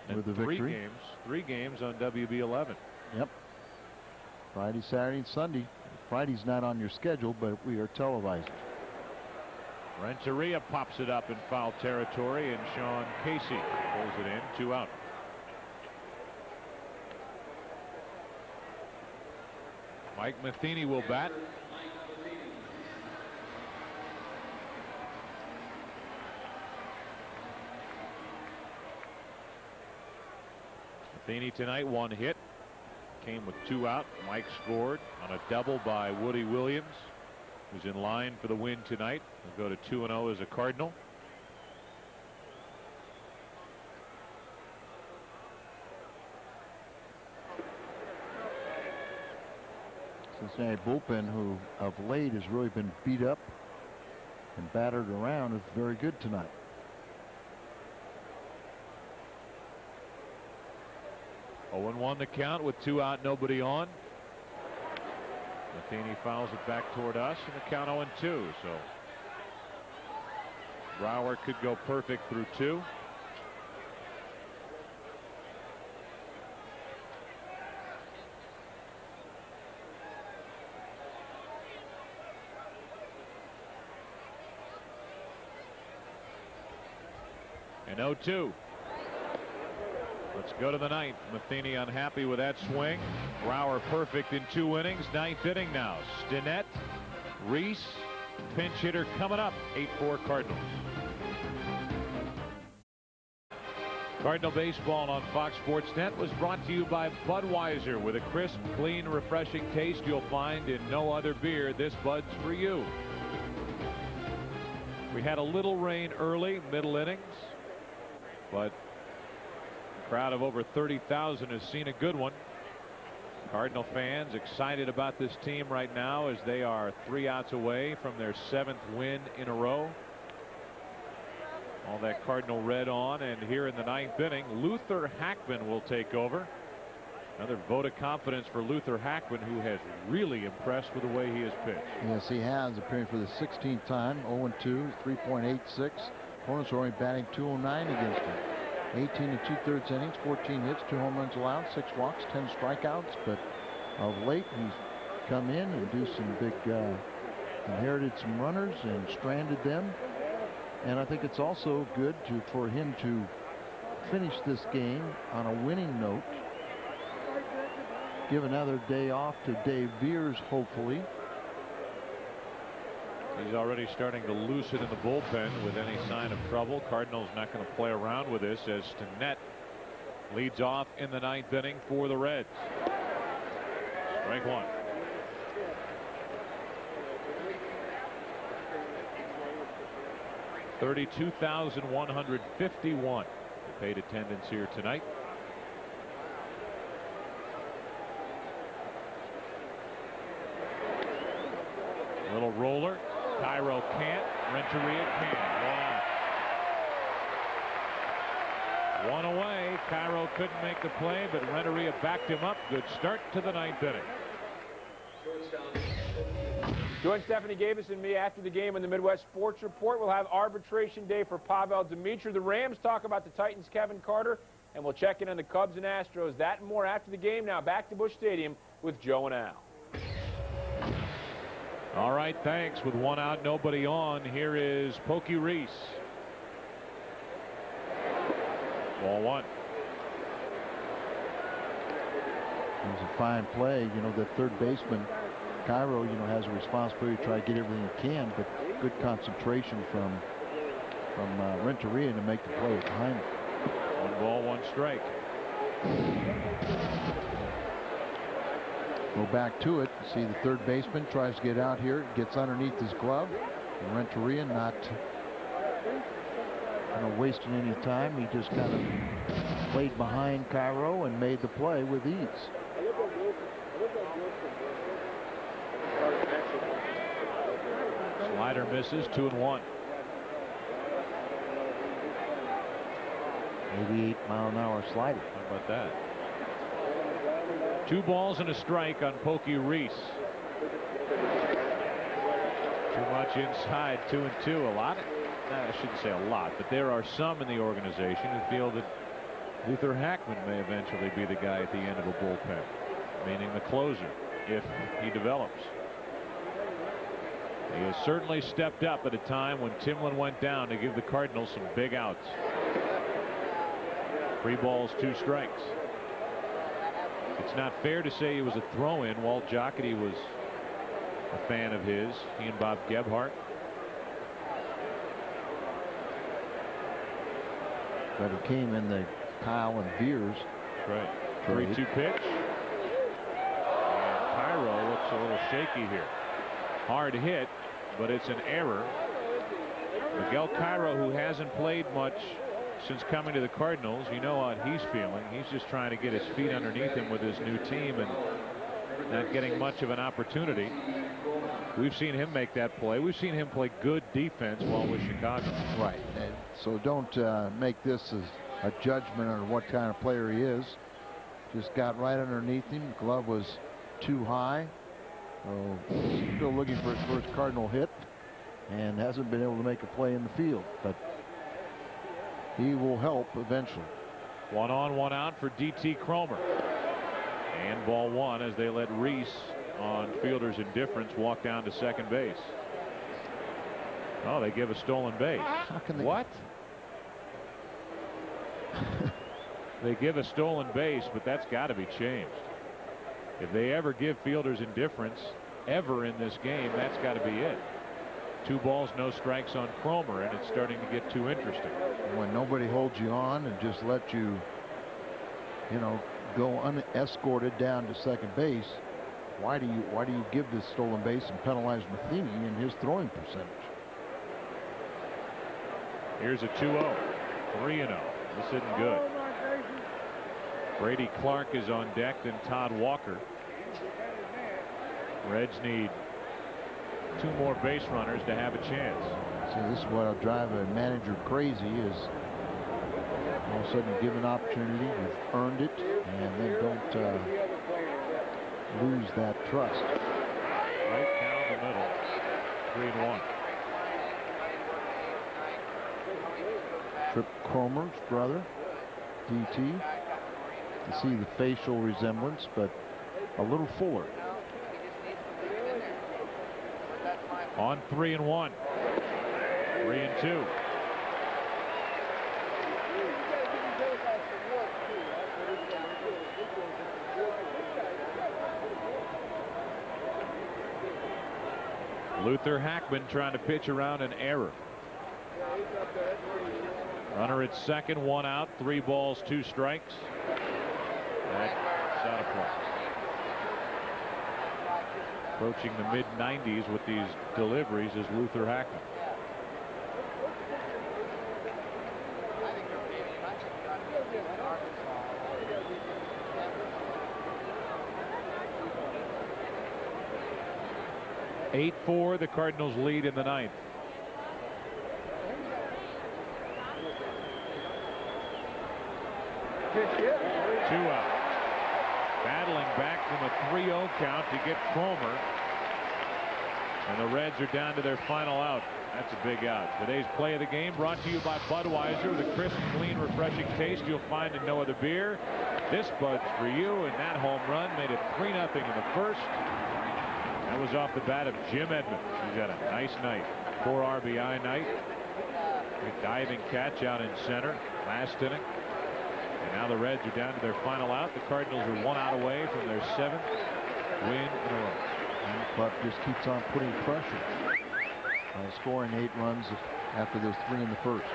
And with the victory. 3 games on WB11. Yep. Friday, Saturday, and Sunday. Friday's not on your schedule, but we are televised. Renteria pops it up in foul territory, and Sean Casey pulls it in, 2 out. Mike Matheny will bat. Matheny tonight, 1 hit, came with 2 out. Mike scored on a double by Woody Williams, who's in line for the win tonight. He'll go to 2-0 as a Cardinal. Cincinnati bullpen, who of late has really been beat up and battered around, is very good tonight. Oh, 0-1 the count with 2 out, nobody on. Matheny fouls it back toward us, and the count 0-2. So Brower could go perfect through 2. And 0-2. Let's go to the 9th. Matheny unhappy with that swing. Brower perfect in 2 innings. 9th inning now. Stinnett, Reese, pinch hitter coming up. 8-4 Cardinals. Cardinal baseball on Fox Sports Net was brought to you by Budweiser. With a crisp, clean, refreshing taste you'll find in no other beer. This Bud's for you. We had a little rain early, middle innings, but a crowd of over 30,000 has seen a good one. Cardinal fans excited about this team right now as they are 3 outs away from their 7th win in a row. All that Cardinal red on, and here in the 9th inning, Luther Hackman will take over. Another vote of confidence for Luther Hackman, who has really impressed with the way he has pitched. Yes, he has, appearing for the 16th time. 0-2, 3.86. Opponents are only batting .209 against him. 18 and 2/3 innings, 14 hits, 2 home runs allowed, 6 walks, 10 strikeouts. But of late, he's come in and do some big, inherited some runners and stranded them. And I think it's also good for him to finish this game on a winning note. Give another day off to Dave Veers, hopefully. He's already starting to loosen in the bullpen with any sign of trouble. Cardinals not going to play around with this as Stinnett leads off in the 9th inning for the Reds. Strike one. $32,151 paid attendance here tonight. Little roller. Cairo can't. Renteria can. One away. Cairo couldn't make the play, but Renteria backed him up. Good start to the 9th inning. Join Stephanie Gavis and me after the game in the Midwest Sports Report. We'll have arbitration day for Pavel Dimitri. The Rams talk about the Titans' Kevin Carter, and we'll check in on the Cubs and Astros. That and more after the game. Now back to Busch Stadium with Joe and Al. All right, thanks. With 1 out, nobody on, here is Pokey Reese. Ball 1. It was a fine play. You know, the third baseman, Cairo, you know, has a responsibility to try to get everything he can, but good concentration from Renteria to make the play behind him. 1 ball, 1 strike. Go back to it. See the third baseman tries to get out here, gets underneath his glove. And Renteria not wasting any time. He just kind of played behind Cairo and made the play with ease. Slider misses. 2-1. 88-mile-an-hour slider. How about that? 2 balls and a strike on Pokey Reese. Too much inside. 2-2. A lot. I shouldn't say a lot, but there are some in the organization who feel that Luther Hackman may eventually be the guy at the end of a bullpen, meaning the closer, if he develops. He has certainly stepped up at a time when Timlin went down to give the Cardinals some big outs. 3 balls, 2 strikes. It's not fair to say he was a throw-in. Walt Jocketty was a fan of his. He and Bob Gebhardt. But it came in the Kyle and Veers. Right. 3-2 pitch. And Cairo looks a little shaky here. Hard hit, but it's an error. Miguel Cairo, who hasn't played much since coming to the Cardinals, you know what he's feeling. He's just trying to get his feet underneath him with his new team and not getting much of an opportunity. We've seen him make that play. We've seen him play good defense while with Chicago. Right. And so don't make this as a judgment on what kind of player he is. Just got right underneath him. The glove was too high. So still looking for his first Cardinal hit and hasn't been able to make a play in the field. But he will help eventually. 1 on, 1 out for D.T. Cromer. And ball 1 as they let Reese, on fielder's indifference, walk down to second base. Oh, they give a stolen base. How can they? What? They give a stolen base, but that's got to be changed. If they ever give fielders indifference ever in this game, that's got to be it. 2 balls, no strikes on Cromer, and it's starting to get too interesting. When nobody holds you on and just let you, go unescorted down to second base, why do you give this stolen base and penalize Matheny in his throwing percentage? Here's a 2-0, 3-0. This isn't good. Brady Clark is on deck, then Todd Walker. Reds need 2 more base runners to have a chance. So this is what'll drive a manager crazy, is all of a sudden you give an opportunity, you've earned it, and then don't lose that trust. Right down the middle, 3-1. Trip Cromer's brother, DT. You see the facial resemblance, but a little fuller. On 3-1. 3-2. Luther Hackman trying to pitch around an error. Runner at second, 1 out, 3 balls, 2 strikes. That's out of play. Approaching the mid-90s with these deliveries is Luther Hackman. (8-4) the Cardinals lead in the 9th. Two out. Battling back from a 3-0 count to get Cromer. And the Reds are down to their final out. That's a big out. Today's play of the game brought to you by Budweiser, the crisp, clean, refreshing taste you'll find in no other beer. This Bud's for you, and that home run made it 3-0 in the first. That was off the bat of Jim Edmonds. He's had a nice night. 4 RBI night. A diving catch out in center last inning. And now the Reds are down to their final out. The Cardinals are 1 out away from their 7th win in a row. And the club just keeps on putting pressure by scoring 8 runs after there's 3 in the first.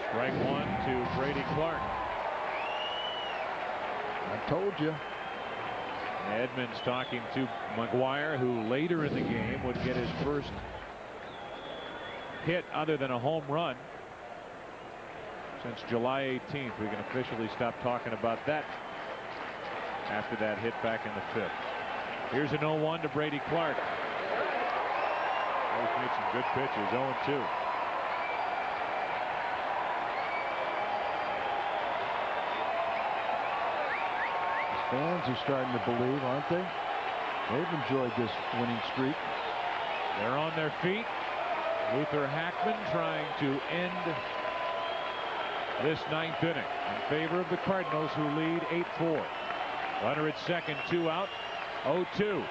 Strike 1 to Brady Clark. I told you. Edmonds talking to McGuire, who later in the game would get his first hit other than a home run since July 18th. We can officially stop talking about that after that hit back in the 5th. Here's an 0-1 to Brady Clark. He's made some good pitches. 0-2. Fans are starting to believe, aren't they? They've enjoyed this winning streak. They're on their feet. Luther Hackman trying to end this 9th inning in favor of the Cardinals, who lead 8-4. Runner at second, 2 out. 0-2.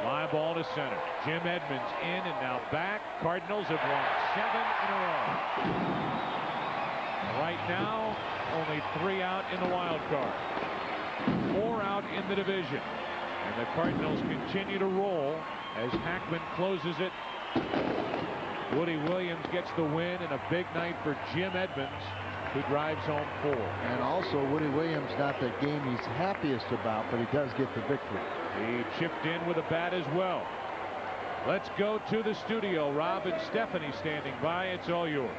Fly ball to center. Jim Edmonds in and now back. Cardinals have won 7 in a row. Right now, only 3 out in the wild card. 4 out in the division. And the Cardinals continue to roll as Hackman closes it. Woody Williams gets the win, and a big night for Jim Edmonds, who drives home 4. And also, Woody Williams, not the game he's happiest about, but he does get the victory. He chipped in with a bat as well. Let's go to the studio. Rob and Stephanie standing by. It's all yours.